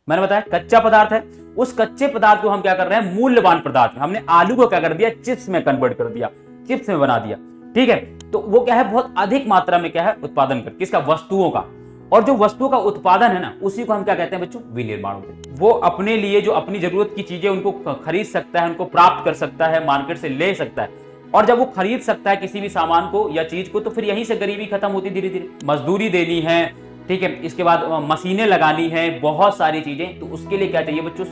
मैंने बताया कच्चा पदार्थ है, उस कच्चे पदार्थ को हम क्या कर रहे हैं, मूल्यवान पदार्थ। हमने आलू को क्या कर दिया, चिप्स में कन्वर्ट कर दिया, चिप्स में बना दिया, ठीक है। तो वो क्या है, बहुत अधिक मात्रा में क्या है, उत्पादन कर, किसका, वस्तुओं का। और जो वस्तुओं का उत्पादन है ना, उसी को हम क्या कहते हैं बच्चों, विनिर्माण होते हैं। वो अपने लिए जो अपनी जरूरत की चीजें उनको खरीद सकता है, उनको प्राप्त कर सकता है, मार्केट से ले सकता है। और जब वो खरीद सकता है किसी भी सामान को या चीज को, तो फिर यहीं से गरीबी खत्म होती धीरे धीरे। मजदूरी देनी है, ठीक है, इसके बाद मशीनें लगानी है, बहुत सारी चीजें, तो उसके लिए क्या चाहिए बच्चों,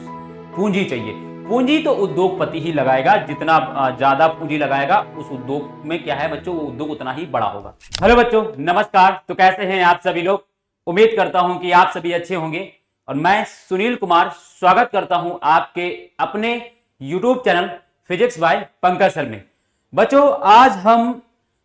पूंजी चाहिए। पूंजी तो उद्योगपति ही लगाएगा, जितना ज्यादा पूंजी लगाएगा उस उद्योग में क्या है बच्चों, वो उद्योग उतना ही बड़ा होगा। हेलो बच्चों, नमस्कार। तो कैसे हैं आप सभी लोग? उम्मीद करता हूं कि आप सभी अच्छे होंगे। और मैं सुनील कुमार स्वागत करता हूं आपके अपने YouTube channel physics bye Pankaj sir में। बच्चों, आज हम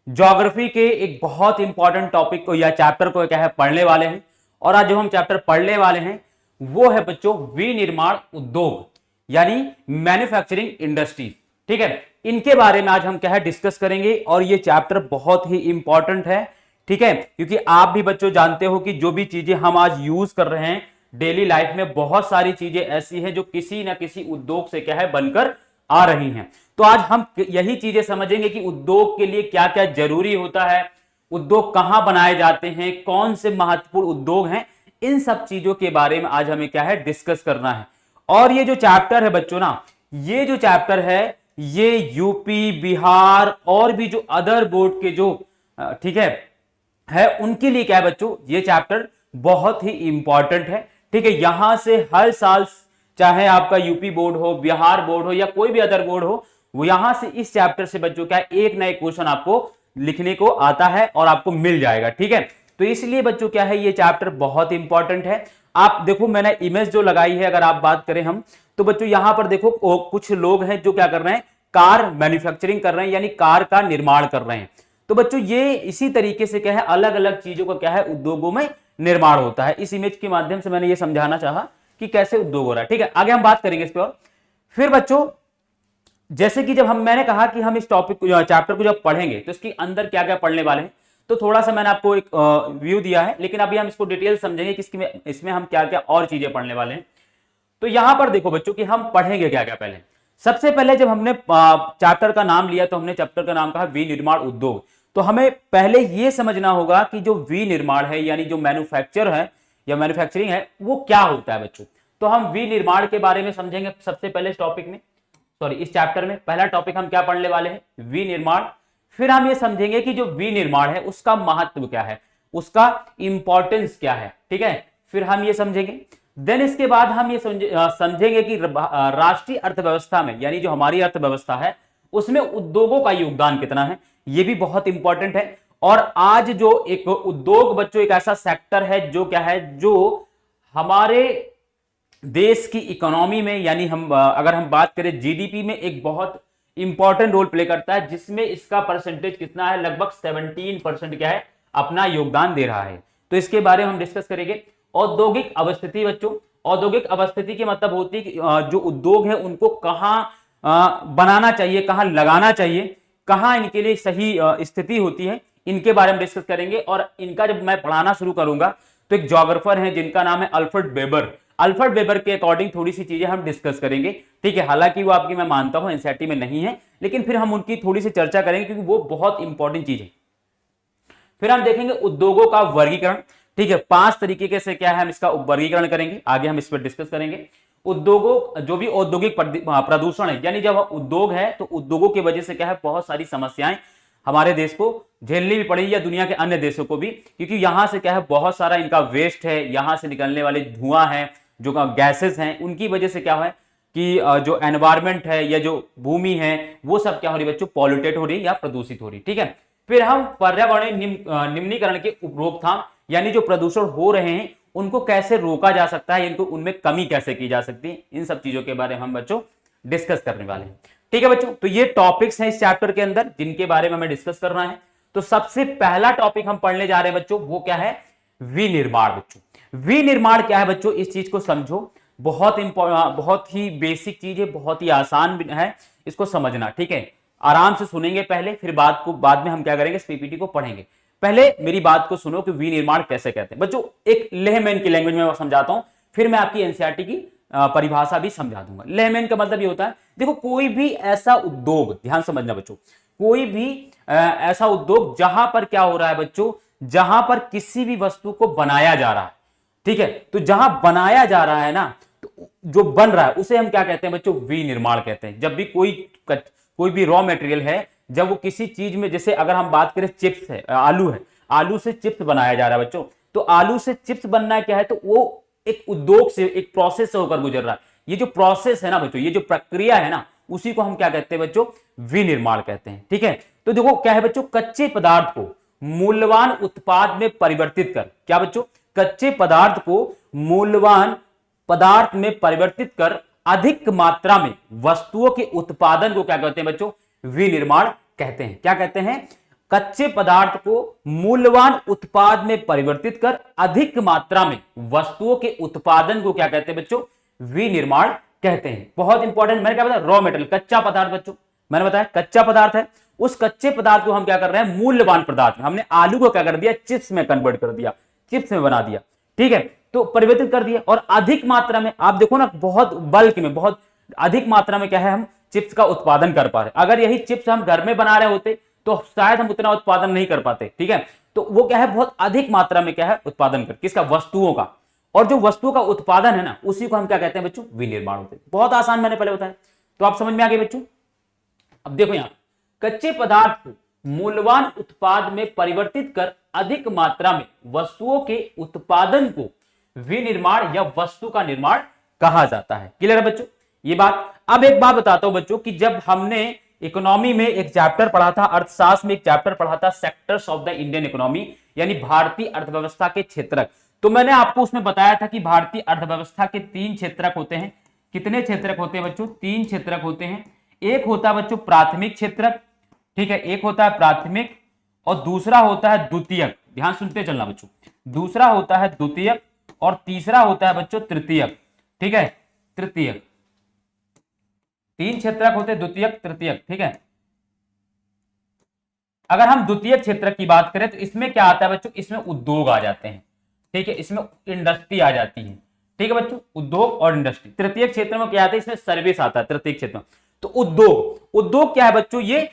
ज्योग्राफी के एक बहुत इंपॉर्टेंट टॉपिक को या चैप्टर को क्या है पढ़ने वाले हैं। और आज जो हम चैप्टर पढ़ने वाले हैं वो है बच्चों विनिर्माण उद्योग, यानी मैन्युफैक्चरिंग इंडस्ट्री, ठीक है। इनके बारे में आज हम क्या है डिस्कस करेंगे। और ये चैप्टर बहुत ही इंपॉर्टेंट है, ठीक है, क्योंकि आप भी बच्चों जानते हो कि जो भी चीजें हम आज यूज कर रहे हैं डेली लाइफ में, बहुत सारी चीजें ऐसी हैं जो किसी ना किसी उद्योग से क्या है बनकर आ रही हैं। तो आज हम यही चीजें समझेंगे कि उद्योग के लिए क्या क्या जरूरी होता है, उद्योग कहां बनाए जाते हैं, कौन से महत्वपूर्ण उद्योग हैं, इन सब चीजों के बारे में आज हमें क्या है डिस्कस करना है। और ये जो चैप्टर है बच्चों ना, ये जो चैप्टर है ये यूपी, बिहार और भी जो अदर बोर्ड के जो ठीक है उनके लिए क्या है बच्चों, ये चैप्टर बहुत ही इंपॉर्टेंट है, ठीक है। यहां से हर साल, चाहे आपका यूपी बोर्ड हो, बिहार बोर्ड हो या कोई भी अदर बोर्ड हो, वो यहां से इस चैप्टर से बच्चों क्या है एक नए क्वेश्चन आपको लिखने को आता है और आपको मिल जाएगा, ठीक है। तो इसलिए बच्चों क्या है, ये चैप्टर बहुत इंपॉर्टेंट है। आप देखो, मैंने इमेज जो लगाई है, अगर आप बात करें हम, तो बच्चों यहां पर देखो कुछ लोग हैं जो क्या कर रहे हैं, कार मैन्युफैक्चरिंग कर रहे हैं, यानी कार का निर्माण कर रहे हैं। तो बच्चों ये इसी तरीके से क्या है, अलग अलग चीजों का क्या है उद्योगों में निर्माण होता है। इस इमेज के माध्यम से मैंने ये समझाना चाहा कि कैसे उद्योग हो रहा है, ठीक है। आगे हम बात करेंगे इस पे। और फिर बच्चों, जैसे कि जब मैंने कहा कि हम इस टॉपिक को, चैप्टर को जब पढ़ेंगे तो इसके अंदर क्या क्या पढ़ने वाले हैं, तो थोड़ा सा मैंने आपको एक व्यू दिया है, लेकिन अभी हम इसको डिटेल समझेंगे कि इसमें हम क्या क्या और चीजें पढ़ने वाले हैं। तो यहां पर देखो बच्चों कि हम पढ़ेंगे क्या क्या। पहले सबसे पहले जब हमने चैप्टर का नाम लिया तो हमने चैप्टर का नाम कहा विनिर्माण उद्योग। तो हमें पहले यह समझना होगा कि जो विनिर्माण है, यानी जो मैन्युफैक्चर है या मैन्युफैक्चरिंग है, वो क्या होता है बच्चों। तो हम विनिर्माण के बारे में समझेंगे सबसे पहले इस टॉपिक में, सॉरी इस चैप्टर में। पहला टॉपिक हम क्या पढ़ने वाले हैं, विनिर्माण। फिर हम ये समझेंगे कि जो विनिर्माण है उसका महत्व क्या है, उसका इंपॉर्टेंस क्या है, ठीक है। फिर हम ये समझेंगे। देन इसके बाद हम ये समझेंगे कि राष्ट्रीय अर्थव्यवस्था में, यानी जो हमारी अर्थव्यवस्था है उसमें उद्योगों का योगदान कितना है, ये भी बहुत इंपॉर्टेंट है। और आज जो एक उद्योग बच्चों एक ऐसा सेक्टर है जो क्या है, जो हमारे देश की इकोनॉमी में, यानी हम अगर हम बात करें जीडीपी में, एक बहुत इंपॉर्टेंट रोल प्ले करता है, जिसमें इसका परसेंटेज कितना है, लगभग 17% क्या है अपना योगदान दे रहा है। तो इसके बारे में हम डिस्कस करेंगे। औद्योगिक अवस्थिति बच्चों, औद्योगिक अवस्थिति के मतलब होती है कि जो उद्योग है उनको कहां बनाना चाहिए, कहां लगाना चाहिए, कहां इनके लिए सही स्थिति होती है, इनके बारे में डिस्कस करेंगे। और इनका जब मैं पढ़ाना शुरू करूंगा तो एक ज्योग्राफर है जिनका नाम है अल्फ्रेड वेबर, अल्फ्रेड वेबर के अकॉर्डिंग थोड़ी सी चीजें हम डिस्कस करेंगे, ठीक है। हालांकि वो आपकी मैं मानता हूं एनसीईआरटी में नहीं है, लेकिन फिर हम उनकी थोड़ी सी चर्चा करेंगे क्योंकि वो बहुत इंपॉर्टेंट चीज है। फिर हम देखेंगे उद्योगों का वर्गीकरण, ठीक है। 5 तरीके से क्या है हम इसका वर्गीकरण करेंगे, आगे हम इस पर डिस्कस करेंगे। उद्योगों, जो भी औद्योगिक प्रदूषण है, यानी जब उद्योग है तो उद्योगों की वजह से क्या है बहुत सारी समस्याएं हमारे देश को झेलनी भी पड़ेगी या दुनिया के अन्य देशों को भी, क्योंकि यहां से क्या है बहुत सारा इनका वेस्ट है, यहां से निकलने वाले धुआं है, जो गैसेस हैं, उनकी वजह से क्या है कि जो एनवायरमेंट है या जो भूमि है वो सब क्या हो रही है बच्चों, पॉल्यूटेड हो रही है या प्रदूषित हो रही है, ठीक है। फिर हम पर्यावरणीय निम्नीकरण के रोकथाम, यानी जो प्रदूषण हो रहे हैं उनको कैसे रोका जा सकता है, इनको उनमें कमी कैसे की जा सकती है, इन सब चीजों के बारे में हम बच्चों डिस्कस करने वाले हैं, ठीक है बच्चों। तो ये टॉपिक्स हैं इस चैप्टर के अंदर जिनके बारे में हमें डिस्कस करना है। तो सबसे पहला टॉपिक हम पढ़ने जा रहे हैं बच्चों, वो क्या है, विनिर्माण। बच्चों विनिर्माण क्या है बच्चों, इस चीज को समझो, बहुत ही बेसिक चीज है, बहुत ही आसान है इसको समझना, ठीक है। आराम से सुनेंगे पहले, फिर बाद में हम क्या करेंगे, इस पीपीटी को पढ़ेंगे। पहले मेरी बात को सुनो कि विनिर्माण कैसे कहते हैं बच्चों। एक लेमैन की लैंग्वेज में समझाता हूं फिर मैं आपकी एनसीईआरटी की परिभाषा भी समझा दूंगा। लेमैन का मतलब ये होता है, देखो कोई भी ऐसा उद्योग, ध्यान समझना बच्चों, कोई भी ऐसा उद्योग जहां पर क्या हो रहा है बच्चों, जहां पर किसी भी वस्तु को बनाया जा रहा है, ठीक है, तो जहां बनाया जा रहा है ना, तो जो बन रहा है उसे हम क्या कहते हैं बच्चों, विनिर्माण कहते हैं। जब भी कोई भी रॉ मटेरियल है, जब वो किसी चीज में, जैसे अगर हम बात करें चिप्स है, आलू है, आलू से चिप्स बनाया जा रहा है बच्चों, तो आलू से चिप्स बनना क्या है, तो वो एक उद्योग से, एक प्रोसेस से होकर गुजर रहा है। ये जो प्रोसेस है ना बच्चों, ये जो प्रक्रिया है ना, उसी को हम क्या कहते हैं बच्चों, विनिर्माण कहते हैं। ठीक है, तो देखो क्या है बच्चों, कच्चे पदार्थ को मूल्यवान उत्पाद में परिवर्तित कर, क्या बच्चों, कच्चे पदार्थ को मूल्यवान पदार्थ में परिवर्तित कर अधिक मात्रा में वस्तुओं के उत्पादन को क्या कहते हैं बच्चों, विनिर्माण कहते हैं। क्या कहते हैं, कच्चे पदार्थ को मूल्यवान उत्पाद में परिवर्तित कर अधिक मात्रा में वस्तुओं के उत्पादन को क्या कहते हैं बच्चों, विनिर्माण कहते हैं। बहुत इंपॉर्टेंट, मैंने क्या बताया, रॉ मटेरियल, कच्चा पदार्थ बच्चों, मैंने बताया कच्चा पदार्थ है, उस कच्चे पदार्थ को हम क्या कर रहे हैं, मूल्यवान पदार्थ में, हमने आलू को क्या कर दिया, चिप्स में कन्वर्ट कर दिया, चिप्स में बना दिया, ठीक है, तो परिवर्तित कर दिया। और अधिक मात्रा में, आप देखो ना, बहुत बल्क में, बहुत अधिक मात्रा में क्या है, हम चिप्स का उत्पादन कर पा रहे। अगर यही चिप्स हम घर में बना रहे होते तो शायद हम उतना उत्पादन नहीं कर पाते। ठीक है, तो वो क्या है, बहुत अधिक मात्रा में क्या है, उत्पादन कर, किसका, वस्तुओं का। और जो वस्तुओं का उत्पादन है ना, उसी को हम क्या कहते हैं बच्चों, विनिर्माण होते हैं। बहुत आसान, मैंने पहले बताया, तो आप समझ में आ गए बच्चों। अब देखो यहां, कच्चे पदार्थ को मूल्यवान उत्पाद में परिवर्तित कर अधिक मात्रा में वस्तुओं के उत्पादन को विनिर्माण या वस्तु का निर्माण कहा जाता है। क्लियर है बच्चों ये बात। अब एक बात बताता हूं बच्चों कि जब हमने इकोनॉमी में एक चैप्टर पढ़ा था, अर्थशास्त्र में एक चैप्टर पढ़ा था, sectors of the Indian economy, यानी भारतीय अर्थव्यवस्था के क्षेत्रक, तो मैंने आपको उसमें बताया था कि भारतीय अर्थव्यवस्था के 3 क्षेत्रक होते हैं। कितने क्षेत्रक होते हैं बच्चों, 3 क्षेत्रक होते हैं। एक होता है बच्चों प्राथमिक क्षेत्रक, ठीक है, एक होता है प्राथमिक और दूसरा होता है द्वितीयक। ध्यान सुनते चलना बच्चों, दूसरा होता है द्वितीयक और तीसरा होता है बच्चों तृतीयक। ठीक है, तृतीयक, 3 क्षेत्रक होते हैं, द्वितीयक, तृतीयक। ठीक है, अगर हम द्वितीयक क्षेत्रक की बात करें तो इसमें क्या आता है बच्चों, इसमें उद्योग आ जाते हैं। ठीक है, इसमें इंडस्ट्री आ जाती है। ठीक है बच्चों, उद्योग और इंडस्ट्री। तृतीयक क्षेत्र में क्या आता है, इसमें सर्विस आता है तृतीयक क्षेत्र में। तो उद्योग क्या है बच्चों, ये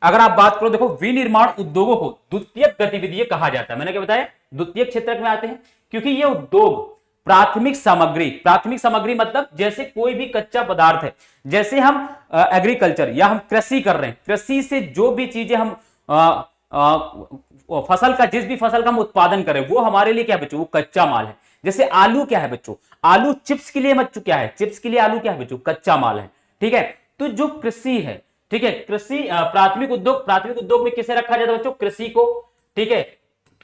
अगर आप बात करो, देखो विनिर्माण उद्योगों को द्वितीयक गतिविधि कहा जाता है। मैंने क्या बताया, द्वितीयक क्षेत्रक में आते हैं, क्योंकि ये उद्योग प्राथमिक सामग्री मतलब जैसे कोई भी कच्चा पदार्थ है, जैसे हम एग्रीकल्चर या हम कृषि कर रहे हैं, कृषि से जो भी चीजें हम फसल का, जिस भी फसल का हम उत्पादन करें, वो हमारे लिए क्या है बच्चों, वो कच्चा माल है। जैसे आलू क्या है बच्चों, आलू चिप्स के लिए बच्चों क्या है, चिप्स के लिए आलू क्या है बच्चों, कच्चा माल है। ठीक है, तो जो कृषि है, ठीक है, कृषि प्राथमिक उद्योग में किसे रखा जाता है बच्चों, कृषि को। ठीक है,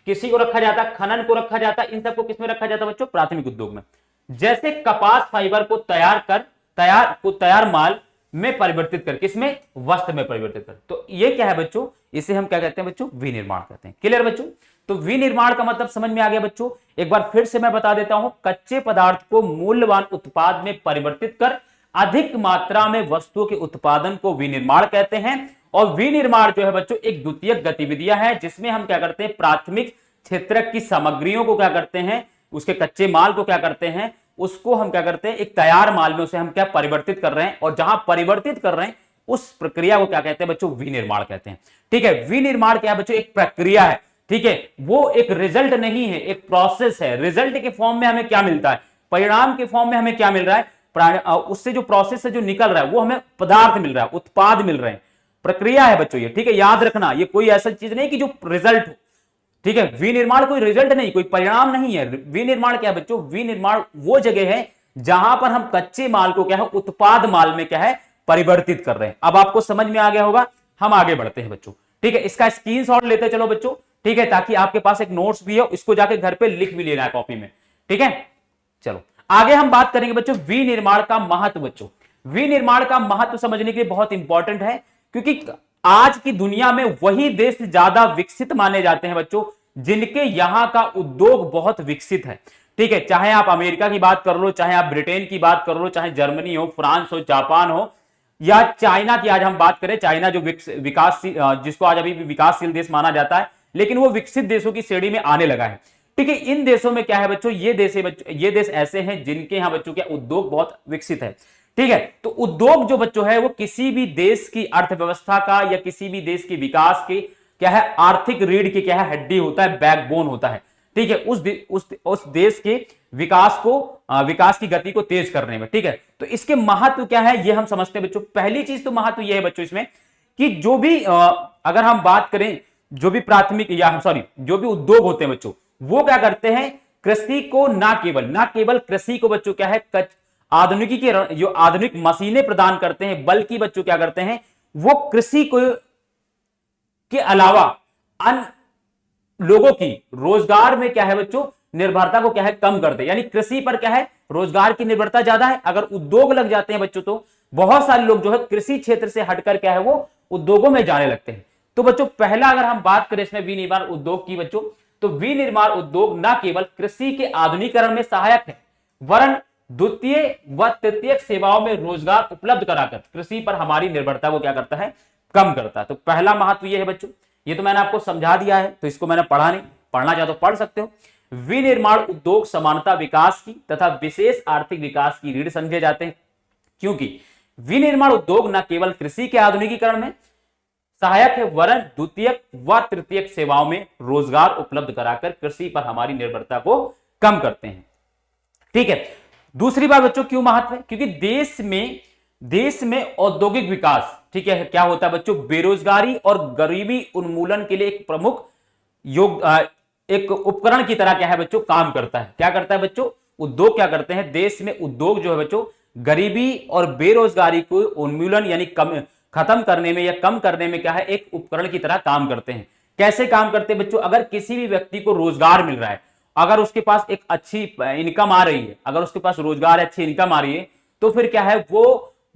कृषि को रखा जाता है, खनन को रखा जाता है, इन सबको किसमें रखा जाता है बच्चों, प्राथमिक उद्योग में। जैसे कपास फाइबर को तैयार माल में परिवर्तित कर, किसमें, वस्त्र में परिवर्तित कर। तो ये क्या है बच्चों, इसे हम क्या कहते हैं बच्चों, विनिर्माण कहते हैं। क्लियर बच्चों, तो विनिर्माण का मतलब समझ में आ गया बच्चों। एक बार फिर से मैं बता देता हूं, कच्चे पदार्थ को मूल्यवान उत्पाद में परिवर्तित कर अधिक मात्रा में वस्तुओं के उत्पादन को विनिर्माण कहते हैं। और विनिर्माण जो है बच्चों एक द्वितीयक गतिविधियां है, जिसमें हम क्या करते हैं, प्राथमिक क्षेत्रक की सामग्रियों को क्या करते हैं, उसके कच्चे माल को क्या करते हैं, उसको हम क्या करते हैं, एक तैयार माल में उसे हम क्या परिवर्तित कर रहे हैं, और जहां परिवर्तित कर रहे हैं उस प्रक्रिया को क्या कहते हैं बच्चों, विनिर्माण कहते हैं। ठीक है, विनिर्माण क्या है बच्चों, एक प्रक्रिया है। ठीक है, वो एक रिजल्ट नहीं है, एक प्रोसेस है। रिजल्ट के फॉर्म में हमें क्या मिलता है, परिणाम के फॉर्म में हमें क्या मिल रहा है, उससे जो प्रोसेस से जो निकल रहा है वो हमें पदार्थ मिल रहा है, उत्पाद मिल रहे हैं। प्रक्रिया है बच्चों ये। ठीक है, याद रखना, ये कोई ऐसा चीज नहीं कि जो रिजल्ट हो। ठीक है, विनिर्माण कोई रिजल्ट नहीं, कोई परिणाम नहीं है। विनिर्माण क्या है बच्चों, विनिर्माण वो जगह है जहां पर हम कच्चे माल को क्या है, उत्पाद माल में क्या है, परिवर्तित कर रहे हैं। अब आपको समझ में आ गया होगा, हम आगे बढ़ते हैं बच्चों। ठीक है, इसका स्क्रीनशॉट लेते चलो बच्चों। ठीक है, ताकि आपके पास एक नोट्स भी हो, इसको जाके घर पे लिख भी लेना है कॉपी में। ठीक है, चलो आगे हम बात करेंगे बच्चों विनिर्माण का महत्व। बच्चों विनिर्माण का महत्व समझने के लिए बहुत इंपॉर्टेंट है, क्योंकि आज की दुनिया में वही देश ज्यादा विकसित माने जाते हैं बच्चों जिनके यहां का उद्योग बहुत विकसित है। ठीक है, चाहे आप अमेरिका की बात कर लो, चाहे आप ब्रिटेन की बात कर लो, चाहे जर्मनी हो, फ्रांस हो, जापान हो, या चाइना की आज हम बात करें, चाइना जो विकासशील, जिसको आज अभी भी विकासशील देश माना जाता है, लेकिन वो विकसित देशों की श्रेणी में आने लगा है। ठीक है। इन देशों में क्या है बच्चों, ये देश ऐसे हैं जिनके यहाँ बच्चों क्या उद्योग बहुत विकसित है। ठीक है, तो उद्योग जो बच्चों है वो किसी भी देश की अर्थव्यवस्था का या किसी भी देश के विकास के क्या है, आर्थिक रीढ़ की क्या है, हड्डी होता है, बैकबोन होता है। ठीक है, उस देश के विकास की गति को तेज करने में। ठीक है, तो इसके महत्व क्या है ये हम समझते हैं बच्चों। पहली चीज तो महत्व ये है बच्चों इसमें कि जो भी अगर हम बात करें, जो भी जो भी उद्योग होते हैं बच्चों, वो क्या करते हैं, कृषि को ना केवल कृषि को बच्चों क्या है, जो आधुनिक मशीनें प्रदान करते हैं, बल्कि बच्चों क्या करते हैं, वो कृषि को के अलावा अन्य लोगों की रोजगार में क्या है बच्चों, निर्भरता को क्या है, कम करते हैं। यानी कृषि पर क्या है, रोजगार की निर्भरता ज्यादा है। अगर उद्योग लग जाते हैं बच्चों, तो बहुत सारे लोग जो है कृषि क्षेत्र से हटकर क्या है, वो उद्योगों में जाने लगते हैं। तो बच्चों पहला अगर हम बात करें इसमें विनिर्माण उद्योग की बच्चों, तो विनिर्माण उद्योग न केवल कृषि के आधुनिकीकरण में सहायक है, वरन द्वितीय व तृतीयक सेवाओं में रोजगार उपलब्ध कराकर कृषि पर हमारी निर्भरता को क्या करता है, कम करता है। तो पहला महत्व यह है बच्चों, ये तो मैंने आपको समझा दिया है, तो इसको मैंने पढ़ा नहीं, पढ़ना चाहे तो पढ़ सकते हो। विनिर्माण उद्योग समानता विकास की तथा विशेष आर्थिक विकास की रीढ़ समझे जाते हैं, क्योंकि विनिर्माण उद्योग न केवल कृषि के आधुनिकीकरण में सहायक है, वरन द्वितीयक व तृतीयक सेवाओं में रोजगार उपलब्ध कराकर कृषि पर हमारी निर्भरता को कम करते हैं। ठीक है, दूसरी बात बच्चों क्यों महत्व है, क्योंकि देश में औद्योगिक विकास, ठीक है, क्या होता है बच्चों, बेरोजगारी और गरीबी उन्मूलन के लिए एक प्रमुख एक उपकरण की तरह क्या है बच्चों, काम करता है। क्या करता है बच्चों, उद्योग क्या करते हैं, देश में उद्योग जो है बच्चों गरीबी और बेरोजगारी को उन्मूलन यानी खत्म करने में या कम करने में क्या है, एक उपकरण की तरह काम करते हैं। कैसे काम करते हैं बच्चों, अगर किसी भी व्यक्ति को रोजगार मिल रहा है, अगर उसके पास एक अच्छी इनकम आ रही है, अगर उसके पास रोजगार है, अच्छी इनकम आ रही है, तो फिर क्या है,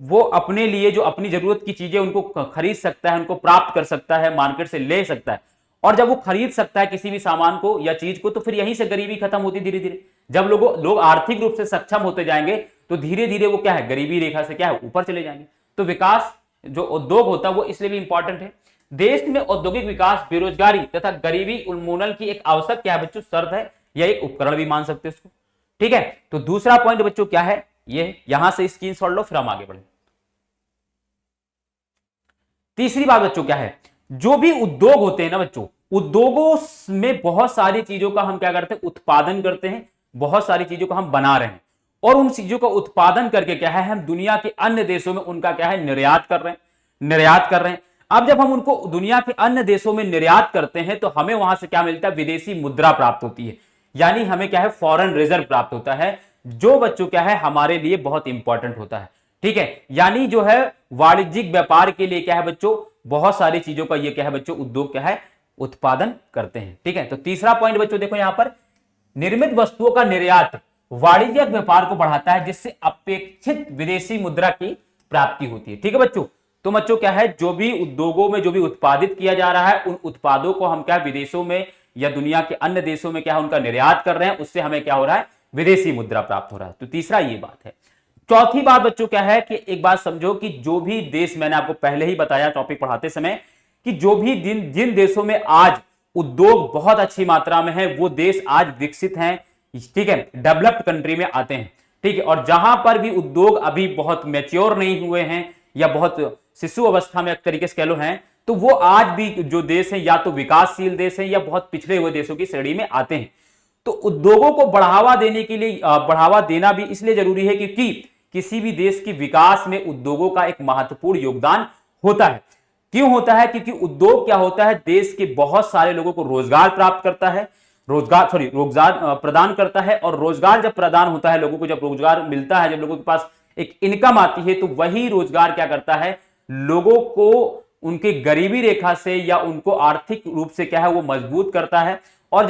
वो अपने लिए जो अपनी जरूरत की चीजें उनको खरीद सकता है, उनको प्राप्त कर सकता है, मार्केट से ले सकता है। और जब वो खरीद सकता है किसी भी सामान को या चीज को, तो फिर यहीं से गरीबी खत्म होती धीरे धीरे। जब लोग आर्थिक रूप से सक्षम होते जाएंगे, तो धीरे धीरे वो क्या है, गरीबी रेखा से क्या है, ऊपर चले जाएंगे। तो विकास जो उद्योग होता है वो इसलिए भी इंपॉर्टेंट है। देश में औद्योगिक विकास बेरोजगारी तथा गरीबी उन्मूलन की एक आवश्यक क्या है बच्चों, शर्त है, या एक उपकरण भी मान सकते हैं उसको। ठीक है, तो दूसरा पॉइंट बच्चों क्या है, ये यहां से स्क्रीनशॉट लो, फिर हम आगे बढ़े। तीसरी बात बच्चों क्या है, जो भी उद्योग होते हैं ना बच्चों, उद्योगों में बहुत सारी चीजों का हम क्या करते हैं, उत्पादन करते हैं, बहुत सारी चीजों को हम बना रहे हैं, और उन चीजों का उत्पादन करके क्या है, हम दुनिया के अन्य देशों में उनका क्या है, निर्यात कर रहे हैं। अब जब हम उनको दुनिया के अन्य देशों में निर्यात करते हैं, तो हमें वहां से क्या मिलता है, विदेशी मुद्रा प्राप्त होती है, यानी हमें क्या है, फॉरेन रिजर्व प्राप्त होता है, जो बच्चों क्या है, हमारे लिए बहुत इंपॉर्टेंट होता है। ठीक है, यानी जो है वाणिज्यिक व्यापार के लिए क्या है बच्चों, बहुत सारी चीजों का ये क्या है बच्चों, उद्योग क्या है, उत्पादन करते हैं। ठीक है, तो तीसरा पॉइंट बच्चों देखो यहां पर, निर्मित वस्तुओं का निर्यात वाणिज्यिक व्यापार को बढ़ाता है, जिससे अपेक्षित विदेशी मुद्रा की प्राप्ति होती है। ठीक है बच्चों, तो बच्चों क्या है, जो भी उद्योगों में जो भी उत्पादित किया जा रहा है, उन उत्पादों को हम क्या विदेशों में या दुनिया के अन्य देशों में क्या उनका निर्यात कर रहे हैं, उससे हमें क्या हो रहा है, विदेशी मुद्रा प्राप्त हो रहा है। तो तीसरा ये बात है। चौथी बात बच्चों क्या है, कि एक बात समझो कि जो भी देश, मैंने आपको पहले ही बताया टॉपिक पढ़ाते समय, कि जो भी जिन देशों में आज उद्योग बहुत अच्छी मात्रा में है, वो देश आज विकसित हैं, ठीक है, डेवलप्ड कंट्री में आते हैं। ठीक है, और जहां पर भी उद्योग अभी बहुत मैच्योर नहीं हुए हैं या बहुत शिशु अवस्था में एक तरीके से कह लो हैं, तो वो आज भी जो देश है, या तो विकासशील देश है या बहुत पिछड़े हुए देशों की श्रेणी में आते हैं। तो उद्योगों को बढ़ावा देने के लिए बढ़ावा देना भी इसलिए जरूरी है, क्योंकि किसी भी देश के विकास में उद्योगों का एक महत्वपूर्ण योगदान होता है। क्यों होता है, क्योंकि उद्योग क्या होता है, देश के बहुत सारे लोगों को रोजगार प्राप्त करता है, रोजगार प्रदान करता है, और रोजगार जब प्रदान होता है, लोगों को जब रोजगार मिलता है, जब लोगों के पास एक इनकम आती है, तो वही रोजगार क्या करता है, लोगों को उनके गरीबी रेखा से या उनको आर्थिक रूप से क्या है, वो मजबूत करता है। और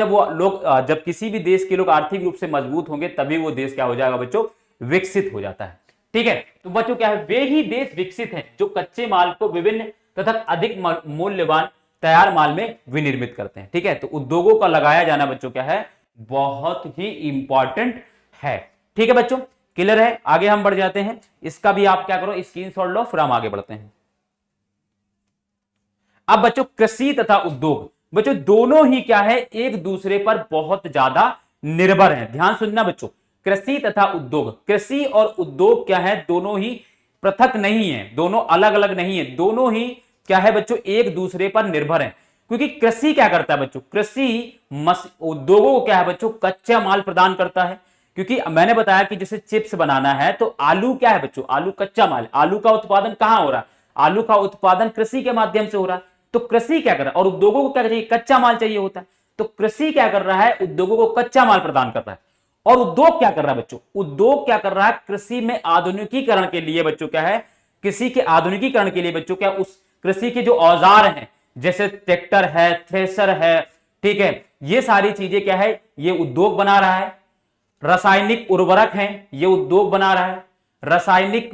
जब किसी भी देश के लोग आर्थिक रूप से मजबूत होंगे, तभी वो देश क्या हो जाएगा बच्चों, विकसित हो जाता है। ठीक है, तो बच्चों क्या है, वे ही देश विकसित हैं जो कच्चे माल को विभिन्न तथा अधिक मूल्यवान तैयार माल में विनिर्मित करते हैं। ठीक है, तो उद्योगों का लगाया जाना बच्चों क्या है, बहुत ही इंपॉर्टेंट है। ठीक है बच्चों, क्लियर है, आगे हम बढ़ जाते हैं। इसका भी आप क्या करो, स्क्रीनशॉट लो, फिर हम आगे बढ़ते हैं। अब बच्चों कृषि तथा उद्योग, बच्चों दोनों ही क्या है, एक दूसरे पर बहुत ज्यादा निर्भर है। ध्यान सुनना बच्चों, कृषि तथा उद्योग, कृषि और उद्योग क्या है, दोनों ही पृथक नहीं है, दोनों अलग अलग नहीं है, दोनों ही क्या है बच्चों, एक दूसरे पर निर्भर है। क्योंकि कृषि क्या करता है बच्चों, कृषि उद्योगों को क्या है बच्चों, कच्चा माल प्रदान करता है। क्योंकि मैंने बताया कि जैसे चिप्स बनाना है तो आलू क्या है बच्चों, आलू कच्चा माल, आलू का उत्पादन कहां हो रहा है, आलू का उत्पादन कृषि के माध्यम से हो रहा है। तो कृषि क्या कर रहा है, और उद्योगों को क्या चाहिए, कच्चा माल चाहिए होता है। तो कृषि क्या कर रहा है, उद्योगों को कच्चा माल प्रदान कर रहा है। और उद्योग क्या कर रहा है बच्चों, उद्योग क्या कर रहा है, कृषि में आधुनिकीकरण के लिए बच्चों क्या है, कृषि के आधुनिकीकरण के लिए बच्चों क्या, उस कृषि के जो औजार हैं, जैसे ट्रैक्टर है, थ्रेसर है, ठीक है, ये सारी चीजें क्या है, ये उद्योग बना रहा है। रासायनिक उर्वरक हैं, ये उद्योग बना रहा है। रासायनिक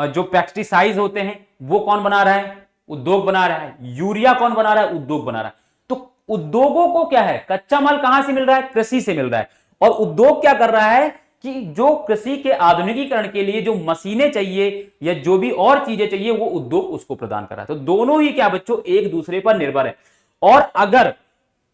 जो पेस्टिसाइड होते हैं वो कौन बना रहा है, उद्योग बना रहा है। यूरिया कौन बना रहा है, उद्योग बना रहा है। तो उद्योगों को क्या है, कच्चा माल कहां से मिल रहा है, कृषि से मिल रहा है। और उद्योग क्या कर रहा है कि जो कृषि के आधुनिकीकरण के लिए जो मशीनें चाहिए या जो भी और चीजें चाहिए वो उद्योग उसको प्रदान कर रहा है। तो दोनों ही क्या बच्चों, एक दूसरे पर निर्भर है। और अगर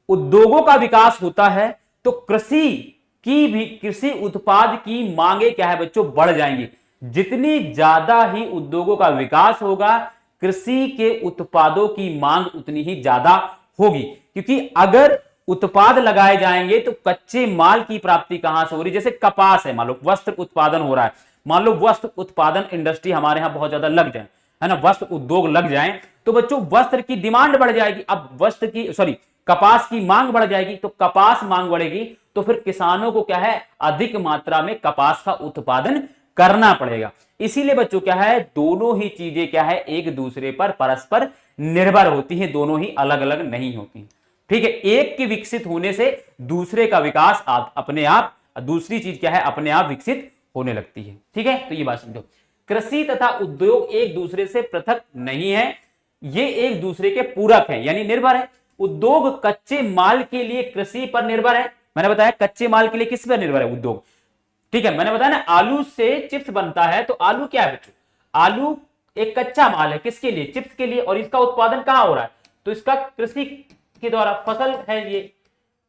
उद्योगों का विकास होता है तो कृषि उत्पाद की मांगे क्या है बच्चों, बढ़ जाएंगी। जितनी ज्यादा ही उद्योगों का विकास होगा, कृषि के उत्पादों की मांग उतनी ही ज्यादा होगी। क्योंकि अगर उत्पाद लगाए जाएंगे तो कच्चे माल की प्राप्ति कहां से हो रही, जैसे कपास है, मान लो वस्त्र उत्पादन हो रहा है, मान लो वस्त्र उत्पादन इंडस्ट्री हमारे यहां बहुत ज्यादा लग जाए, है ना, वस्त्र उद्योग लग जाए, तो बच्चों वस्त्र की डिमांड बढ़ जाएगी। अब कपास की मांग बढ़ जाएगी, तो कपास मांग बढ़ेगी तो फिर किसानों को क्या है, अधिक मात्रा में कपास का उत्पादन करना पड़ेगा। इसीलिए बच्चों क्या है, दोनों ही चीजें क्या है, एक दूसरे पर परस्पर निर्भर होती हैं, दोनों ही अलग अलग नहीं होती। ठीक है, एक के विकसित होने से दूसरे का विकास अपने आप, दूसरी चीज क्या है, अपने आप विकसित होने लगती है। ठीक है, तो ये बात समझो, कृषि तथा उद्योग एक दूसरे से पृथक नहीं है, ये एक दूसरे के पूरक है, यानी निर्भर है। उद्योग कच्चे माल के लिए कृषि पर निर्भर है। मैंने बताया कच्चे माल के लिए किस पर निर्भर है, उद्योग। ठीक है, मैंने बताया ना, आलू से चिप्स बनता है, तो आलू क्या है बच्चों, आलू एक कच्चा माल है, किसके लिए, चिप्स के लिए। और इसका उत्पादन कहां हो रहा है, तो इसका कृषि के द्वारा, फसल है ये,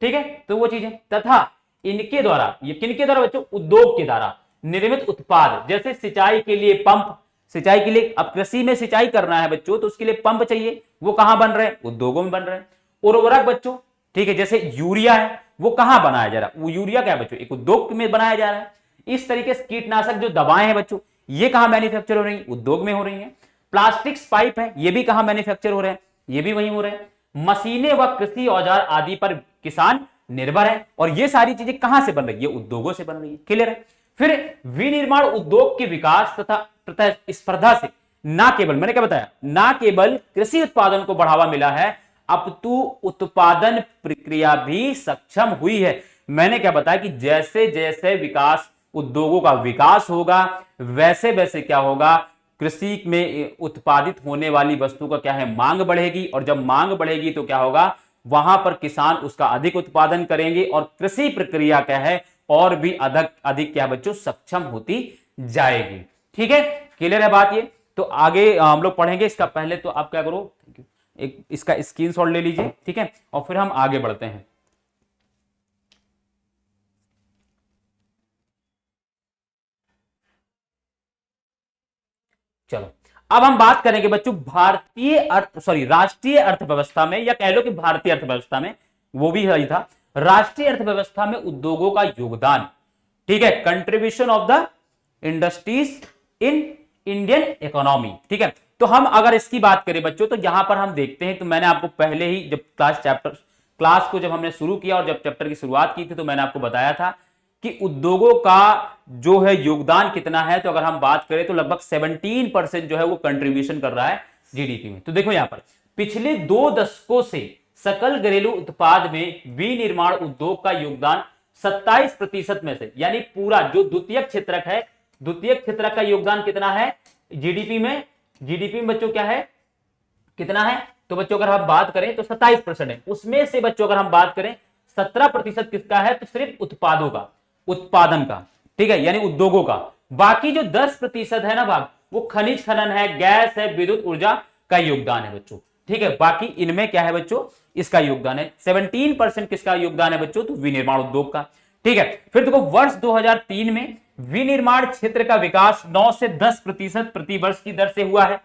ठीक है। तो वो चीजें, तथा इनके द्वारा, ये किनके द्वारा बच्चों, उद्योग के द्वारा निर्मित उत्पाद, जैसे सिंचाई के लिए पंप, सिंचाई के लिए, अब कृषि में सिंचाई करना है बच्चों तो उसके लिए पंप चाहिए, वो कहां बन रहे हैं, उद्योगों में बन रहे हैं। उर्वरक बच्चों, ठीक है, जैसे यूरिया है, वो कहां बनाया जा रहा है, वो यूरिया क्या है बच्चों, एक उद्योग में बनाया जा रहा है। इस तरीके से कीटनाशक जो दवाएं हैं बच्चों, ये कहां मैन्युफैक्चर हो रही है, उद्योग में हो रही है। प्लास्टिक्स पाइप है, ये भी कहां मैन्युफैक्चर हो रहे हैं, ये भी वहीं हो रहे हैं। मशीनें व कृषि औजार आदि पर किसान निर्भर है, और ये सारी चीजें कहां से बन रही है, उद्योगों से बन रही है। क्लियर है। फिर विनिर्माण उद्योग के विकास तथा प्रतिस्पर्धा से ना केवल, मैंने क्या बताया, ना केवल कृषि उत्पादन को बढ़ावा मिला है, अपितु उत्पादन प्रक्रिया भी सक्षम हुई है। मैंने क्या बताया कि जैसे जैसे विकास, उद्योगों का विकास होगा, वैसे वैसे क्या होगा, कृषि में उत्पादित होने वाली वस्तु का क्या है, मांग बढ़ेगी। और जब मांग बढ़ेगी तो क्या होगा, वहां पर किसान उसका अधिक उत्पादन करेंगे और कृषि प्रक्रिया क्या है, और भी अधिक अधिक क्या बच्चों, सक्षम होती जाएगी। ठीक है, क्लियर है बात ये। तो आगे हम लोग पढ़ेंगे, इसका पहले तो आप क्या करो, एक इसका स्क्रीनशॉट ले लीजिए, ठीक है, और फिर हम आगे बढ़ते हैं। चलो, अब हम बात करेंगे बच्चों राष्ट्रीय अर्थव्यवस्था में, या कह लो कि भारतीय अर्थव्यवस्था में, वो भी सही था, राष्ट्रीय अर्थव्यवस्था में उद्योगों का योगदान। ठीक है, contribution of the industries in Indian economy. ठीक है, तो हम अगर इसकी बात करें बच्चों, तो यहां पर हम देखते हैं, तो मैंने आपको पहले ही जब क्लास को जब हमने शुरू किया और जब चैप्टर की शुरुआत की थी, तो मैंने आपको बताया था कि उद्योगों का जो है योगदान कितना है। तो अगर हम बात करें तो लगभग 17% जो है वो कंट्रीब्यूशन कर रहा है जीडीपी में। तो देखो यहां पर पिछले 2 दशकों से सकल घरेलू उत्पाद में विनिर्माण उद्योग का योगदान 27% में से, यानी पूरा जो द्वितीयक क्षेत्रक है, द्वितीयक क्षेत्रक का योगदान कितना है जीडीपी में, जीडीपी में बच्चों क्या है, कितना है, तो बच्चों अगर हम बात करें तो 27% है। उसमें से बच्चों अगर हम बात करें 17% किसका है, तो सिर्फ उत्पादों का, उत्पादन का, ठीक है, यानी उद्योगों का। बाकी जो 10% है ना भाग, वो खनिज खनन है, गैस है, विद्युत ऊर्जा का योगदान है बच्चों। ठीक है, बाकी इनमें क्या है बच्चों, इसका योगदान है। 17% किसका योगदान है बच्चों, तो विनिर्माण उद्योग का। ठीक है, फिर देखो वर्ष 2003 में विनिर्माण क्षेत्र का विकास 9 से 10% प्रति वर्ष की दर से हुआ है।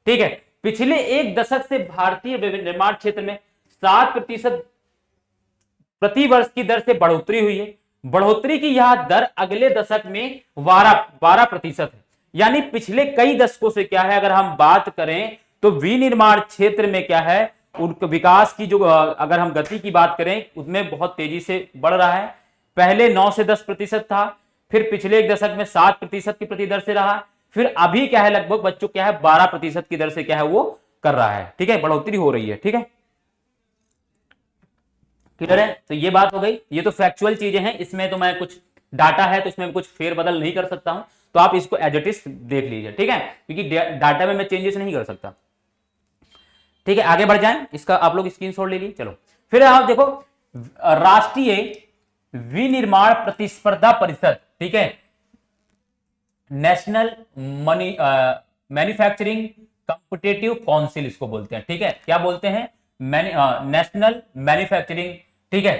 ठीक है, पिछले एक दशक से भारतीय विनिर्माण क्षेत्र में 7% प्रति वर्ष की दर से बढ़ोतरी हुई है। बढ़ोतरी की यह दर अगले दशक में 12% है। यानी पिछले कई दशकों से क्या है, अगर हम बात करें तो विनिर्माण क्षेत्र में क्या है, उनके विकास की जो अगर हम गति की बात करें उसमें बहुत तेजी से बढ़ रहा है। पहले 9 से 10% था, फिर पिछले एक दशक में 7% की प्रति दर से रहा, फिर अभी क्या है लगभग बच्चों क्या है 12% की दर से क्या है वो कर रहा है। ठीक है, बढ़ोतरी हो रही है। ठीक है, क्लियर है। तो ये बात हो गई, ये तो फैक्चुअल चीजें हैं, इसमें तो मैं कुछ डाटा है तो इसमें कुछ फेरबदल नहीं कर सकता हूं, तो आप इसको एज इट इज देख लीजिए। ठीक है, क्योंकि डाटा में मैं चेंजेस नहीं कर सकता। ठीक है, आगे बढ़ जाएं, इसका आप लोग स्क्रीनशॉट ले लीजिए। चलो फिर आप देखो राष्ट्रीय विनिर्माण प्रतिस्पर्धा परिषद, ठीक है, नेशनल मैन्युफैक्चरिंग कॉम्पिटिटिव काउंसिल इसको बोलते हैं। ठीक है, क्या बोलते हैं, नेशनल मैन्युफैक्चरिंग, ठीक है,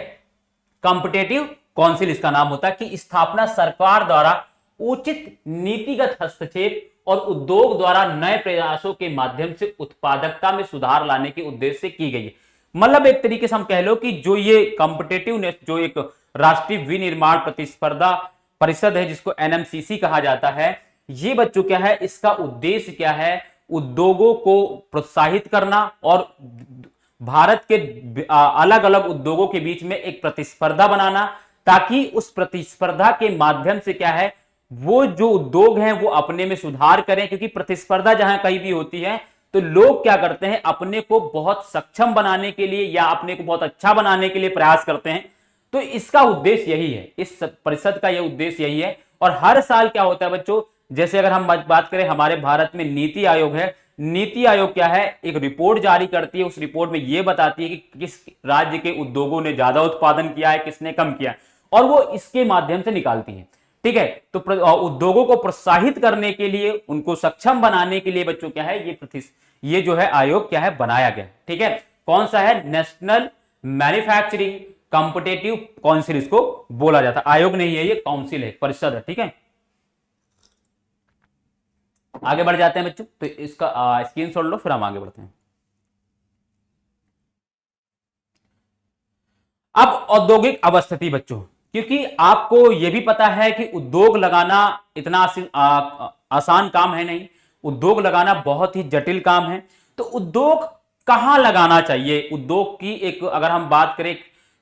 कॉम्पिटिटिव काउंसिल इसका नाम होता है, कि स्थापना सरकार द्वारा उचित नीतिगत हस्तक्षेप और उद्योग द्वारा नए प्रयासों के माध्यम से उत्पादकता में सुधार लाने के उद्देश्य से की गई है। मतलब एक तरीके से हम कह लो कि जो ये कॉम्पिटिटिवनेस, जो एक राष्ट्रीय विनिर्माण प्रतिस्पर्धा परिषद है जिसको एनएमसीसी कहा जाता है, ये बच्चों क्या है, इसका उद्देश्य क्या है, उद्योगों को प्रोत्साहित करना और भारत के अलग अलग उद्योगों के बीच में एक प्रतिस्पर्धा बनाना, ताकि उस प्रतिस्पर्धा के माध्यम से क्या है वो जो उद्योग हैं वो अपने में सुधार करें। क्योंकि प्रतिस्पर्धा जहां कहीं भी होती है तो लोग क्या करते हैं, अपने को बहुत सक्षम बनाने के लिए या अपने को बहुत अच्छा बनाने के लिए प्रयास करते हैं। तो इसका उद्देश्य यही है, इस परिषद का यह उद्देश्य यही है। और हर साल क्या होता है बच्चों, जैसे अगर हम बात करें हमारे भारत में नीति आयोग है, नीति आयोग क्या है, एक रिपोर्ट जारी करती है। उस रिपोर्ट में यह बताती है कि किस राज्य के उद्योगों ने ज्यादा उत्पादन किया है, किसने कम किया, और वो इसके माध्यम से निकालती है। ठीक है, तो उद्योगों को प्रोत्साहित करने के लिए, उनको सक्षम बनाने के लिए बच्चों क्या है ये जो है आयोग क्या है बनाया गया। ठीक है, कौन सा है, नेशनल मैन्युफैक्चरिंग कॉम्पिटिटिव काउंसिल इसको बोला जाता है। आयोग नहीं है ये, काउंसिल है, परिषद है। ठीक है, आगे बढ़ जाते हैं बच्चों, तो इसका स्क्रीनशॉट लो, फिर हम आगे बढ़ते हैं। अब औद्योगिक अवस्थिति बच्चों, क्योंकि आपको यह भी पता है कि उद्योग लगाना इतना आसान काम है नहीं, उद्योग लगाना बहुत ही जटिल काम है। तो उद्योग कहां लगाना चाहिए, उद्योग की एक अगर हम बात करें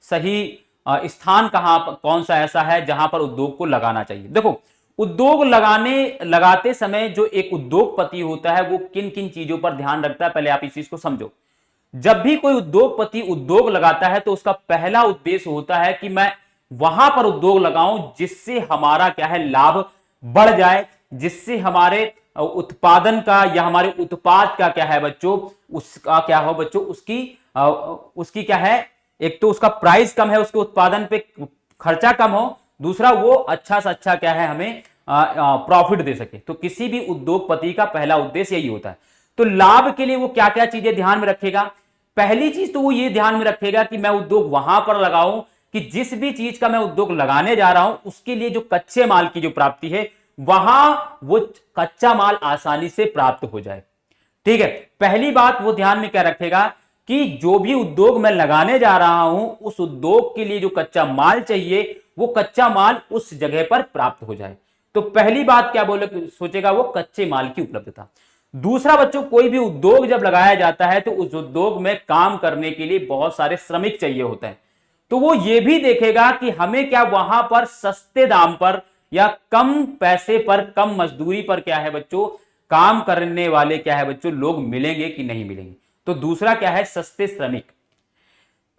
सही स्थान कौन सा ऐसा है जहां पर उद्योग को लगाना चाहिए। देखो उद्योग लगाते समय जो एक उद्योगपति होता है वो किन किन चीजों पर ध्यान रखता है, पहले आप इस चीज को समझो। जब भी कोई उद्योगपति उद्योग लगाता है तो उसका पहला उद्देश्य होता है कि मैं वहां पर उद्योग लगाऊं जिससे हमारा क्या है लाभ बढ़ जाए, जिससे हमारे उत्पादन का या हमारे उत्पाद का क्या है बच्चों, उसका क्या हो बच्चों, उसकी क्या है, एक तो उसका प्राइस कम है, उसके उत्पादन पे खर्चा कम हो, दूसरा वो अच्छा से अच्छा क्या है हमें प्रॉफिट दे सके। तो किसी भी उद्योगपति का पहला उद्देश्य यही होता है। तो लाभ के लिए वो क्या क्या चीजें ध्यान में रखेगा, पहली चीज तो वो ये ध्यान में रखेगा कि मैं उद्योग वहां पर लगाऊं कि जिस भी चीज का मैं उद्योग लगाने जा रहा हूं उसके लिए जो कच्चे माल की जो प्राप्ति है वहां वो कच्चा माल आसानी से प्राप्त हो जाए। ठीक है, पहली बात वो ध्यान में क्या रखेगा कि जो भी उद्योग मैं लगाने जा रहा हूं उस उद्योग के लिए जो कच्चा माल चाहिए वो कच्चा माल उस जगह पर प्राप्त हो जाए। तो पहली बात क्या सोचेगा वो, कच्चे माल की उपलब्धता। दूसरा बच्चों, कोई भी उद्योग जब लगाया जाता है तो उस उद्योग में काम करने के लिए बहुत सारे श्रमिक चाहिए होते हैं। तो वो ये भी देखेगा कि हमें क्या वहां पर सस्ते दाम पर या कम पैसे पर, कम मजदूरी पर क्या है बच्चों, काम करने वाले क्या है बच्चों लोग मिलेंगे कि नहीं मिलेंगे। तो दूसरा क्या है, सस्ते श्रमिक।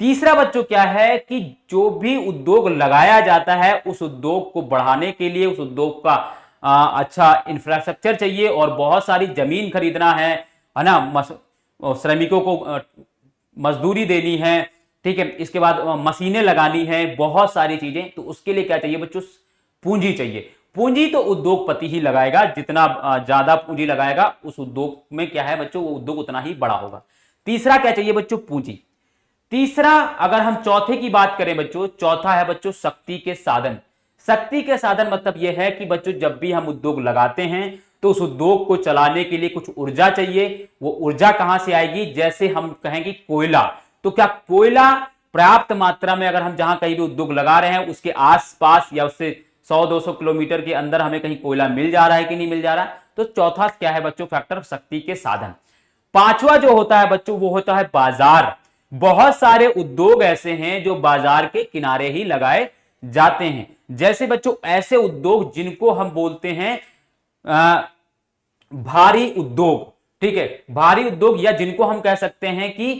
तीसरा बच्चों क्या है कि जो भी उद्योग लगाया जाता है उस उद्योग को बढ़ाने के लिए उस उद्योग का अच्छा इंफ्रास्ट्रक्चर चाहिए और बहुत सारी जमीन खरीदना है ना, श्रमिकों को मजदूरी देनी है। ठीक है, इसके बाद मशीनें लगानी है, बहुत सारी चीजें। तो उसके लिए क्या चाहिए बच्चों, पूंजी चाहिए। पूंजी तो उद्योगपति ही लगाएगा, जितना ज्यादा पूंजी लगाएगा उस उद्योग में क्या है बच्चों वो उद्योग उतना ही बड़ा होगा। तीसरा क्या चाहिए बच्चों? पूंजी। तीसरा अगर हम चौथे की बात करें बच्चों, चौथा है बच्चों शक्ति के साधन। शक्ति के साधन मतलब यह है कि बच्चों जब भी हम उद्योग लगाते हैं तो उस उद्योग को चलाने के लिए कुछ ऊर्जा चाहिए। वो ऊर्जा कहां से आएगी? जैसे हम कहेंगे कोयला, तो क्या कोयला पर्याप्त मात्रा में अगर हम जहां कहीं भी उद्योग लगा रहे हैं उसके आसपास या उससे 100-200 किलोमीटर के अंदर हमें कहीं कोयला मिल जा रहा है कि नहीं मिल जा रहा है? तो चौथा क्या है बच्चों? फैक्टर शक्ति के साधन। पांचवा जो होता है बच्चों वो होता है बाजार। बहुत सारे उद्योग ऐसे हैं जो बाजार के किनारे ही लगाए जाते हैं। जैसे बच्चों ऐसे उद्योग जिनको हम बोलते हैं भारी उद्योग, ठीक है, भारी उद्योग, या जिनको हम कह सकते हैं कि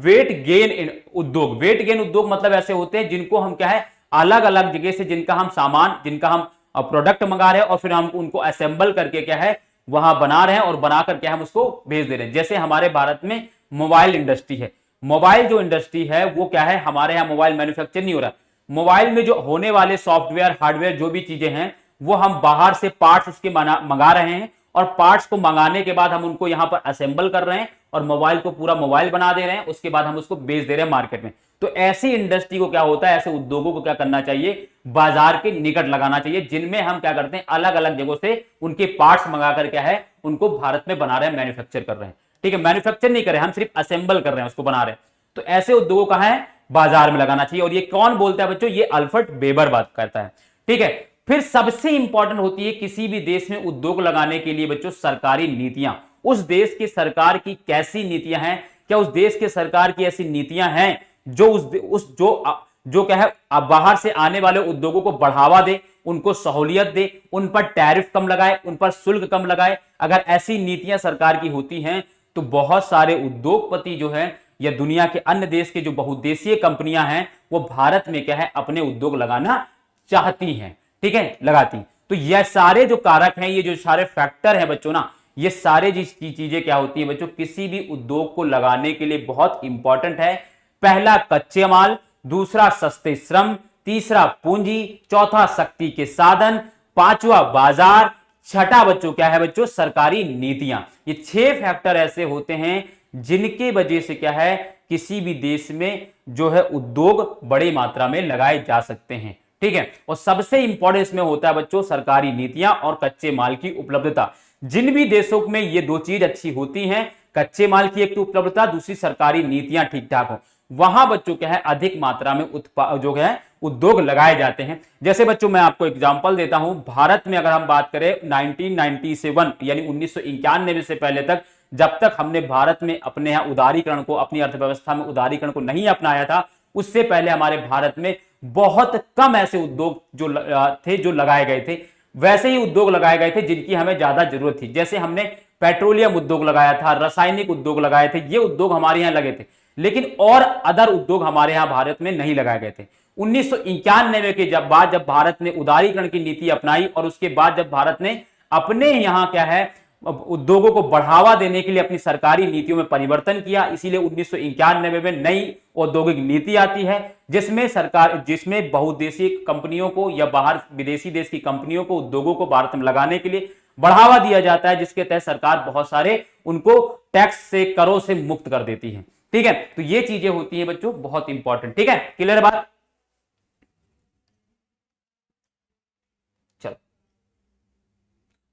वेट गेन उद्योग। वेट गेन उद्योग मतलब ऐसे होते हैं जिनको हम क्या है अलग अलग जगह से जिनका हम सामान, जिनका हम प्रोडक्ट मंगा रहे हैं और फिर हम उनको असेंबल करके क्या है वहां बना रहे हैं और बना करके हम उसको भेज दे रहे हैं। जैसे हमारे भारत में मोबाइल इंडस्ट्री है। मोबाइल जो इंडस्ट्री है वो क्या है, हमारे यहाँ मोबाइल मैन्युफैक्चर नहीं हो रहा। मोबाइल में जो होने वाले सॉफ्टवेयर, हार्डवेयर जो भी चीजें हैं वो हम बाहर से पार्ट्स उसके मंगा रहे हैं और पार्ट्स को मंगाने के बाद हम उनको यहां पर असेंबल कर रहे हैं और मोबाइल को पूरा मोबाइल बना दे रहे हैं। उसके बाद हम उसको बेच दे रहे हैं मार्केट में। तो ऐसी इंडस्ट्री को क्या होता है, ऐसे उद्योगों को क्या करना चाहिए? बाजार के निकट लगाना चाहिए, जिनमें हम क्या करते हैं अलग अलग जगहों से उनके पार्ट्स मंगाकर क्या है उनको भारत में बना रहे हैं, मैन्युफैक्चर कर रहे हैं। ठीक है, मैन्युफैक्चर नहीं कर रहे हैं, हम सिर्फ असेंबल कर रहे हैं, उसको बना रहे हैं। तो ऐसे उद्योगों का है बाजार में लगाना चाहिए। और ये कौन बोलता है बच्चों? ये अल्फ्रेड वेबर बात करता है। ठीक है, फिर सबसे इंपॉर्टेंट होती है किसी भी देश में उद्योग लगाने के लिए बच्चों सरकारी नीतियां। उस देश की सरकार की कैसी नीतियां हैं? क्या उस देश के सरकार की ऐसी नीतियां हैं जो जो क्या है बाहर से आने वाले उद्योगों को बढ़ावा दे, उनको सहूलियत दे, उन पर टैरिफ कम लगाए, उन पर शुल्क कम लगाए? अगर ऐसी नीतियां सरकार की होती हैं तो बहुत सारे उद्योगपति जो है या दुनिया के अन्य देश के जो बहुदेशीय कंपनियां हैं वो भारत में क्या है अपने उद्योग लगाना चाहती हैं। ठीक है, लगाती। तो ये सारे जो कारक हैं, ये जो सारे फैक्टर हैं बच्चों ना, ये सारे चीजें क्या होती है बच्चों किसी भी उद्योग को लगाने के लिए बहुत इंपॉर्टेंट है। पहला कच्चे माल, दूसरा सस्ते श्रम, तीसरा पूंजी, चौथा शक्ति के साधन, पांचवा बाजार, छठा बच्चों क्या है बच्चों सरकारी नीतियां। ये 6 फैक्टर ऐसे होते हैं जिनके वजह से क्या है किसी भी देश में जो है उद्योग बड़ी मात्रा में लगाए जा सकते हैं। ठीक है, और सबसे इंपॉर्टेंट इसमें होता है बच्चों सरकारी नीतियां और कच्चे माल की उपलब्धता। जिन भी देशों में ये दो चीज अच्छी होती हैं, कच्चे माल की एक तो उपलब्धता, दूसरी सरकारी नीतियां ठीक ठाक हो, वहां बच्चों क्या है अधिक मात्रा में जो है उद्योग लगाए जाते हैं। जैसे बच्चों मैं आपको एग्जांपल देता हूं, भारत में अगर हम बात करें 1997 यानी 1991 से पहले तक, जब तक हमने भारत में अपने यहां उदारीकरण को, अपनी अर्थव्यवस्था में उदारीकरण को नहीं अपनाया था, उससे पहले हमारे भारत में बहुत कम ऐसे उद्योग जो थे जो लगाए गए थे। वैसे ही उद्योग लगाए गए थे जिनकी हमें ज्यादा जरूरत थी। जैसे हमने पेट्रोलियम उद्योग लगाया था, रासायनिक उद्योग लगाए थे, ये उद्योग हमारे यहां लगे थे, लेकिन और अदर उद्योग हमारे यहां भारत में नहीं लगाए गए थे। 1991 के जब भारत ने उदारीकरण की नीति अपनाई और उसके बाद जब भारत ने अपने यहां क्या है उद्योगों को बढ़ावा देने के लिए अपनी सरकारी नीतियों में परिवर्तन किया, इसीलिए 1991 में नई औद्योगिक नीति आती है जिसमें बहुदेशीय कंपनियों को या बाहर विदेशी देश की कंपनियों को उद्योगों को भारत में लगाने के लिए बढ़ावा दिया जाता है, जिसके तहत सरकार बहुत सारे उनको टैक्स से, करों से मुक्त कर देती है। ठीक है, तो ये चीजें होती हैं बच्चों बहुत इंपॉर्टेंट। ठीक है, क्लियर बात? चलो,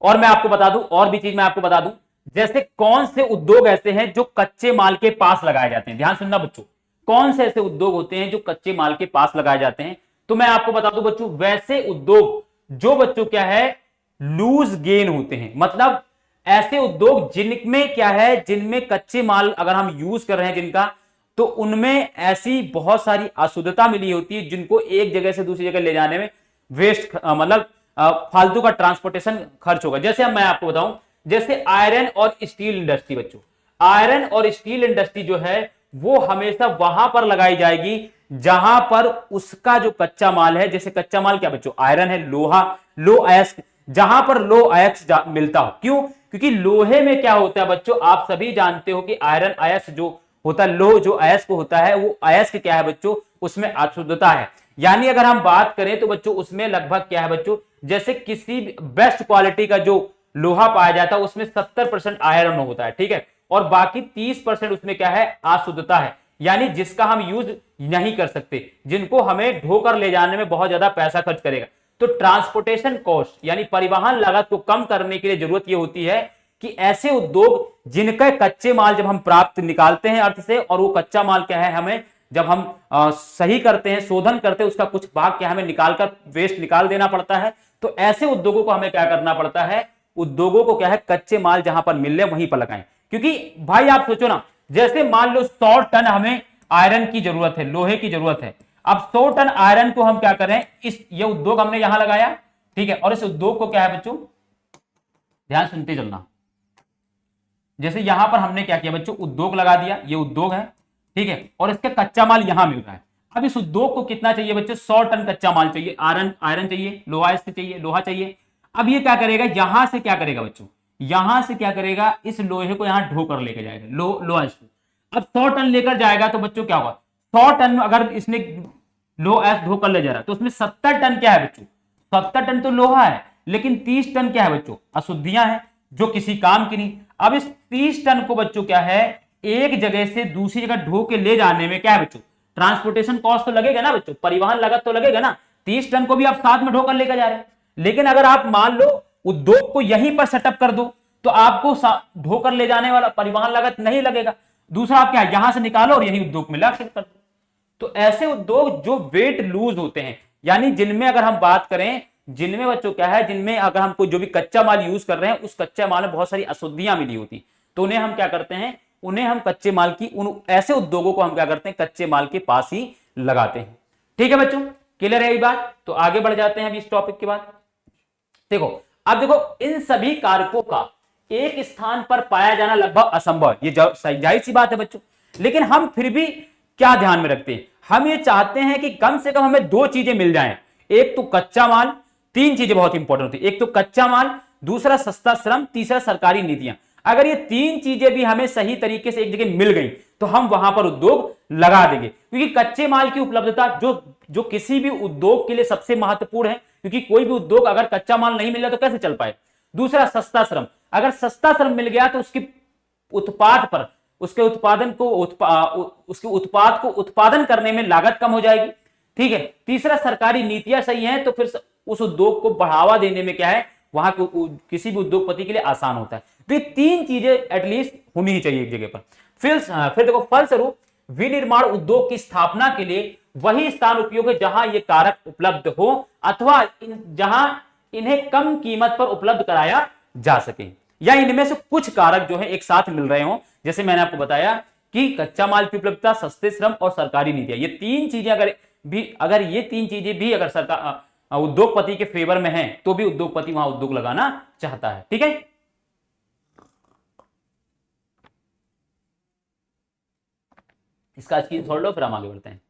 और मैं आपको बता दूं, और भी चीज मैं आपको बता दूं, जैसे कौन से उद्योग ऐसे हैं जो कच्चे माल के पास लगाए जाते हैं। ध्यान सुनना बच्चों, कौन से ऐसे उद्योग होते हैं जो कच्चे माल के पास लगाए जाते हैं? तो मैं आपको बता दूं बच्चों, वैसे उद्योग जो बच्चों क्या है लूज गेन होते हैं, मतलब ऐसे उद्योग जिनमें क्या है, जिनमें कच्चे माल अगर हम यूज कर रहे हैं जिनका, तो उनमें ऐसी बहुत सारी अशुद्धता मिली होती है जिनको एक जगह से दूसरी जगह ले जाने में वेस्ट मतलब फालतू का ट्रांसपोर्टेशन खर्च होगा। जैसे मैं आपको बताऊं, जैसे आयरन और स्टील इंडस्ट्री बच्चों, आयरन और स्टील इंडस्ट्री जो है वो हमेशा वहां पर लगाई जाएगी जहां पर उसका जो कच्चा माल है, जैसे कच्चा माल क्या बच्चों आयरन है, लोहा, लो अयस्क, जहां पर लो अयस्क मिलता हो। क्यों? क्योंकि लोहे में क्या होता है बच्चों, आप सभी जानते हो कि आयरन अयस्क जो होता है, लो जो अयस्क होता है, वो अयस्क क्या है बच्चों, उसमें अशुद्धता है। यानी अगर हम बात करें तो बच्चों उसमें लगभग क्या है बच्चों, जैसे किसी बेस्ट क्वालिटी का जो लोहा पाया जाता है उसमें 70% आयरन होता है। ठीक है, और बाकी 30% उसमें क्या है, अशुद्धता है, यानी जिसका हम यूज नहीं कर सकते, जिनको हमें ढोकर ले जाने में बहुत ज्यादा पैसा खर्च करेगा। तो ट्रांसपोर्टेशन कॉस्ट यानी परिवहन लागत को कम करने के लिए जरूरत यह होती है कि ऐसे उद्योग जिनके कच्चे माल जब हम प्राप्त निकालते हैं अर्थ से, और वो कच्चा माल क्या है हमें जब हम सही करते हैं, शोधन करते हैं, उसका कुछ भाग क्या हमें निकालकर वेस्ट निकाल देना पड़ता है। तो ऐसे उद्योगों को हमें क्या करना पड़ता है, उद्योगों को क्या है कच्चे माल जहां पर मिल रहे वहीं पर लगाएं। क्योंकि भाई आप सोचो ना, जैसे मान लो 100 टन हमें आयरन की जरूरत है, लोहे की जरूरत है। अब 100 टन आयरन को हम क्या करें, ये उद्योग हमने यहां लगाया, ठीक है, और इस उद्योग को क्या है बच्चों, ध्यान सुनते चलना, जैसे यहां पर हमने क्या किया बच्चों, उद्योग लगा दिया, ये उद्योग है, ठीक है, और इसका कच्चा माल यहां मिल रहा है। अब इस उद्योग को कितना चाहिए बच्चों, 100 टन कच्चा माल चाहिए, आयरन चाहिए, लोहा इससे चाहिए, लोहा चाहिए। अब ये क्या करेगा, यहां से क्या करेगा बच्चों, यहां से क्या करेगा, इस लोहे को यहां ढो कर लेके जाएगा, लोहा इसको। अब 100 टन लेकर जाएगा तो बच्चों क्या होगा, 100 टन अगर इसने लोहा ढो कर ले जा रहा है तो उसमें 70 टन क्या है बच्चों, 70 टन तो लोहा है, लेकिन 30 टन क्या है बच्चों, अशुद्धियां हैं जो किसी काम की नहीं। अब इस 30 टन को बच्चों क्या है, एक जगह से दूसरी जगह ढो के ले जाने में क्या है बच्चों, ट्रांसपोर्टेशन कॉस्ट तो लगेगा ना बच्चों, परिवहन लागत तो लगेगा ना। 30 टन को भी आप साथ में ढोकर लेकर जा रहे हैं, लेकिन अगर आप मान लो उद्योग को यहीं पर सेटअप कर दो तो आपको ढोकर ले जाने वाला परिवहन लागत नहीं लगेगा। दूसरा आप क्या, यहां से निकालो और यही उद्योग में ला कर दो। तो ऐसे उद्योग जो वेट लूज होते हैं, यानी जिनमें अगर हम बात करें, जिनमें बच्चों क्या है, जिनमें अगर हम कोई जो भी कच्चा माल यूज कर रहे हैं उस कच्चे माल में बहुत सारी अशुद्धियां मिली होती, तो उन्हें हम क्या करते हैं, उन्हें हम कच्चे माल की ऐसे उद्योगों को हम क्या करते हैं, कच्चे माल के पास ही लगाते हैं। ठीक है बच्चों, क्लियर है ये बात। तो आगे बढ़ जाते हैं अभी इस टॉपिक के बाद। देखो अब देखो, इन सभी कारकों का एक स्थान पर पाया जाना लगभग असंभव है, ये जाहिर सी बात है बच्चों, लेकिन हम फिर भी क्या ध्यान में रखते हैं, हम ये चाहते हैं कि कम से कम हमें 2 चीजें मिल जाएं, एक तो कच्चा माल, 3 चीजें बहुत इंपॉर्टेंट होती है, एक तो कच्चा माल, दूसरा सस्ता श्रम, तीसरा सरकारी नीतियां। अगर ये 3 चीजें भी हमें सही तरीके से एक जगह मिल गई तो हम वहां पर उद्योग लगा देंगे, क्योंकि कच्चे माल की उपलब्धता जो किसी भी उद्योग के लिए सबसे महत्वपूर्ण है, क्योंकि कोई भी उद्योग अगर कच्चा माल नहीं मिला तो कैसे चल पाए। दूसरा सस्ता श्रम, अगर सस्ता श्रम मिल गया तो उसकी उत्पाद पर, उसके उत्पादन को उसके उत्पाद को उत्पादन करने में लागत कम हो जाएगी। ठीक है, तीसरा सरकारी नीतियां सही हैं तो फिर उस उद्योग को बढ़ावा देने में क्या है, वहां किसी भी उद्योगपति के लिए आसान होता है। तो ये 3 चीजें एटलीस्ट होनी ही चाहिए एक जगह पर। फिर देखो, फलस्वरूप विनिर्माण उद्योग की स्थापना के लिए वही स्थान उपयोग है जहां ये कारक उपलब्ध हो अथवा जहां इन्हें कम कीमत पर उपलब्ध कराया जा सके, या इनमें से कुछ कारक जो है एक साथ मिल रहे हो। जैसे मैंने आपको बताया कि कच्चा माल की उपलब्धता, सस्ते श्रम और सरकारी नीतियां, ये 3 चीजें अगर सरकार उद्योगपति के फेवर में है तो भी उद्योगपति वहां उद्योग लगाना चाहता है। ठीक है, इसका स्क्रीनशॉट लो, फिर हम आगे बढ़ते हैं।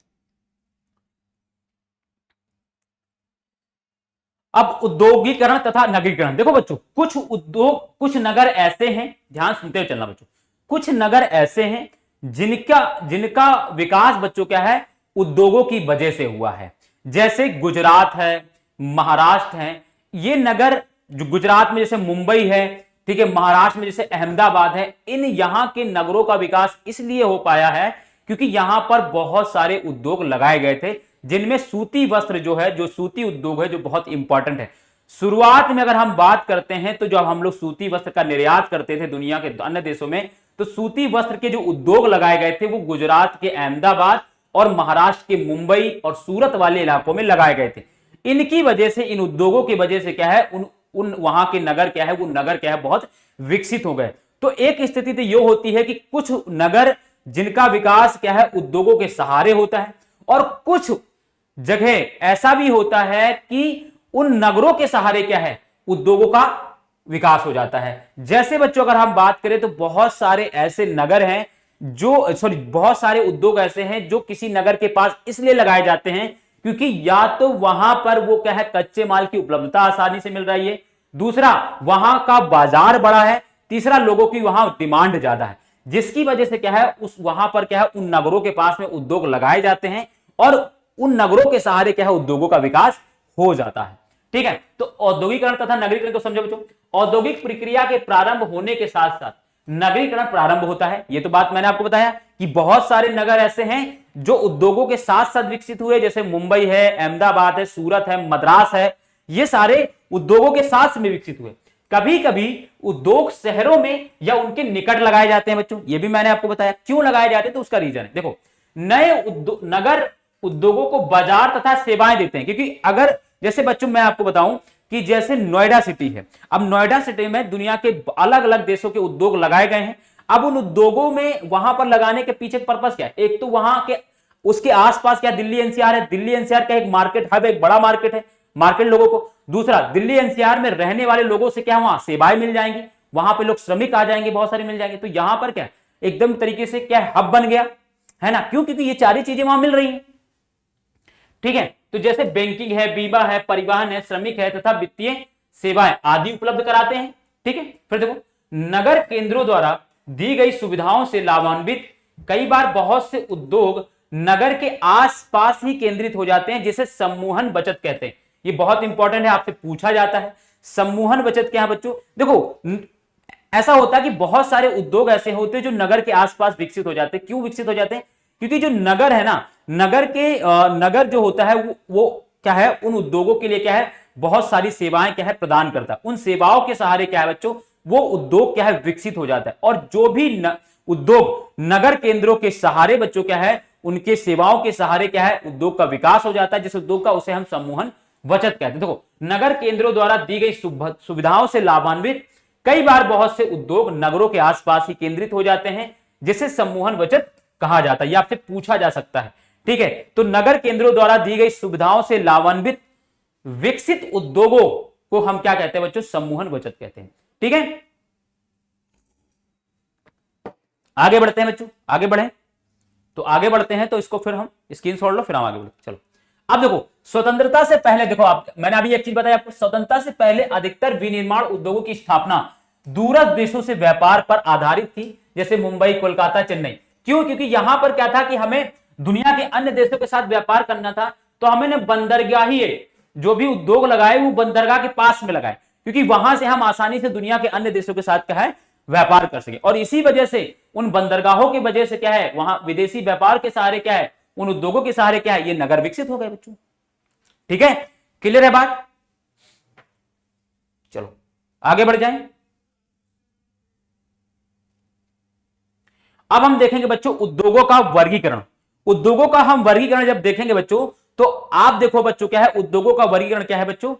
अब उद्योगीकरण तथा नगरीकरण। देखो बच्चों, कुछ नगर ऐसे हैं, ध्यान सुनते हुए चलना बच्चों, कुछ नगर ऐसे हैं जिनका विकास बच्चों क्या है, उद्योगों की वजह से हुआ है। जैसे गुजरात है, महाराष्ट्र है, ये नगर जो गुजरात में जैसे मुंबई है, ठीक है, महाराष्ट्र में जैसे अहमदाबाद है, इन यहां के नगरों का विकास इसलिए हो पाया है क्योंकि यहां पर बहुत सारे उद्योग लगाए गए थे, जिनमें सूती वस्त्र जो है, जो सूती उद्योग है, जो बहुत इंपॉर्टेंट है। शुरुआत में अगर हम बात करते हैं तो जब हम लोग सूती वस्त्र का निर्यात करते थे दुनिया के अन्य देशों में, तो सूती वस्त्र के जो उद्योग लगाए गए थे वो गुजरात के अहमदाबाद और महाराष्ट्र के मुंबई और सूरत वाले इलाकों में लगाए गए थे। इनकी वजह से, इन उद्योगों की वजह से क्या है, उन वहां के नगर क्या है, वो नगर क्या है, बहुत विकसित हो गए। तो एक स्थिति तो यह होती है कि कुछ नगर जिनका विकास क्या है, उद्योगों के सहारे होता है, और कुछ जगह ऐसा भी होता है कि उन नगरों के सहारे क्या है, उद्योगों का विकास हो जाता है। जैसे बच्चों अगर हम बात करें तो बहुत सारे ऐसे नगर हैं बहुत सारे उद्योग ऐसे हैं जो किसी नगर के पास इसलिए लगाए जाते हैं क्योंकि या तो वहां पर वो क्या है, कच्चे माल की उपलब्धता आसानी से मिल रही है, दूसरा वहां का बाजार बड़ा है, तीसरा लोगों की वहां डिमांड ज्यादा है, जिसकी वजह से क्या है, उस वहां पर क्या है, उन नगरों के पास में उद्योग लगाए जाते हैं और उन नगरों के सहारे क्या है, उद्योगों का विकास हो जाता है। ठीक है, तो औद्योगिकरण तथा नगरीकरण को समझो बच्चों। औद्योगिक प्रक्रिया के प्रारंभ होने के साथ साथ नगरीकरण प्रारंभ होता है। ये तो बात मैंने आपको बताया कि बहुत सारे नगर ऐसे हैं जो उद्योगों के साथ साथ विकसित हुए, जैसे मुंबई है, अहमदाबाद है, सूरत है, मद्रास है, ये सारे उद्योगों के साथ में विकसित हुए। कभी कभी उद्योग शहरों में या उनके निकट लगाए जाते हैं बच्चों, ये भी मैंने आपको बताया। क्यों लगाए जाते हैं तो उसका रीजन है, देखो नए नगर उद्योगों को बाजार तथा सेवाएं देते हैं। क्योंकि अगर जैसे बच्चों मैं आपको बताऊं कि जैसे नोएडा सिटी है, अब नोएडा सिटी में दुनिया के अलग अलग देशों के उद्योग लगाए गए हैं। अब उन उद्योगों में वहां पर लगाने के पीछे पर्पस क्या है, एक तो वहां के उसके आसपास क्या दिल्ली एनसीआर है, दिल्ली एनसीआर का एक मार्केट हब, एक बड़ा मार्केट है, मार्केट लोगों को। दूसरा, दिल्ली एनसीआर में रहने वाले लोगों से क्या वहां सेवाएं मिल जाएंगी, वहां पे लोग श्रमिक आ जाएंगे, बहुत सारे मिल जाएंगे। तो यहां पर क्या एकदम तरीके से क्या हब बन गया है ना, क्यों, क्योंकि ये सारी चीजें वहां मिल रही हैं। ठीक है, तो जैसे बैंकिंग है, बीमा है, परिवहन है, श्रमिक है तथा वित्तीय सेवाएं आदि उपलब्ध कराते हैं। ठीक है, फिर देखो नगर केंद्रों द्वारा दी गई सुविधाओं से लाभान्वित कई बार बहुत से उद्योग नगर के आसपास ही केंद्रित हो जाते हैं, जिसे सम्मोहन बचत कहते हैं। ये बहुत इंपॉर्टेंट है, आपसे पूछा जाता है सम्मोहन बचत क्या है बच्चों। देखो ऐसा होता है कि बहुत सारे उद्योग ऐसे होते हैं जो नगर के आसपास विकसित हो जाते हैं। क्यों विकसित हो जाते हैं, क्योंकि जो नगर है ना, नगर जो होता है वो क्या है, उन उद्योगों के लिए क्या है, बहुत सारी सेवाएं क्या है प्रदान करता है। उन सेवाओं के सहारे क्या है बच्चों, वो उद्योग क्या है विकसित हो जाता है। और जो भी उद्योग नगर केंद्रों के सहारे बच्चों क्या है, उनके सेवाओं के सहारे क्या है उद्योग का विकास हो जाता है, जिस उद्योग का उसे हम सम्मोहन बचत कहते हैं। देखो नगर केंद्रों द्वारा दी गई सुविधाओं से लाभान्वित कई बार बहुत से उद्योग नगरों के आसपास ही केंद्रित हो जाते हैं, जिसे सम्मोहन बचत कहा जाता है। यह आपसे पूछा जा सकता है। ठीक है, तो नगर केंद्रों द्वारा दी गई सुविधाओं से लाभान्वित विकसित उद्योगों को हम क्या कहते हैं बच्चों, सम्मोहन बचत कहते हैं। ठीक है, आगे बढ़ते हैं बच्चों, आगे बढ़े तो आगे बढ़ते हैं, तो इसको फिर हम स्क्रीनशॉट लो, फिर हम आगे बढ़ते। चलो अब देखो स्वतंत्रता से पहले, देखो आप मैंने अभी एक चीज बताई आपको, स्वतंत्रता से पहले अधिकतर विनिर्माण उद्योगों की स्थापना दूरस्थ देशों से व्यापार पर आधारित थी, जैसे मुंबई, कोलकाता, चेन्नई। क्यों, क्योंकि यहां पर क्या था कि हमें दुनिया के अन्य देशों के साथ व्यापार करना था, तो हमें बंदरगाही जो भी उद्योग लगाए वो बंदरगाह के पास में लगाए, क्योंकि वहां से हम आसानी से दुनिया के अन्य देशों के साथ क्या है व्यापार कर सके। और इसी वजह से उन बंदरगाहों की वजह से क्या है, वहां विदेशी व्यापार के सहारे क्या है, उन उद्योगों के सहारे क्या है, ये नगर विकसित हो गए बच्चों। ठीक है, क्लियर है बात। चलो आगे बढ़ जाएं। अब हम देखेंगे बच्चों उद्योगों का वर्गीकरण। उद्योगों का हम वर्गीकरण जब देखेंगे बच्चों, तो आप देखो बच्चों क्या है, उद्योगों का वर्गीकरण क्या है बच्चों,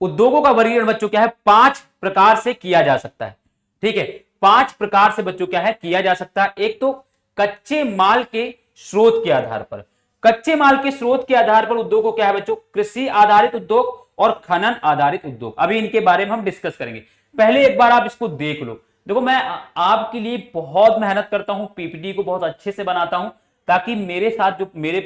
उद्योगों का वर्गीकरण बच्चों क्या है, 5 प्रकार से किया जा सकता है। ठीक है, 5 प्रकार से बच्चों क्या है किया जा सकता है। एक तो कच्चे माल के स्रोत के आधार पर, कच्चे माल के स्रोत के आधार पर उद्योग को क्या है बच्चों, कृषि आधारित उद्योग और खनन आधारित उद्योग। अभी इनके बारे में हम डिस्कस करेंगे, पहले एक बार आप इसको देख लो। देखो मैं आपके लिए बहुत मेहनत करता हूं, पीपीटी को बहुत अच्छे से बनाता हूं, ताकि मेरे साथ जो मेरे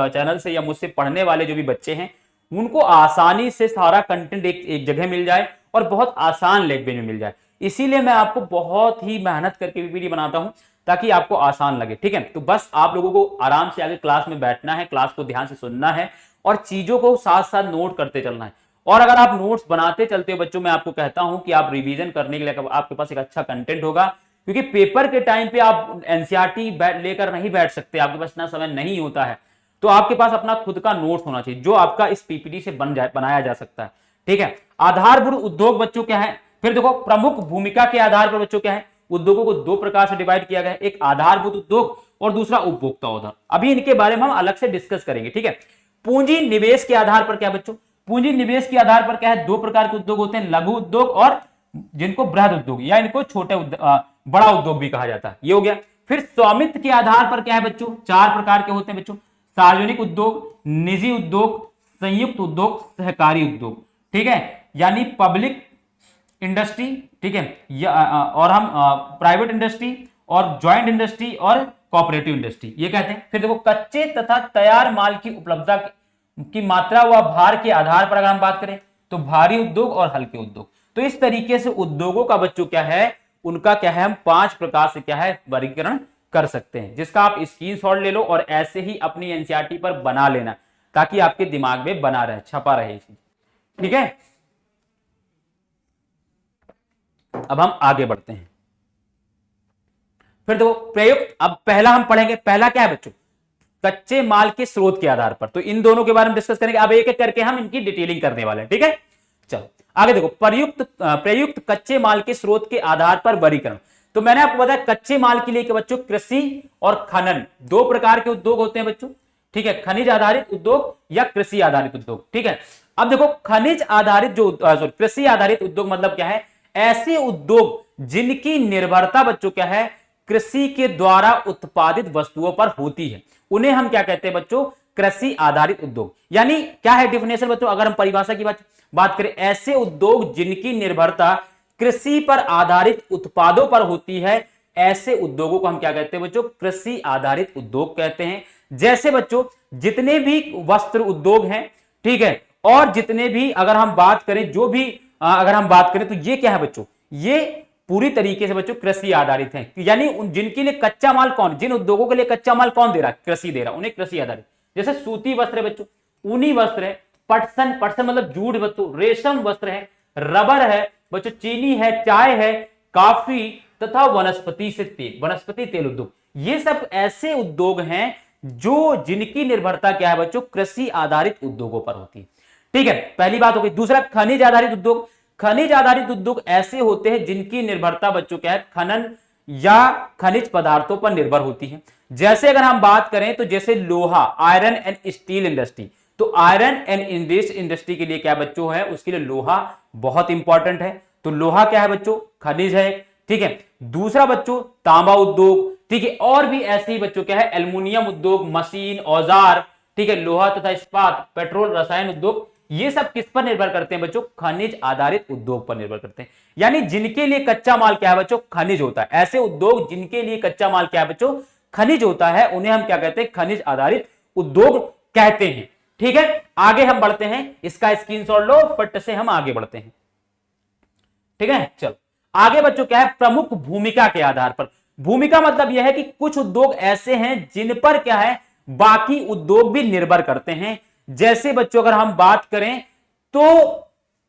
चैनल से या मुझसे पढ़ने वाले जो भी बच्चे हैं, उनको आसानी से सारा कंटेंट एक जगह मिल जाए और बहुत आसान लैंग्वेज में मिल जाए। इसीलिए मैं आपको बहुत ही मेहनत करके पीपीटी बनाता हूं, ताकि आपको आसान लगे। ठीक है, तो बस आप लोगों को आराम से आगे क्लास में बैठना है, क्लास को ध्यान से सुनना है और चीजों को साथ साथ नोट करते चलना है। और अगर आप नोट्स बनाते चलते हो बच्चों, मैं आपको कहता हूं कि आप रिवीजन करने के लिए आपके पास एक अच्छा कंटेंट होगा, क्योंकि पेपर के टाइम पे आप एनसीईआरटी लेकर नहीं बैठ सकते, आपके पास इतना समय नहीं होता है। तो आपके पास अपना खुद का नोट्स होना चाहिए, जो आपका इस पीपीटी से बनाया जा सकता है। ठीक है, आधारभूत उद्योग बच्चों क्या है, फिर देखो प्रमुख भूमिका के आधार पर बच्चों क्या है, उद्योगों को 2 प्रकार से डिवाइड किया गया है, एक आधारभूत उद्योग और दूसरा उपभोक्ता उद्योग। अभी इनके बारे में हम अलग से डिस्कस करेंगे। ठीक है, पूंजी निवेश के आधार पर क्या बच्चों, पूंजी निवेश के आधार पर क्या है, 2 प्रकार के उद्योग होते हैं, लघु उद्योग और जिनको बृहद उद्योग या इनको छोटे बड़ा उद्योग भी कहा जाता है, ये हो गया। फिर स्वामित्व के आधार पर क्या है बच्चों, 4 प्रकार के होते हैं बच्चों, सार्वजनिक उद्योग, निजी उद्योग, संयुक्त उद्योग, सहकारी उद्योग। ठीक है, यानी पब्लिक इंडस्ट्री, ठीक है, और हम प्राइवेट इंडस्ट्री और ज्वाइंट इंडस्ट्री और कोऑपरेटिव इंडस्ट्री ये कहते हैं। फिर देखो कच्चे तथा तैयार माल की उपलब्धता की मात्रा व भार के आधार पर अगर हम बात करें तो भारी उद्योग और हल्के उद्योग। तो इस तरीके से उद्योगों का बच्चों क्या है, उनका क्या है, हम 5 प्रकार से क्या है वर्गीकरण कर सकते हैं, जिसका आप स्क्रीनशॉट ले लो और ऐसे ही अपनी एनसीईआरटी पर बना लेना, ताकि आपके दिमाग में बना रहे, छपा रहे चीज। ठीक है, अब हम आगे बढ़ते हैं। फिर देखो प्रयुक्त, अब पहला हम पढ़ेंगे, पहला क्या है बच्चों, कच्चे माल के स्रोत के आधार पर। तो इन दोनों के बारे में डिस्कस करेंगे, अब एक एक करके हम इनकी डिटेलिंग करने वाले हैं, ठीक है। चलो आगे देखो, प्रयुक्त कच्चे माल के स्रोत के आधार पर वर्गीकरण। तो मैंने आपको बताया कच्चे माल के लिए कि बच्चों कृषि और खनन दो प्रकार के उद्योग होते हैं बच्चों, ठीक है, खनिज आधारित उद्योग या कृषि आधारित उद्योग, ठीक है। अब देखो खनिज आधारित जो कृषि आधारित उद्योग मतलब क्या है, ऐसे उद्योग जिनकी निर्भरता बच्चों क्या है, कृषि के द्वारा उत्पादित वस्तुओं पर होती है, उन्हें हम क्या कहते हैं बच्चों, कृषि आधारित उद्योग। यानी क्या है डेफिनेशन बच्चों, अगर हम परिभाषा की बात करें, ऐसे उद्योग जिनकी निर्भरता कृषि पर आधारित उत्पादों पर होती है, ऐसे उद्योगों को हम क्या कहते हैं बच्चों, कृषि आधारित उद्योग कहते हैं। जैसे बच्चों जितने भी वस्त्र उद्योग हैं, ठीक है, और जितने भी अगर हम बात करें, जो भी अगर हम बात करें, तो ये क्या है बच्चों, ये पूरी तरीके से बच्चों कृषि आधारित हैं। यानी जिनके लिए कच्चा माल कौन, जिन उद्योगों के लिए कच्चा माल कौन दे रहा है, कृषि दे रहा है, उन्हें कृषि आधारित। जैसे सूती वस्त्र है बच्चों, ऊनी वस्त्र है, पटसन, पटसन मतलब जूट बच्चों, रेशम वस्त्र है, रबर है बच्चों, चीनी है, चाय है, काफी तथा वनस्पति से तेल, वनस्पति तेल उद्योग, ये सब ऐसे उद्योग हैं जो जिनकी निर्भरता क्या है बच्चों, कृषि आधारित उद्योगों पर होती है, ठीक है, पहली बात हो गई। दूसरा खनिज आधारित उद्योग, खनिज आधारित उद्योग ऐसे होते हैं जिनकी निर्भरता बच्चों क्या है, खनन या खनिज पदार्थों पर निर्भर होती है। जैसे अगर हम बात करें तो जैसे लोहा, आयरन एंड स्टील इंडस्ट्री, तो आयरन एंड इंडस्ट्री के लिए क्या बच्चों है, उसके लिए लोहा बहुत इंपॉर्टेंट है। तो लोहा क्या है बच्चों, खनिज है, ठीक है। दूसरा बच्चों तांबा उद्योग, ठीक है, और भी ऐसे ही बच्चों क्या है, एल्युमिनियम उद्योग, मशीन, औजार, ठीक है, लोहा तथा इस्पात, पेट्रोल, रसायन उद्योग, ये सब किस पर निर्भर करते हैं बच्चों, खनिज आधारित उद्योग पर निर्भर करते हैं। यानी जिनके लिए कच्चा माल क्या है बच्चों, खनिज होता है, ऐसे उद्योग जिनके लिए कच्चा माल क्या है बच्चों, खनिज होता है, उन्हें हम क्या कहते हैं, खनिज आधारित उद्योग कहते हैं, ठीक है। आगे हम बढ़ते हैं, इसका स्क्रीनशॉट लो, फट से हम आगे बढ़ते हैं, ठीक है। चलो आगे बच्चों क्या है, प्रमुख भूमिका के आधार पर। भूमिका मतलब यह है कि कुछ उद्योग ऐसे हैं जिन पर क्या है, बाकी उद्योग भी निर्भर करते हैं। जैसे बच्चों अगर हम बात करें तो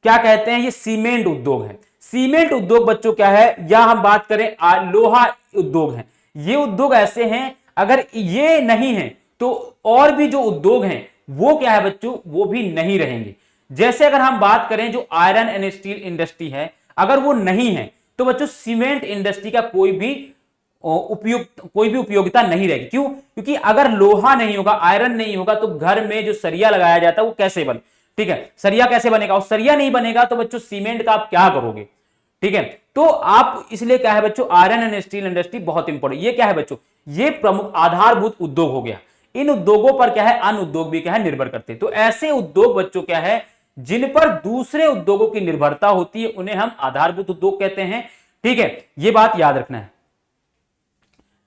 क्या कहते हैं, ये सीमेंट उद्योग है। सीमेंट उद्योग बच्चों क्या है, या हम बात करें लोहा उद्योग है। ये उद्योग ऐसे हैं, अगर ये नहीं है तो और भी जो उद्योग हैं वो क्या है बच्चों, वो भी नहीं रहेंगे। जैसे अगर हम बात करें जो आयरन एंड स्टील इंडस्ट्री है, अगर वो नहीं है तो बच्चों सीमेंट इंडस्ट्री का कोई भी उपयोगिता नहीं रहेगी। क्यों? क्योंकि अगर लोहा नहीं होगा, आयरन नहीं होगा, तो घर में जो सरिया लगाया जाता है वो कैसे बने, ठीक है, सरिया कैसे बनेगा, और सरिया नहीं बनेगा तो बच्चों सीमेंट का आप क्या करोगे, ठीक है। तो आप इसलिए क्या है बच्चों, आयरन एंड स्टील इंडस्ट्री बहुत इंपॉर्टेंट, ये क्या है बच्चों, ये प्रमुख आधारभूत उद्योग हो गया। इन उद्योगों पर क्या है, अन्य उद्योग भी क्या है, निर्भर करते हैं। तो ऐसे उद्योग बच्चों क्या है, जिन पर दूसरे उद्योगों की निर्भरता होती है, उन्हें हम आधारभूत उद्योग कहते हैं, ठीक है, ये बात याद रखना है।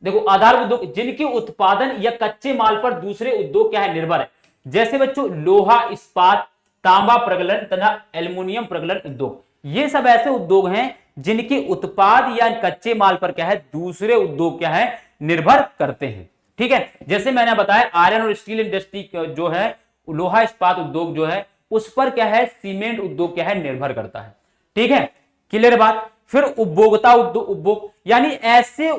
देखो आधारभूत उद्योग जिनके उत्पादन या कच्चे माल पर दूसरे उद्योग क्या है, निर्भर है। जैसे बच्चों लोहा, इस्पात, तांबा प्रगलन तथा एल्युमिनियम प्रगलन उद्योग, ये सब ऐसे उद्योग हैं जिनके उत्पाद या कच्चे माल पर क्या है, दूसरे उद्योग क्या है, निर्भर करते हैं, ठीक है। जैसे मैंने बताया आयरन और स्टील इंडस्ट्री जो है, लोहा इस्पात उद्योग जो है, उस पर क्या है, सीमेंट उद्योग क्या है, निर्भर करता है, ठीक है, क्लियर बात। फिर उपभोक्ता उद्योग, यानी ऐसे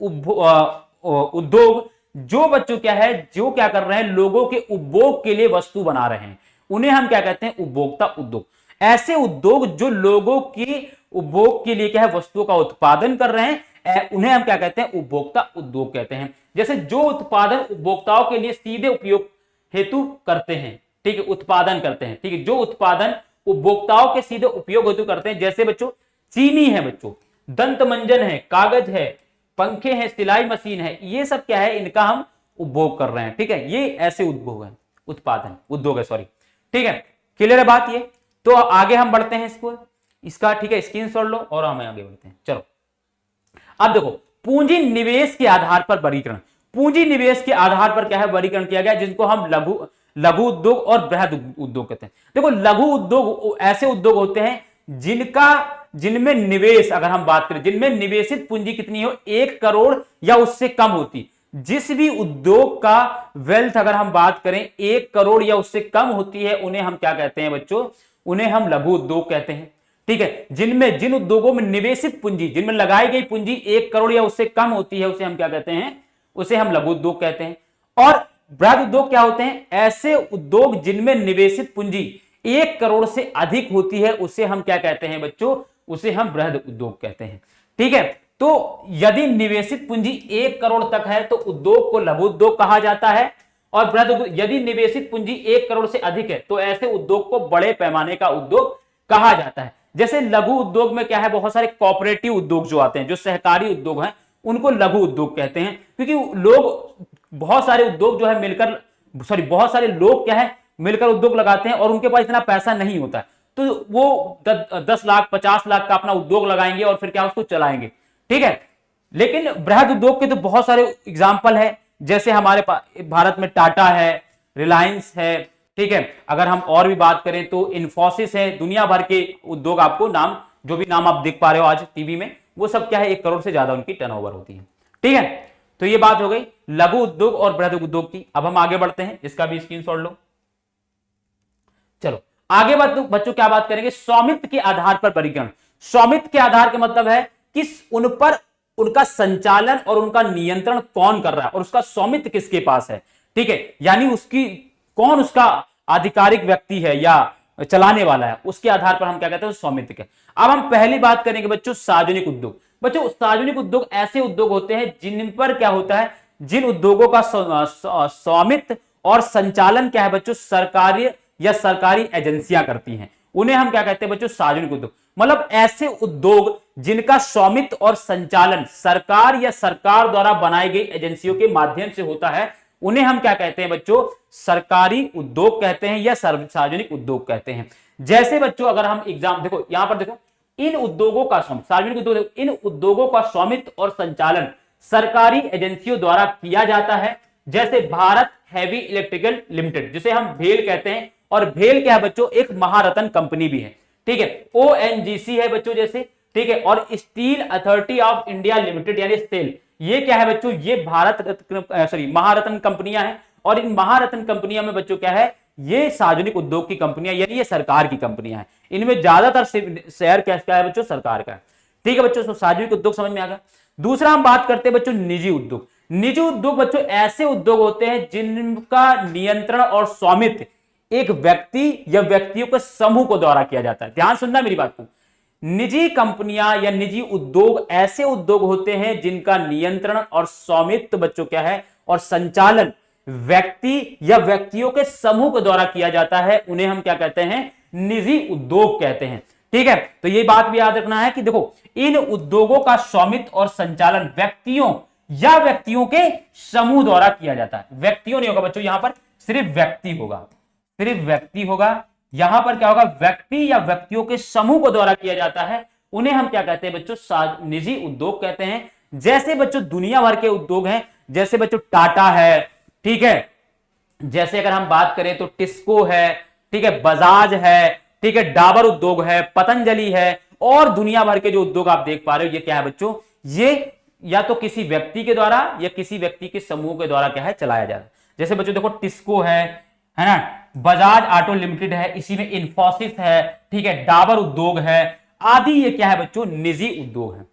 उद्योग जो बच्चों क्या है, जो क्या कर रहे हैं, लोगों के उपभोग के लिए वस्तु बना रहे हैं, उन्हें हम क्या कहते हैं, उपभोक्ता उद्योग। ऐसे उद्योग जो लोगों की उपभोग के लिए क्या है, वस्तुओं का उत्पादन कर रहे हैं, उन्हें हम क्या कहते हैं, उपभोक्ता उद्योग कहते हैं। जैसे जो उत्पादन उपभोक्ताओं के लिए सीधे उपयोग हेतु करते हैं, ठीक है, उत्पादन करते हैं, ठीक है, जो उत्पादन उपभोक्ताओं के सीधे उपयोग हेतु करते हैं, जैसे बच्चों चीनी है बच्चों, दंत मंजन है, कागज है, पंखे हैं, सिलाई मशीन है, ये सब क्या है, इनका हम उपभोग कर रहे हैं, ठीक है, ये ऐसे उद्योग है, उत्पादन उद्योग है, सॉरी, ठीक है, क्लियर है बात ये। तो आगे हम बढ़ते हैं इसका, ठीक है, स्क्रीनशॉट लो और हम आगे बढ़ते हैं। चलो अब देखो पूंजी निवेश के आधार पर वर्गीकरण। पूंजी निवेश के आधार पर क्या है, वर्गीकरण किया गया, जिनको हम लघु उद्योग और बृहद उद्योग कहते हैं। देखो लघु उद्योग ऐसे उद्योग होते हैं जिनमें निवेश, अगर हम बात करें, जिनमें निवेशित पूंजी कितनी हो, 1 करोड़ या उससे कम होती। जिस भी उद्योग का वेल्थ अगर हम बात करें 1 करोड़ या उससे कम होती है, उन्हें हम क्या कहते हैं बच्चों, उन्हें हम लघु उद्योग कहते हैं, ठीक है, जिन उद्योगों में निवेशित पूंजी, जिनमें लगाई गई पूंजी 1 करोड़ या उससे कम होती है, उसे हम क्या कहते हैं, उसे हम लघु उद्योग कहते हैं। और बृहद उद्योग क्या होते हैं, ऐसे उद्योग जिनमें निवेशित पूंजी 1 करोड़ से अधिक होती है, उसे हम क्या कहते हैं बच्चों, उसे हम बृहद उद्योग कहते हैं। ठीक है, तो यदि निवेशित पूंजी 1 करोड़ तक है तो उद्योग को लघु उद्योग कहा जाता है, और बृहद उद्योग यदि निवेशित पूंजी 1 करोड़ से अधिक है तो ऐसे उद्योग को बड़े पैमाने का उद्योग कहा जाता है। जैसे लघु उद्योग में क्या है, बहुत सारे कोऑपरेटिव उद्योग जो आते हैं, जो सहकारी उद्योग हैं, उनको लघु उद्योग कहते हैं, क्योंकि लोग बहुत सारे उद्योग जो है मिलकर, बहुत सारे लोग क्या है मिलकर उद्योग लगाते हैं और उनके पास इतना पैसा नहीं होता है, तो वो 10 लाख 50 लाख का अपना उद्योग लगाएंगे और फिर क्या उसको चलाएंगे। ठीक है, लेकिन बृहद उद्योग के तो बहुत सारे एग्जाम्पल है, जैसे हमारे भारत में टाटा है, रिलायंस है। ठीक है, अगर हम और भी बात करें तो इन्फोसिस है, दुनिया भर के उद्योग, आपको नाम जो भी नाम आप देख पा रहे हो आज टीवी में, वो सब क्या है 1 करोड़ से ज्यादा उनकी टर्नओवर होती है। ठीक है, तो ये बात हो गई लघु उद्योग और बृहद उद्योग की। अब हम आगे बढ़ते हैं, इसका भी स्क्रीनशॉट लो। चलो आगे बच्चों क्या बात करेंगे, स्वामित्व के आधार पर वर्गीकरण। स्वामित्व के आधार का मतलब है कि उन पर उनका संचालन और उनका नियंत्रण कौन कर रहा है और उसका स्वामित्व किसके पास है। ठीक है, यानी कौन उसका आधिकारिक व्यक्ति है या चलाने वाला है, उसके आधार पर हम क्या कहते हैं, स्वामित्व के। अब हम पहली बात करेंगे बच्चों सार्वजनिक उद्योग। बच्चों सार्वजनिक उद्योग ऐसे उद्योग होते हैं जिन पर क्या होता है, जिन उद्योगों का स्वामित्व और संचालन क्या है बच्चों, सरकारी या सरकारी एजेंसियां करती हैं, उन्हें हम क्या कहते हैं बच्चों, सार्वजनिक उद्योग। मतलब ऐसे उद्योग जिनका स्वामित्व और संचालन सरकार या सरकार द्वारा बनाई गई एजेंसियों के माध्यम से होता है, उन्हें हम क्या कहते हैं बच्चों, सरकारी उद्योग कहते हैं या सार्वजनिक उद्योग कहते हैं। जैसे बच्चों अगर हम एग्जाम देखो, यहां पर देखो, इन उद्योगों का सार्वजनिक उद्योग, इन उद्योगों का स्वामित्व और संचालन सरकारी एजेंसियों द्वारा किया जाता है। जैसे भारत हैवी इलेक्ट्रिकल लिमिटेड, जिसे हम भेल कहते हैं, और भेल क्या है बच्चों, एक महारत्न कंपनी भी है। ठीक है, ONGC है बच्चों जैसे। ठीक है, और steel authority of India limited यानी सेल, ये क्या है बच्चों, ये महारत्न कंपनियां हैं। और इन महारत्न कंपनियों में बच्चों क्या है, ये सार्वजनिक उद्योग की कंपनियां, यानी ये सरकार की कंपनियां हैं। इनमें ज्यादातर शेयर क्या है बच्चों, सरकार का है। ठीक है बच्चों, तो सार्वजनिक उद्योग समझ में आ गया। दूसरा हम बात करते हैं बच्चों निजी उद्योग। निजी उद्योग बच्चों ऐसे उद्योग होते हैं जिनका नियंत्रण और स्वामित्व एक व्यक्ति या व्यक्तियों के समूह को द्वारा किया जाता है। ध्यान सुनना मेरी बात को। निजी कंपनियां या निजी उद्योग ऐसे उद्योग होते हैं जिनका नियंत्रण और स्वामित्व बच्चों क्या है, और संचालन व्यक्ति या व्यक्तियों के समूह के द्वारा किया जाता है, उन्हें हम क्या कहते हैं, निजी उद्योग कहते हैं। ठीक है, तो ये बात भी याद रखना है कि देखो, इन उद्योगों का स्वामित्व और संचालन व्यक्तियों या व्यक्तियों के समूह द्वारा किया जाता है। व्यक्तियों नहीं होगा बच्चों, यहां पर सिर्फ व्यक्ति होगा, सिर्फ व्यक्ति होगा। यहां पर क्या होगा, व्यक्ति या व्यक्तियों के समूह को द्वारा किया जाता है, उन्हें हम क्या कहते हैं बच्चों, निजी उद्योग कहते हैं। जैसे बच्चों दुनिया भर के उद्योग हैं, जैसे बच्चों टाटा है। ठीक है, जैसे अगर हम बात करें तो टिस्को है, ठीक है, बजाज है, ठीक है, डाबर उद्योग है, पतंजलि है, और दुनिया भर के जो उद्योग आप देख पा रहे हो, ये क्या है बच्चों, ये या तो किसी व्यक्ति के द्वारा या किसी व्यक्ति के समूह के द्वारा क्या है, चलाया जा रहा है। जैसे बच्चों देखो टिस्को है ना, बजाज ऑटो लिमिटेड है, इसी में इन्फोसिस है, ठीक है, डाबर उद्योग है, आदि ये क्या है बच्चों, निजी उद्योग है।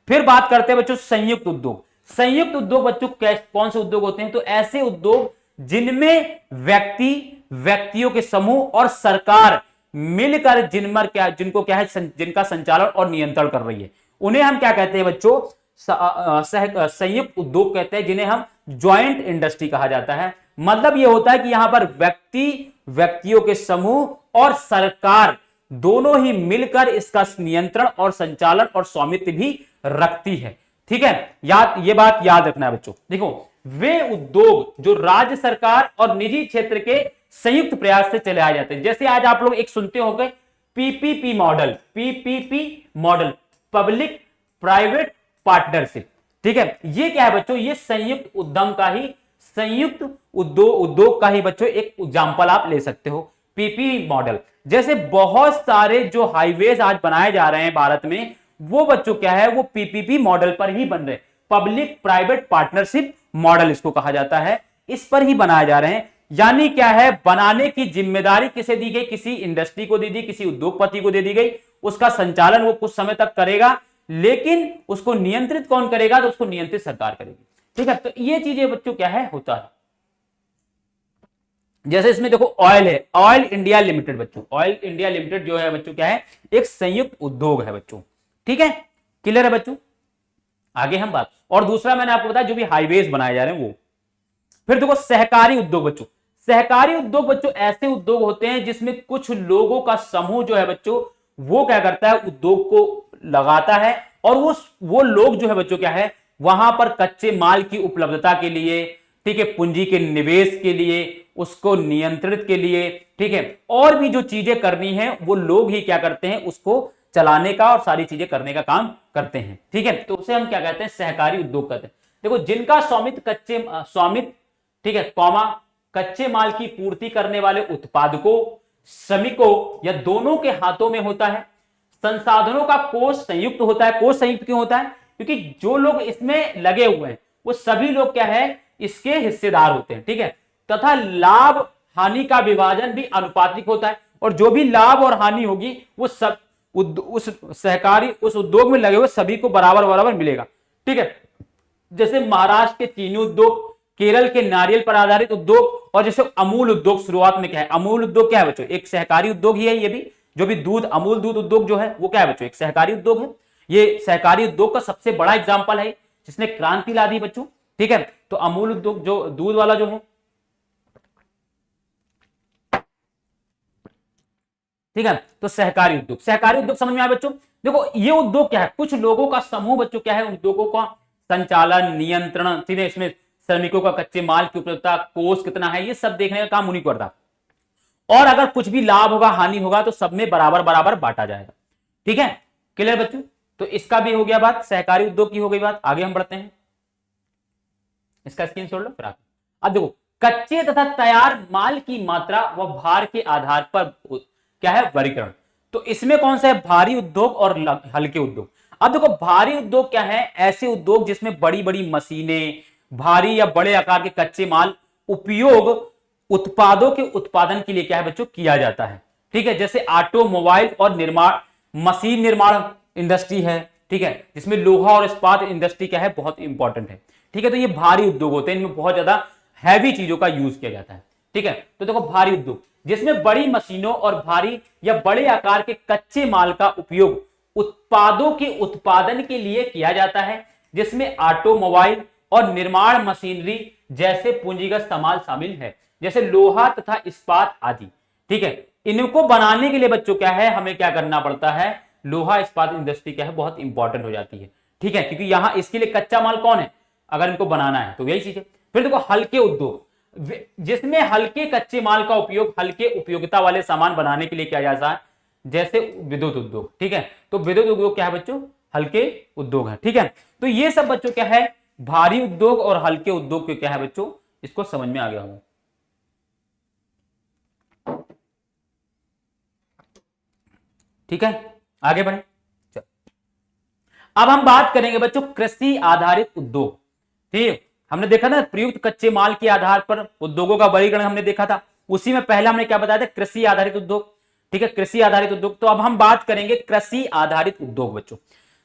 फिर बात करते हैं बच्चों संयुक्त उद्योग। संयुक्त उद्योग बच्चों कौन से उद्योग होते हैं, तो ऐसे उद्योग जिनमें व्यक्तियों के समूह और सरकार मिलकर जिनको क्या है, जिनका संचालन और नियंत्रण कर रही है, उन्हें हम क्या कहते हैं बच्चों, संयुक्त उद्योग कहते हैं, जिन्हें हम ज्वाइंट इंडस्ट्री कहा जाता है। मतलब यह होता है कि यहां पर व्यक्तियों के समूह और सरकार दोनों ही मिलकर इसका नियंत्रण और संचालन और स्वामित्व भी रखती है। ठीक है, ये बात याद रखना है बच्चों। देखो, वे उद्योग जो राज्य सरकार और निजी क्षेत्र के संयुक्त प्रयास से चलाए जाते हैं। जैसे आज आप लोग एक सुनते होंगे PPP model, public private partnership. ठीक है, ये क्या है बच्चों, ये संयुक्त उद्यम का ही, संयुक्त उद्योग का ही बच्चों एक एग्जांपल आप ले सकते हो, पीपी मॉडल। जैसे बहुत सारे जो हाईवेज आज बनाए जा रहे हैं भारत में, वो बच्चों क्या है, वो पीपीपी मॉडल पर ही बन रहे हैं। पब्लिक प्राइवेट पार्टनरशिप मॉडल इसको कहा जाता है, इस पर ही बनाए जा रहे हैं। यानी क्या है, बनाने की जिम्मेदारी किसे दी गई, किसी इंडस्ट्री को दी गई, किसी उद्योगपति को दे दी गई, उसका संचालन वो कुछ समय तक करेगा, लेकिन उसको नियंत्रित कौन करेगा? तो उसको नियंत्रित सरकार करेगी। ठीक है, तो ये चीजें बच्चों क्या है होता है। जैसे इसमें देखो ऑयल है, ऑयल इंडिया लिमिटेड बच्चों, ऑयल इंडिया लिमिटेड जो है बच्चों क्या है? एक संयुक्त उद्योग है बच्चों। ठीक है, क्लियर है बच्चों? आगे हम बात, और दूसरा मैंने आपको बताया जो भी हाईवेज बनाए जा रहे हैं वो। फिर देखो सहकारी उद्योग बच्चों, सहकारी उद्योग बच्चों ऐसे उद्योग होते हैं जिसमें कुछ लोगों का समूह जो है बच्चों वो क्या करता है? उद्योग को लगाता है, और वो लोग जो है बच्चों क्या है? वहां पर कच्चे माल की उपलब्धता के लिए, ठीक है, पूंजी के निवेश के लिए, उसको नियंत्रित के लिए, ठीक है, और भी जो चीजें करनी है वो लोग ही क्या करते हैं? उसको चलाने का और सारी चीजें करने का काम करते हैं। ठीक है, तो उसे हम क्या कहते हैं? सहकारी उद्योग कहते हैं। देखो जिनका स्वामित्व ठीक है कौमा कच्चे माल की पूर्ति करने वाले उत्पादकों, श्रमिकों या दोनों के हाथों में होता है। संसाधनों का कोष संयुक्त होता है। कोष संयुक्त क्यों होता है? क्योंकि जो लोग इसमें लगे हुए हैं वो सभी लोग क्या है? इसके हिस्सेदार होते हैं। ठीक है, तथा लाभ हानि का विभाजन भी अनुपातिक होता है, और जो भी लाभ और हानि होगी वो सब उस सहकारी उस उद्योग में लगे हुए सभी को बराबर बराबर मिलेगा। ठीक है, जैसे महाराष्ट्र के चीनी उद्योग, केरल के नारियल पर आधारित उद्योग, और जैसे अमूल उद्योग शुरुआत में क्या है? अमूल उद्योग क्या है बच्चों? एक सहकारी उद्योग ही है। ये भी जो भी दूध, अमूल दूध उद्योग जो है वो क्या है बच्चों? एक सहकारी उद्योग है। ये सहकारी उद्योग का सबसे बड़ा एग्जाम्पल है जिसने क्रांति ला दी बच्चों। ठीक है, तो अमूल उद्योग जो दूध वाला जो है, ठीक है, तो सहकारी उद्योग समझ में आया बच्चों? देखो ये उद्योग क्या है? कुछ लोगों का समूह बच्चों क्या है? उद्योगों का संचालन, नियंत्रण, ठीक है, इसमें श्रमिकों का कच्चे माल की उपलब्धता, कोष कितना है, ये सब देखने का काम उन्हीं को करता। और अगर कुछ भी लाभ होगा, हानि होगा, तो सब में बराबर बराबर बांटा जाएगा। ठीक है, क्लियर बच्चों? तो इसका भी हो गया बात, सहकारी उद्योग की हो गई बात। आगे हम बढ़ते हैं, इसका स्क्रीनशॉट लो फिर आगे। अब देखो कच्चे तथा तैयार माल की मात्रा व भार के आधार पर क्या है? वर्गीकरण। तो इसमें कौन सा है? भारी उद्योग और हल्के उद्योग। अब देखो भारी उद्योग क्या है? ऐसे उद्योग जिसमें बड़ी बड़ी मशीनें, भारी या बड़े आकार के कच्चे माल उपयोग उत्पादों के उत्पादन के लिए क्या है बच्चों? किया जाता है। ठीक है, जैसे ऑटोमोबाइल और मशीन निर्माण इंडस्ट्री है। ठीक है, जिसमें लोहा और इस्पात इंडस्ट्री क्या है? बहुत इंपॉर्टेंट है। ठीक है, तो ये भारी उद्योग होते हैं, इनमें बहुत ज्यादा हैवी चीजों का यूज किया जाता है। ठीक है, तो देखो भारी उद्योग जिसमें बड़ी मशीनों और भारी या बड़े आकार के कच्चे माल का उपयोग उत्पादों के उत्पादन के लिए किया जाता है, जिसमें ऑटोमोबाइल और निर्माण मशीनरी जैसे पूंजीगत सामान शामिल है, जैसे लोहा तथा इस्पात आदि। ठीक है, इनको बनाने के लिए बच्चों क्या है? हमें क्या करना पड़ता है? लोहा इस्पात इंडस्ट्री क्या है? बहुत इंपॉर्टेंट हो जाती है। ठीक है, क्योंकि यहां इसके लिए कच्चा माल कौन है? अगर इनको बनाना है तो यही चीज है। फिर देखो हल्के उद्योग, जिसमें हल्के कच्चे माल का उपयोग हल्के उपयोगिता वाले सामान बनाने के लिए किया जाता है, जैसे विद्युत उद्योग। ठीक है, तो विद्युत उद्योग क्या है बच्चों? हल्के उद्योग है। ठीक है, तो ये सब बच्चों क्या है? भारी उद्योग और हल्के उद्योग के क्या है बच्चों? इसको समझ में आ गया होगा। ठीक है, आगे बढ़े। चल अब हम बात करेंगे बच्चों कृषि आधारित उद्योग। ठीक, हमने देखा ना प्रयुक्त कच्चे माल के आधार पर उद्योगों का वर्गीकरण हमने देखा था। उसी में पहले हमने क्या बताया था? कृषि आधारित उद्योग। ठीक है, कृषि आधारित उद्योग। तो अब हम बात करेंगे कृषि आधारित उद्योग बच्चों।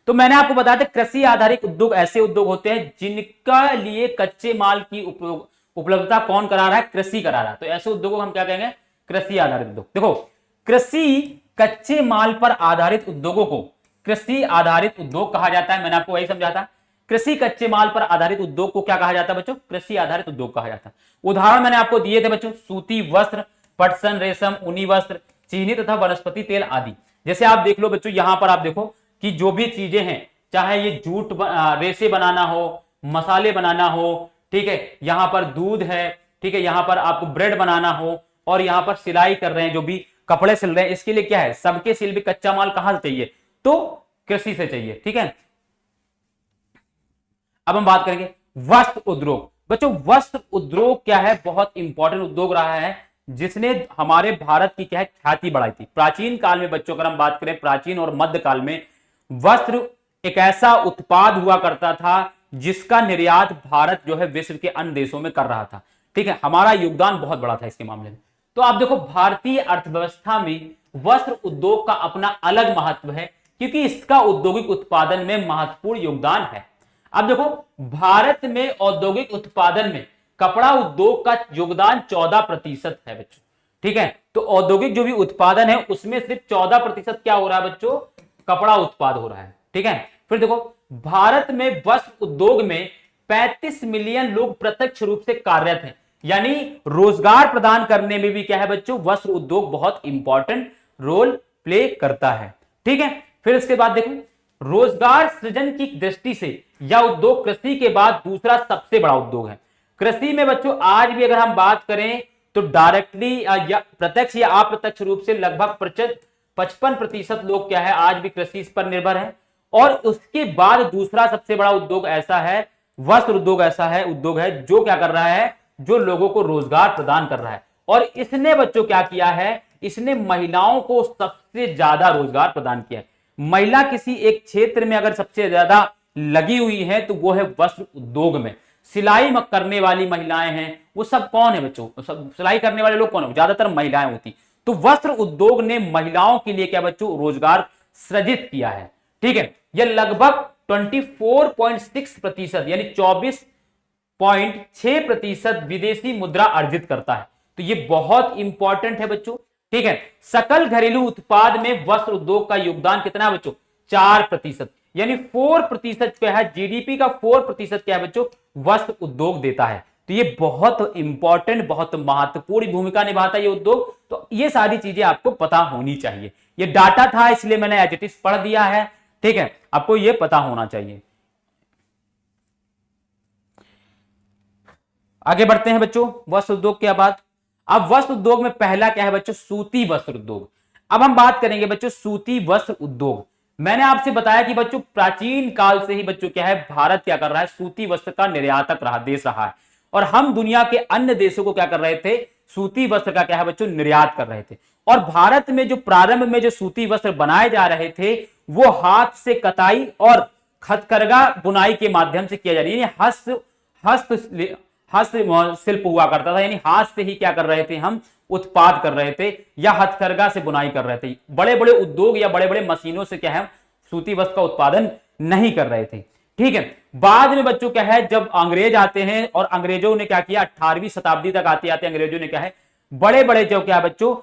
तो मैंने आपको बताया था कृषि आधारित उद्योग ऐसे उद्योग होते हैं जिनका लिए कच्चे माल की उपलब्धता कौन करा रहा है? कृषि करा रहा है। तो ऐसे उद्योगों को हम क्या कहेंगे? कृषि आधारित उद्योग। देखो कृषि कच्चे माल पर आधारित उद्योगों को कृषि आधारित उद्योग कहा जाता है। मैंने आपको वही समझा था। कृषि कच्चे माल पर आधारित उद्योग को क्या कहा जाता है बच्चों? कृषि आधारित उद्योग कहा जाता है। उदाहरण मैंने आपको दिए थे बच्चों, सूती वस्त्र, पटसन, रेशम, ऊनी वस्त्र, चीनी तथा वनस्पति तेल आदि। जैसे आप देख लो बच्चों, यहां पर आप देखो कि जो भी चीजें हैं, चाहे ये जूट रेशे बनाना हो, मसाले बनाना हो, ठीक है, यहां पर दूध है, ठीक है, यहां पर आपको ब्रेड बनाना हो, और यहां पर सिलाई कर रहे हैं, जो भी कपड़े सिल रहे हैं, इसके लिए क्या है? सबके सिल भी कच्चा माल कहां से चाहिए? तो कृषि से चाहिए। ठीक है, अब हम बात करेंगे वस्त्र उद्योग। बच्चों वस्त्र उद्योग क्या है? बहुत इंपॉर्टेंट उद्योग रहा है, जिसने हमारे भारत की क्या है? ख्याति बढ़ाई थी। प्राचीन काल में बच्चों अगर हम बात करें, प्राचीन और मध्य काल में वस्त्र एक ऐसा उत्पाद हुआ करता था जिसका निर्यात भारत जो है विश्व के अन्य देशों में कर रहा था। ठीक है, हमारा योगदान बहुत बड़ा था इसके मामले में। तो आप देखो भारतीय अर्थव्यवस्था में वस्त्र उद्योग का अपना अलग महत्व है, क्योंकि इसका औद्योगिक उत्पादन में महत्वपूर्ण योगदान है। अब देखो, भारत में औद्योगिक उत्पादन में कपड़ा उद्योग का योगदान 14% है बच्चों, ठीक है। तो औद्योगिक जो भी उत्पादन है उसमें सिर्फ 14% क्या हो रहा है बच्चों, कपड़ा उत्पाद हो रहा है, ठीक है। फिर देखो, भारत में वस्त्र उद्योग में 35 मिलियन लोग प्रत्यक्ष रूप से कार्यरत हैं, यानी रोजगार प्रदान करने में भी क्या है बच्चों, वस्त्र उद्योग बहुत इंपॉर्टेंट रोल प्ले करता है, ठीक है। फिर इसके बाद देखो, रोजगार सृजन की दृष्टि से यह उद्योग कृषि के बाद दूसरा सबसे बड़ा उद्योग है। कृषि में बच्चों आज भी अगर हम बात करें तो डायरेक्टली या प्रत्यक्ष या अप्रत्यक्ष रूप से लगभग 55% लोग क्या है आज भी कृषि पर निर्भर है। और उसके बाद दूसरा सबसे बड़ा उद्योग ऐसा है, वस्त्र उद्योग ऐसा है, उद्योग है जो क्या कर रहा है, जो लोगों को रोजगार प्रदान कर रहा है। और इसने बच्चों क्या किया है, इसने महिलाओं को सबसे ज्यादा रोजगार प्रदान किया है। महिला किसी एक क्षेत्र में अगर सबसे ज्यादा लगी हुई है तो वो है वस्त्र उद्योग में। सिलाई करने वाली महिलाएं हैं, वो सब कौन है बच्चों, सब सिलाई करने वाले लोग कौन है, ज्यादातर महिलाएं होती। तो वस्त्र उद्योग ने महिलाओं के लिए क्या बच्चों, रोजगार सृजित किया है, ठीक है। यह लगभग 24.6% यानी 24.6% विदेशी मुद्रा अर्जित करता है। तो ये बहुत इंपॉर्टेंट है बच्चों, ठीक है। सकल घरेलू उत्पाद में वस्त्र उद्योग का योगदान कितना है बच्चों, 4%, यानी 4% क्या है, जीडीपी का 4% क्या है बच्चों, वस्त्र उद्योग देता है। तो ये बहुत इंपॉर्टेंट, बहुत महत्वपूर्ण भूमिका निभाता है ये उद्योग। तो ये सारी चीजें आपको पता होनी चाहिए। ये डाटा था इसलिए मैंने एज इट इज पढ़ दिया है, ठीक है, आपको ये पता होना चाहिए। आगे बढ़ते हैं बच्चों, वस्त्र उद्योग के बाद। अब वस्त्र उद्योग में पहला क्या है बच्चों, सूती वस्त्र उद्योग। अब हम बात करेंगे बच्चों सूती वस्त्र उद्योग। मैंने आपसे बताया कि बच्चों प्राचीन काल से ही बच्चों क्या है, भारत क्या कर रहा है, सूती वस्त्र का निर्यातक रहा, देश रहा है। और हम दुनिया के अन्य देशों को क्या कर रहे थे, सूती वस्त्र का क्या है बच्चों, निर्यात कर रहे थे। और भारत में जो प्रारंभ में जो सूती वस्त्र बनाए जा रहे थे वो हाथ से कताई और हथकरघा बुनाई के माध्यम से किया जा रही है। हस्त शिल्प हुआ करता था, यानी हाथ से ही क्या कर रहे थे, हम उत्पाद कर रहे थे या हथकरघा से बुनाई कर रहे थे। बड़े बड़े उद्योग या बड़े बड़े मशीनों से क्या है, सूती वस्त्र का उत्पादन नहीं कर रहे थे, ठीक है। बाद में बच्चों क्या है, जब अंग्रेज आते हैं और अंग्रेजों ने क्या किया, 18वीं शताब्दी तक आते आते अंग्रेजों ने क्या है, बड़े बड़े जो क्या बच्चों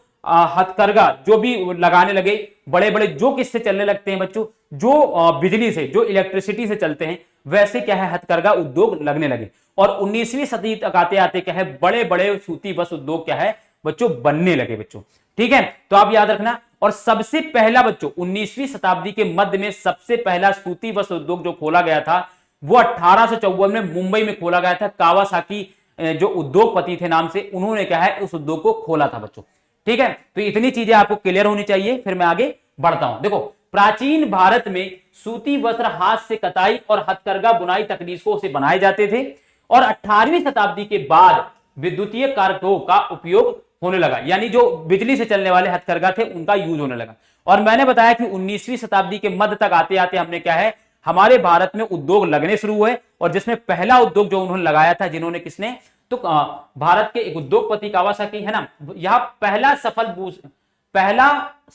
हथकरघा जो भी लगाने लगे, बड़े बड़े जो किससे चलने लगते हैं बच्चों, जो बिजली से, जो इलेक्ट्रिसिटी से चलते हैं, वैसे क्या है हथकरघा उद्योग लगने लगे। और 19वीं सदी तक आते आते क्या है, बड़े बड़े सूती वस्त्र उद्योग क्या है बच्चों बनने लगे बच्चों, ठीक है। तो आप याद रखना। और सबसे पहला बच्चों 19वीं शताब्दी के मध्य में सबसे पहला सूती वस्त्र उद्योग जो खोला गया था वो 1854 में मुंबई में खोला गया था। कावासाकी जो उद्योगपति थे नाम से, उन्होंने क्या है उस उद्योग को खोला था बच्चों, ठीक है। तो इतनी चीजें आपको क्लियर होनी चाहिए, फिर मैं आगे बढ़ता हूं। देखो, प्राचीन भारत में सूती वस्त्र हाथ से कताई और हथकरघा बुनाई तकनीकों से बनाए जाते थे। और 18वीं शताब्दी के बाद विद्युतीय कारकों का उपयोग होने लगा, यानी जो बिजली से चलने वाले हथकरघा थे उनका यूज होने लगा। और मैंने बताया कि 19वीं शताब्दी के मध्य तक आते आते हमने क्या है, हमारे भारत में उद्योग लगने शुरू हुए। और जिसमें पहला उद्योग जो उन्होंने लगाया था, जिन्होंने किसने, तो भारत के एक उद्योगपति कावासाकी है ना, यह पहला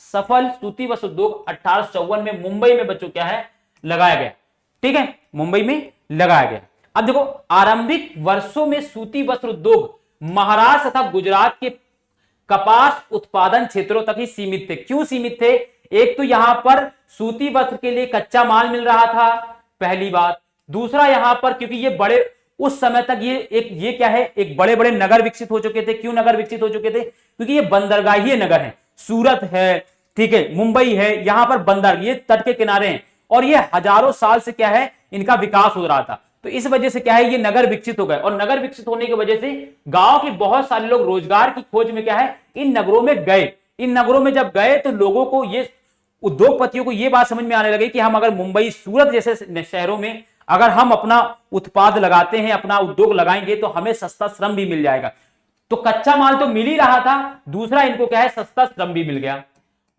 सफल सूती वस्त्र उद्योग 1854 में मुंबई में बच्चों क्या है लगाया गया, ठीक है, मुंबई में लगाया गया। अब देखो, आरंभिक वर्षों में सूती वस्त्र उद्योग महाराष्ट्र तथा गुजरात के कपास उत्पादन क्षेत्रों तक ही सीमित थे। क्यों सीमित थे, एक तो यहां पर सूती वस्त्र के लिए कच्चा माल मिल रहा था, पहली बात। दूसरा यहां पर क्योंकि ये बड़े उस समय तक ये क्या है, एक बड़े बड़े नगर विकसित हो चुके थे। क्यों नगर विकसित हो चुके थे, क्योंकि ये बंदरगाही नगर है, सूरत है, ठीक है, मुंबई है, यहां पर बंदर, ये तट के किनारे हैं। और ये हजारों साल से क्या है, इनका विकास हो रहा था। तो इस वजह से क्या है, ये नगर विकसित हो गए। और नगर विकसित होने की वजह से गांव के बहुत सारे लोग रोजगार की खोज में क्या है, इन नगरों में गए। इन नगरों में जब गए तो लोगों को, ये उद्योगपतियों को ये बात समझ में आने लगी कि हम अगर मुंबई सूरत जैसे शहरों में अगर हम अपना उत्पाद लगाते हैं, अपना उद्योग लगाएंगे, तो हमें सस्ता श्रम भी मिल जाएगा। तो कच्चा माल तो मिल ही रहा था, दूसरा इनको क्या है, सस्ता श्रम भी मिल गया।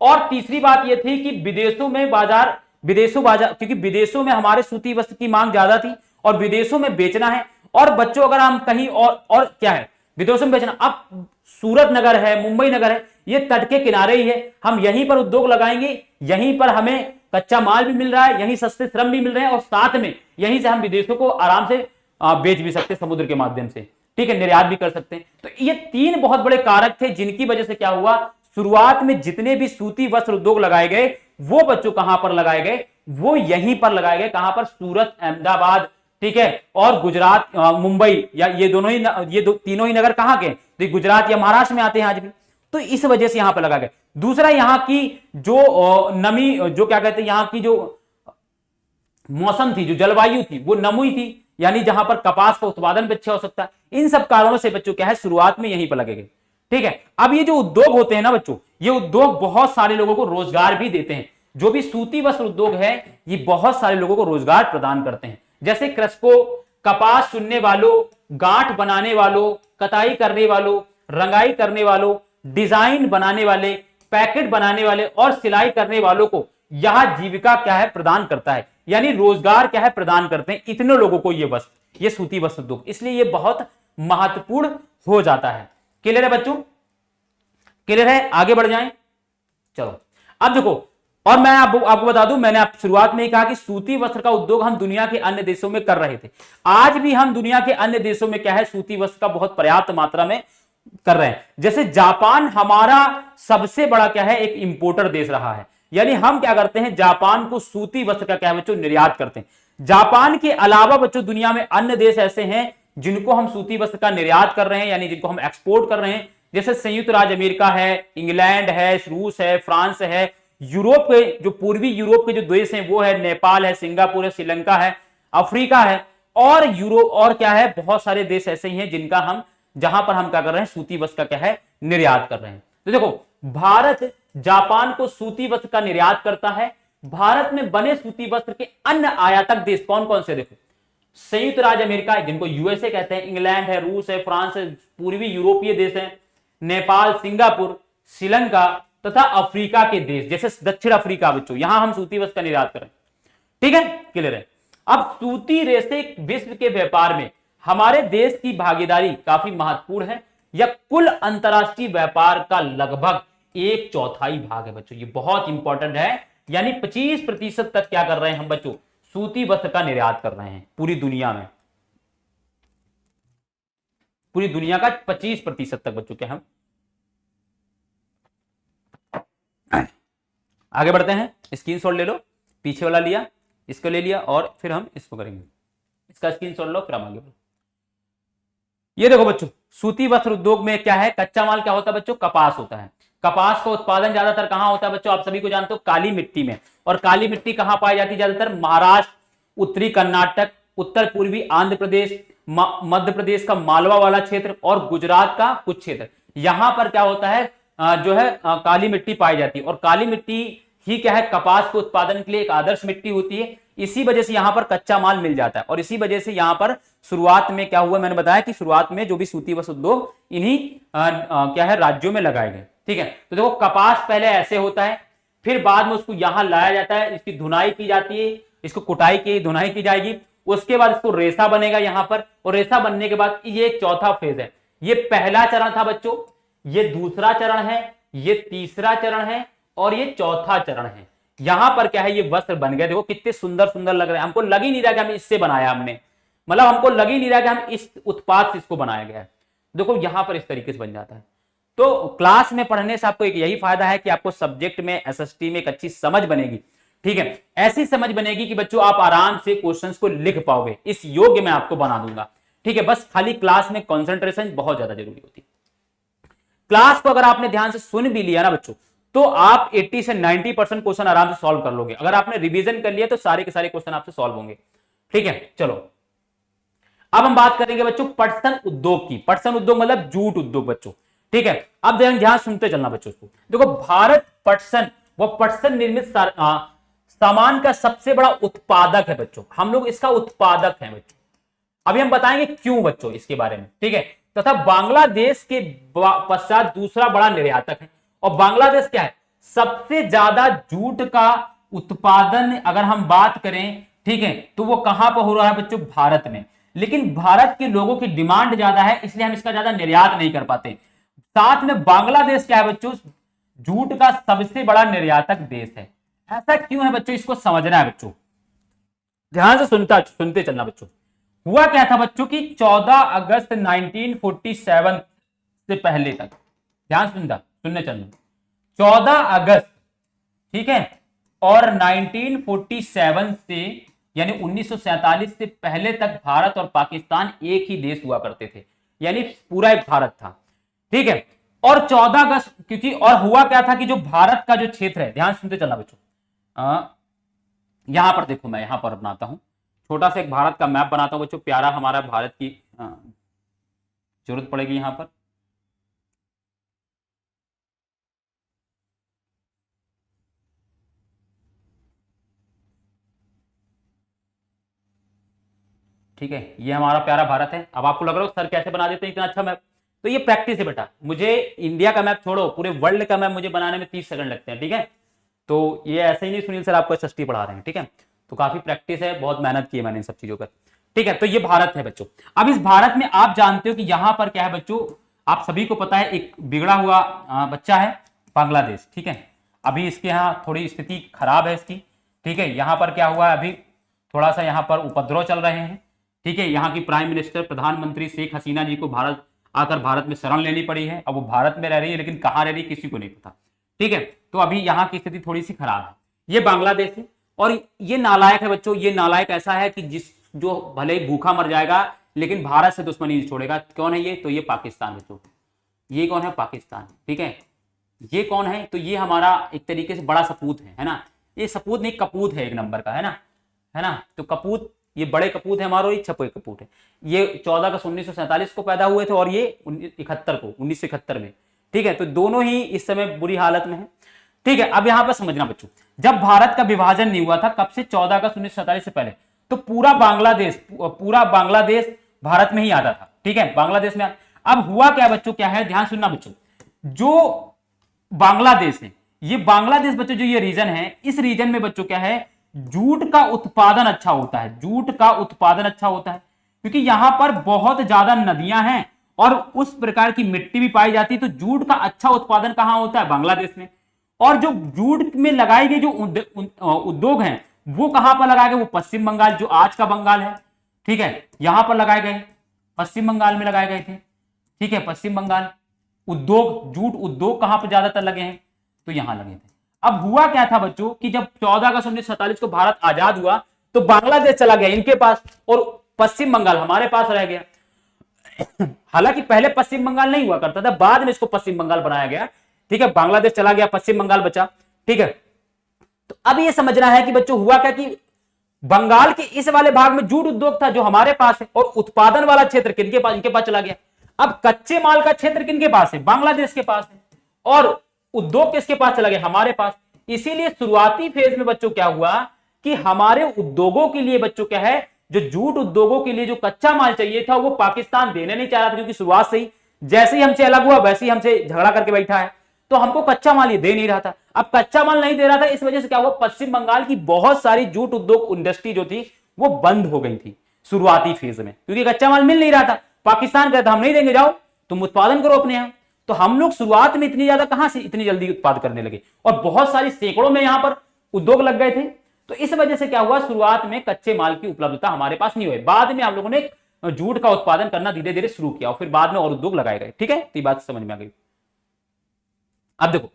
और तीसरी बात यह थी कि विदेशों बाजार, क्योंकि विदेशों में हमारे सूती वस्त्र की मांग ज्यादा थी और विदेशों में बेचना है। और बच्चों अगर हम कहीं और क्या है, विदेशों में बेचना। अब सूरत नगर है, मुंबई नगर है, ये तट के किनारे ही है, हम यहीं पर उद्योग लगाएंगे, यहीं पर हमें कच्चा माल भी मिल रहा है, यहीं सस्ते श्रम भी मिल रहे हैं, और साथ में यहीं से हम विदेशों को आराम से बेच भी सकते हैं समुद्र के माध्यम से, ठीक है, निर्यात भी कर सकते हैं। तो ये 3 बहुत बड़े कारक थे जिनकी वजह से क्या हुआ, शुरुआत में जितने भी सूती वस्त्र उद्योग लगाए गए वो बच्चों कहां पर लगाए गए, वो यहीं पर लगाए गए, कहां पर, सूरत, अहमदाबाद, ठीक है, और गुजरात, मुंबई, या ये दोनों ही, तीनों ही नगर कहां के, तो गुजरात या महाराष्ट्र में आते हैं आज भी, तो इस वजह से यहां पर लगा गया। दूसरा, यहां की जो नमी, जो क्या कहते हैं, यहां की जो मौसम थी, जो जलवायु थी, वो नमी थी, यानी जहां पर कपास का उत्पादन भी अच्छा हो सकता है। इन सब कारणों से बच्चों क्या है, शुरुआत में यहीं पर लगेंगे, ठीक है। अब ये जो उद्योग होते हैं ना बच्चों, ये उद्योग बहुत सारे लोगों को रोजगार भी देते हैं। जो भी सूती वस्त्र उद्योग है, ये बहुत सारे लोगों को रोजगार प्रदान करते हैं, जैसे कृषकों, कपास चुनने वालों, गांठ बनाने वालों, कताई करने वालों, रंगाई करने वालों, डिजाइन बनाने वाले, पैकेट बनाने वाले और सिलाई करने वालों को यह जीविका क्या है, प्रदान करता है, यानी रोजगार क्या है, प्रदान करते हैं इतने लोगों को ये वस्त्र, ये सूती वस्त्र उद्योग, इसलिए ये बहुत महत्वपूर्ण हो जाता है। क्लियर है बच्चों, क्लियर है, आगे बढ़ जाएं। चलो अब देखो, और मैं आपको बता दूं, मैंने आप शुरुआत में ही कहा कि सूती वस्त्र का उद्योग हम दुनिया के अन्य देशों में कर रहे थे, आज भी हम दुनिया के अन्य देशों में क्या है, सूती वस्त्र का बहुत पर्याप्त मात्रा में कर रहे हैं। जैसे जापान हमारा सबसे बड़ा क्या है, एक इंपोर्टर देश रहा है, यानी हम क्या करते हैं, जापान को सूती वस्त्र का क्या है बच्चों, निर्यात करते हैं। जापान के अलावा बच्चों दुनिया में अन्य देश ऐसे हैं जिनको हम सूती वस्त्र का निर्यात कर रहे हैं, यानी जिनको हम एक्सपोर्ट कर रहे हैं, जैसे संयुक्त राज्य अमेरिका है, इंग्लैंड है, रूस है, फ्रांस है, यूरोप के जो पूर्वी यूरोप के जो देश हैं वो है, नेपाल है, सिंगापुर है, श्रीलंका है, अफ्रीका है, और यूरोप, और क्या है, बहुत सारे देश ऐसे ही हैं जिनका हम, जहां पर हम क्या कर रहे हैं, सूती वस्त्र का क्या है, निर्यात कर रहे हैं। तो देखो, भारत जापान को सूती वस्त्र का निर्यात करता है। भारत में बने सूती वस्त्र के अन्य आयातक देश कौन कौन से, देखो, संयुक्त राज्य अमेरिका है, जिनको यूएसए कहते हैं, इंग्लैंड है, रूस है, फ्रांस है, पूर्वी यूरोपीय देश है, नेपाल, सिंगापुर, श्रीलंका तथा अफ्रीका के देश, जैसे दक्षिण अफ्रीका बच्चों, यहां हम सूती वस्त्र का निर्यात करें, ठीक है, क्लियर है। अब सूती रेशे विश्व के व्यापार में हमारे देश की भागीदारी काफी महत्वपूर्ण है, यह कुल अंतरराष्ट्रीय व्यापार का लगभग 1/4 भाग है बच्चों, ये बहुत इंपॉर्टेंट है, यानी 25% तक क्या कर रहे हैं हम बच्चों, सूती वस्त्र का निर्यात कर रहे हैं पूरी दुनिया में, पूरी दुनिया का 25% तक बच्चों क्या हम। आगे बढ़ते हैं, स्क्रीनशॉट ले लो, पीछे वाला लिया, इसको ले लिया, और फिर हम इसको करेंगे, इसका स्क्रीनशॉट लो, फिर हम आगे बढ़ो। ये देखो बच्चों, सूती वस्त्र उद्योग में क्या है, कच्चा माल क्या होता है बच्चों, कपास होता है। कपास का उत्पादन ज्यादातर कहां होता है बच्चों, आप सभी को जानते हो, काली मिट्टी में, और काली मिट्टी कहां पाई जाती है ज्यादातर, महाराष्ट्र, उत्तरी कर्नाटक, उत्तर पूर्वी आंध्र प्रदेश, मध्य प्रदेश का मालवा वाला क्षेत्र और गुजरात का कुछ क्षेत्र, यहां पर क्या होता है, जो है काली मिट्टी पाई जाती है। और काली मिट्टी ही क्या है, कपास के उत्पादन के लिए एक आदर्श मिट्टी होती है, इसी वजह से यहां पर कच्चा माल मिल जाता है, और इसी वजह से यहां पर शुरुआत में क्या हुआ, मैंने बताया कि शुरुआत में जो भी सूती वस्त्र उद्योग इन्हीं क्या है, राज्यों में लगाए गए, ठीक है। तो देखो, कपास पहले ऐसे होता है, फिर बाद में उसको यहां लाया जाता है, इसकी धुनाई की जाती है, इसको कुटाई की, धुनाई की जाएगी, उसके बाद इसको रेशा बनेगा यहां पर, और रेशा बनने के बाद ये एक चौथा फेज है। ये पहला चरण था बच्चों, ये दूसरा चरण है, ये तीसरा चरण है, और ये चौथा चरण है। यहां पर क्या है, ये वस्त्र बन गए, देखो कितने सुंदर सुंदर लग रहे हैं, हमको लग ही नहीं रहा कि हम इससे बनाया हमने, मतलब हमको लग ही नहीं रहा कि हम इस उत्पाद से इसको बनाया गया है। देखो यहां पर इस तरीके से बन जाता है। तो क्लास में पढ़ने से आपको एक यही फायदा है कि आपको सब्जेक्ट में, एसएसटी में एक अच्छी समझ बनेगी, ठीक है, ऐसी समझ बनेगी कि बच्चों आप आराम से क्वेश्चंस को लिख पाओगे, इस योग्य मैं आपको बना दूंगा, ठीक है। बस खाली क्लास में कंसंट्रेशन बहुत ज्यादा जरूरी होती है। क्लास को अगर आपने ध्यान से सुन भी लिया ना बच्चों, तो आप 80 से 90% क्वेश्चन आराम से सॉल्व कर लोगे। अगर आपने रिवीजन कर लिया तो सारे के सारे क्वेश्चन आपसे सॉल्व होंगे, ठीक है। चलो अब हम बात करेंगे बच्चों पटसन उद्योग की। पटसन उद्योग मतलब जूट उद्योग बच्चों, ठीक है। अब ध्यान सुनते चलना बच्चों इसको। देखो, भारत पटसन व पटसन निर्मित सामान का सबसे बड़ा उत्पादक है बच्चों, हम लोग इसका उत्पादक हैं बच्चों। अभी हम बताएंगे क्यों बच्चों इसके बारे में, ठीक है। तथा बांग्लादेश के पश्चात दूसरा बड़ा निर्यातक है, और बांग्लादेश क्या है, सबसे ज्यादा जूट का उत्पादन अगर हम बात करें, ठीक है, तो वो कहां पर हो रहा है बच्चों, भारत में। लेकिन भारत के लोगों की डिमांड ज्यादा है, इसलिए हम इसका ज्यादा निर्यात नहीं कर पाते। साथ में बांग्लादेश क्या है बच्चों, जूट का सबसे बड़ा निर्यातक देश है। ऐसा क्यों है बच्चों, इसको समझना है बच्चों, ध्यान से सुनते चलना बच्चों। हुआ क्या था बच्चों की 14 अगस्त 1947 से पहले तक, ध्यान सुनने चलना, 14 अगस्त, ठीक है, और 1947 से यानी 1947 से पहले तक भारत और पाकिस्तान एक ही देश हुआ करते थे, यानी पूरा एक भारत था, ठीक है। और 14 अगस्त क्योंकि, और हुआ क्या था कि जो भारत का जो क्षेत्र है, ध्यान सुनते चलना बच्चों, यहां पर देखो, मैं यहां पर बनाता हूं छोटा सा एक भारत का मैप बनाता हूं बच्चों, प्यारा हमारा भारत की जरूरत पड़ेगी यहां पर। ठीक है, ये हमारा प्यारा भारत है। अब आपको लग रहा हो सर कैसे बना देते हैं इतना अच्छा मैप, तो ये प्रैक्टिस है बेटा। मुझे इंडिया का मैप छोड़ो, पूरे वर्ल्ड का मैप मुझे बनाने में 30 सेकंड लगते हैं, ठीक है। तो ये ऐसे ही नहीं सुनील सर आपको एसएसटी पढ़ा रहे हैं, ठीक है, तो काफी प्रैक्टिस है, बहुत मेहनत की है मैंने इन सब चीजों पर, ठीक है। तो ये भारत है बच्चों। अब इस भारत में आप जानते हो कि यहां पर क्या है बच्चों, आप सभी को पता है एक बिगड़ा हुआ बच्चा है बांग्लादेश, ठीक है। अभी इसके यहाँ थोड़ी स्थिति खराब है इसकी, ठीक है। यहां पर क्या हुआ है, अभी थोड़ा सा यहाँ पर उपद्रव चल रहे हैं, ठीक है। यहाँ की प्राइम मिनिस्टर प्रधानमंत्री शेख हसीना जी को भारत आकर भारत में शरण लेनी पड़ी है। अब वो भारत में रह रही है, लेकिन कहाँ रह रही है किसी को नहीं पता, ठीक है। तो अभी यहाँ की स्थिति थोड़ी सी खराब है। ये बांग्लादेश है, और ये नालायक है बच्चों। ये नालायक ऐसा है कि जो भले ही भूखा मर जाएगा लेकिन भारत से दुश्मनी नहीं छोड़ेगा। कौन है ये, तो ये पाकिस्तान बच्चों। ये कौन है, पाकिस्तान, ठीक है। ये कौन है, तो ये हमारा एक तरीके से बड़ा सपूत है ना। ये सपूत नहीं, कपूत है एक नंबर का, है ना। तो कपूत, ये बड़े कपूत है हमारे, ये छपे कपूत है। ये 14 अगस्त 1947 को पैदा हुए थे, और ये 1971 में, ठीक है। तो दोनों ही इस समय बुरी हालत में है, ठीक है। अब यहां पर समझना बच्चों, जब भारत का विभाजन नहीं हुआ था, कब से, 14 अगस्त 1947 से पहले, तो पूरा बांग्लादेश भारत में ही आता था, ठीक है, बांग्लादेश में। अब हुआ क्या बच्चों, क्या है, ध्यान सुनना बच्चों, जो बांग्लादेश है, ये बांग्लादेश बच्चों, जो ये रीजन है, इस रीजन में बच्चों क्या है, जूट का उत्पादन अच्छा होता है। जूट का उत्पादन अच्छा होता है क्योंकि यहां पर बहुत ज्यादा नदियां हैं और उस प्रकार की मिट्टी भी पाई जाती है। तो जूट का अच्छा उत्पादन कहां होता है, बांग्लादेश में। और जो जूट में लगाए गए जो उद्योग हैं, वो कहां पर लगाए गए, वो पश्चिम बंगाल, जो आज का बंगाल है, ठीक है, यहां पर लगाए गए, पश्चिम बंगाल में लगाए गए थे, ठीक है, पश्चिम बंगाल। उद्योग, जूट उद्योग कहां पर ज्यादातर लगे हैं, तो यहां लगे थे। अब हुआ क्या था बच्चों कि जब 14 अगस्त 1947 को भारत आजाद हुआ, तो बांग्लादेश चला गया इनके पास, और पश्चिम बंगाल हमारे पास रह गया। हालांकि पहले पश्चिम बंगाल नहीं हुआ करता था, बाद में इसको पश्चिम बंगाल बनाया गया, ठीक है। बांग्लादेश चला गया, पश्चिम बंगाल बचा, ठीक है। तो अब यह समझना है कि बच्चों हुआ क्या कि बंगाल के इस वाले भाग में जूट उद्योग था जो हमारे पास है, और उत्पादन वाला क्षेत्र किनके पास, इनके पास चला गया। अब कच्चे माल का क्षेत्र किनके पास है, बांग्लादेश के पास है, और उद्योग किसके पास चला गया, हमारे पास। इसीलिए शुरुआती फेज में बच्चों क्या हुआ कि हमारे उद्योगों के लिए बच्चों क्या है, जो जूट उद्योगों के लिए जो कच्चा माल चाहिए था, वो पाकिस्तान देने नहीं चाह रहा था, क्योंकि शुरुआत से ही जैसे ही हमसे अलग हुआ वैसे ही हमसे झगड़ा करके बैठा है, तो हमको कच्चा माल ये दे नहीं रहा था। अब कच्चा माल नहीं दे रहा था, इस वजह से क्या हुआ, पश्चिम बंगाल की बहुत सारी जूट उद्योग इंडस्ट्री जो थी वो बंद हो गई थी शुरुआती फेज में, क्योंकि कच्चा माल मिल नहीं रहा था। पाकिस्तान कहता हम नहीं देंगे, जाओ तुम उत्पादन करो अपने यहां। तो हम लोग शुरुआत में इतनी ज्यादा कहां से इतनी जल्दी उत्पाद करने लगे, और बहुत सारी सैकड़ों में यहां पर उद्योग लग गए थे। तो इस वजह से क्या हुआ, शुरुआत में कच्चे माल की उपलब्धता हमारे पास नहीं हुई। बाद में हम लोगों ने जूट का उत्पादन करना धीरे धीरे शुरू किया, और फिर बाद में और उद्योग लगाए गए, ठीक है। तो ये बात समझ में आ गई। अब देखो,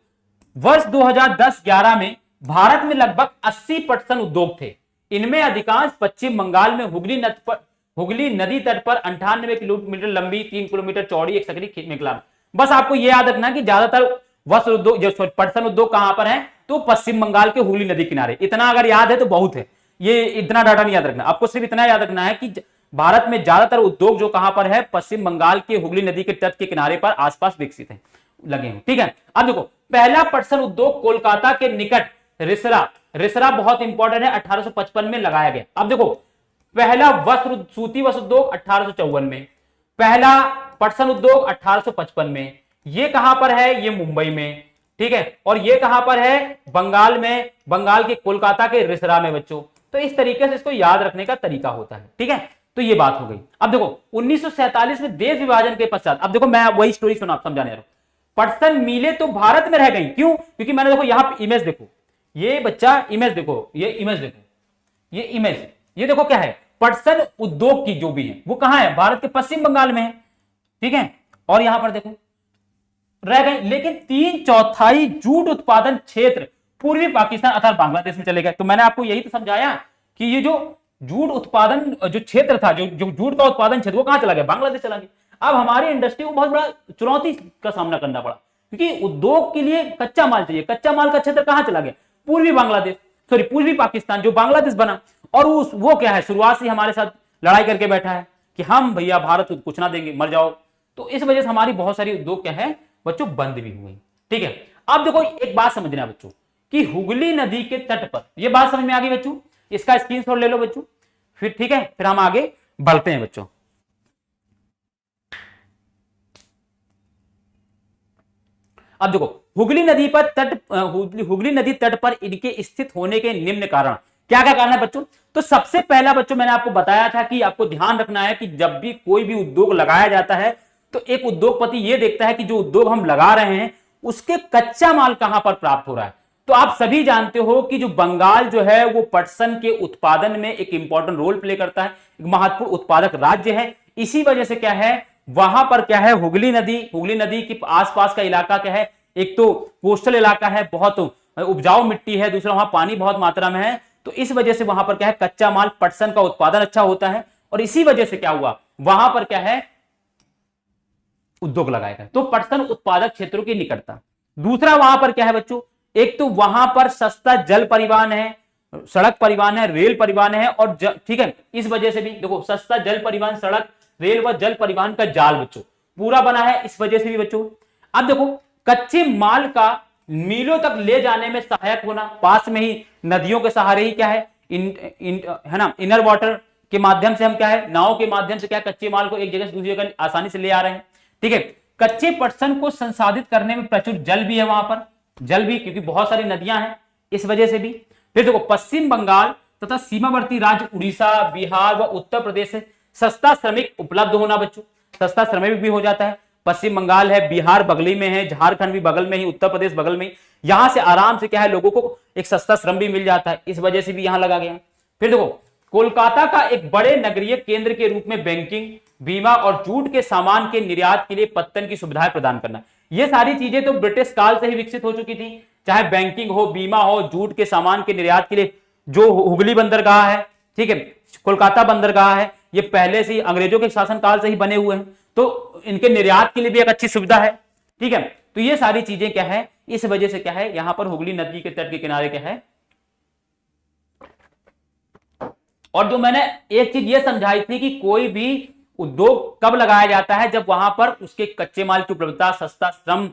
वर्ष 2010-11 में भारत में लगभग 80% उद्योग थे। इनमें अधिकांश पश्चिम बंगाल में हुगली नदी तट पर 98 किलोमीटर लंबी, 3 किलोमीटर चौड़ी एक सकरी मेखला। बस आपको यह याद रखना कि ज्यादातर वस्त्र उद्योग, जो पटसन उद्योग कहां पर है, तो पश्चिम बंगाल के हुगली नदी किनारे। इतना अगर याद है तो बहुत है, ये इतना डाटा नहीं याद रखना आपको, सिर्फ इतना याद रखना है कि भारत में ज्यादातर उद्योग जो कहां पर है, पश्चिम बंगाल के हुगली नदी के तट के किनारे पर आसपास विकसित है, लगे हैं, ठीक है। अब देखो, पहला पटसन उद्योग कोलकाता के निकट रिसरा बहुत इंपॉर्टेंट है, 1855 में लगाया गया। अब देखो, पहला सूती वस्त्र उद्योग 1854 में, पहला पटसन उद्योग 1855 में। ये कहां पर है, ये मुंबई में, ठीक है। और ये कहां पर है, बंगाल में, बंगाल के कोलकाता के रिसरा में बच्चों। तो इस तरीके से इसको याद रखने का तरीका होता है, ठीक है। तो ये बात हो गई। अब देखो 1947 में देश विभाजन के पश्चात, अब देखो मैं वही स्टोरी समझाने जा रहा हूं। पटसन मिलें तो भारत में रह गई, क्यों? क्योंकि मैंने देखो यहां पे इमेज देखो, ये बच्चा इमेज देखो, ये इमेज देखो, ये इमेज, ये देखो क्या है, पटसन उद्योग की जो भी है वो कहां है, भारत के पश्चिम बंगाल में है, ठीक है। और यहां पर देखो रह गई, लेकिन 3/4 जूट उत्पादन क्षेत्र पूर्वी पाकिस्तान अर्थात बांग्लादेश में चले गए। तो मैंने आपको यही तो समझाया कि ये जो जूट उत्पादन जो क्षेत्र था, जो जूट का उत्पादन क्षेत्र, वो कहां चला गया, बांग्लादेश चला गया। अब हमारी इंडस्ट्री को बहुत बड़ा चुनौती का सामना करना पड़ा, क्योंकि उद्योग के लिए कच्चा माल चाहिए, कच्चा माल का क्षेत्र कहां चला गया, पूर्वी बांग्लादेश, सॉरी पूर्वी पाकिस्तान, जो बांग्लादेश बना। और वो क्या है, शुरुआत से हमारे साथ लड़ाई करके बैठा है कि हम भैया भारत को कुछ ना देंगे, मर जाओ। तो इस वजह से हमारी बहुत सारी उद्योग क्या है बच्चों, बंद भी हुई, ठीक है। अब देखो एक बात समझना बच्चों, कि हुगली नदी के तट पर, यह बात समझ में आ गई बच्चों, इसका स्क्रीनशॉट ले लो बच्चों, फिर ठीक है, फिर हम आगे बढ़ते हैं बच्चों। अब देखो हुगली नदी पर तट, हुगली नदी तट पर इनके स्थित होने के निम्न कारण, क्या क्या कारण है बच्चों? तो सबसे पहला बच्चों मैंने आपको बताया था कि आपको ध्यान रखना है कि जब भी कोई भी उद्योग लगाया जाता है तो एक उद्योगपति यह देखता है कि जो उद्योग हम लगा रहे हैं उसके कच्चा माल कहां पर प्राप्त हो रहा है। तो आप सभी जानते हो कि जो बंगाल जो है वो पटसन के उत्पादन में एक इंपॉर्टेंट रोल प्ले करता है, एक महत्वपूर्ण उत्पादक राज्य है। इसी वजह से क्या है, वहां पर क्या है, हुगली नदी के आसपास का इलाका क्या है, एक तो कोस्टल इलाका है, बहुत उपजाऊ मिट्टी है, दूसरा वहां पानी बहुत मात्रा में है। तो इस वजह से वहां पर क्या है, कच्चा माल पटसन का उत्पादन अच्छा होता है, और इसी वजह से क्या हुआ, वहां पर क्या है, उद्योग लगाए गए। तो पटसन उत्पादक क्षेत्रों की निकटता। दूसरा वहां पर क्या है बच्चों, एक तो वहां पर सस्ता जल परिवहन है, सड़क परिवहन है, रेल परिवहन है, और ठीक है, इस वजह से भी देखो सस्ता जल परिवहन, सड़क, रेल व जल परिवहन का जाल बच्चों पूरा बना है, इस वजह से भी बच्चों। अब देखो कच्चे माल का मीलों तक ले जाने में सहायक होना, पास में ही नदियों के सहारे ही क्या है, है ना, इनर वाटर के माध्यम से हम क्या है, नाव के माध्यम से क्या है, कच्चे माल को एक जगह से दूसरी जगह आसानी से ले आ रहे हैं, ठीक है। कच्चे पटसन को संसाधित करने में प्रचुर जल भी है, वहां पर जल भी, क्योंकि बहुत सारी नदियां हैं, इस वजह से भी। फिर देखो पश्चिम बंगाल तथा सीमावर्ती राज्य उड़ीसा, बिहार व उत्तर प्रदेश से सस्ता श्रमिक उपलब्ध होना बच्चों, सस्ता श्रमिक भी हो जाता है। पश्चिम बंगाल है, बिहार बगली में है, झारखंड भी बगल में ही, उत्तर प्रदेश बगल में ही, यहां से आराम से क्या है, लोगों को एक सस्ता श्रम भी मिल जाता है, इस वजह से भी यहां लगा गया। फिर देखो कोलकाता का एक बड़े नगरीय केंद्र के रूप में बैंकिंग, बीमा और जूट के सामान के निर्यात के लिए पत्तन की सुविधाएं प्रदान करना, ये सारी चीजें तो ब्रिटिश काल से ही विकसित हो चुकी थी, चाहे बैंकिंग हो, बीमा हो, जूट के सामान के निर्यात के लिए जो हुगली बंदरगाह है, ठीक है, कोलकाता बंदरगाह है, ये पहले से ही अंग्रेजों के शासनकाल से ही बने हुए हैं, तो इनके निर्यात के लिए भी एक अच्छी सुविधा है, ठीक है। तो ये सारी चीजें क्या है, इस वजह से क्या है, यहां पर हुगली नदी के तट के किनारे क्या है। और जो मैंने एक चीज ये समझाई थी कि कोई भी उद्योग कब लगाया जाता है, जब वहां पर उसके कच्चे माल की उपलब्धता, सस्ता श्रम,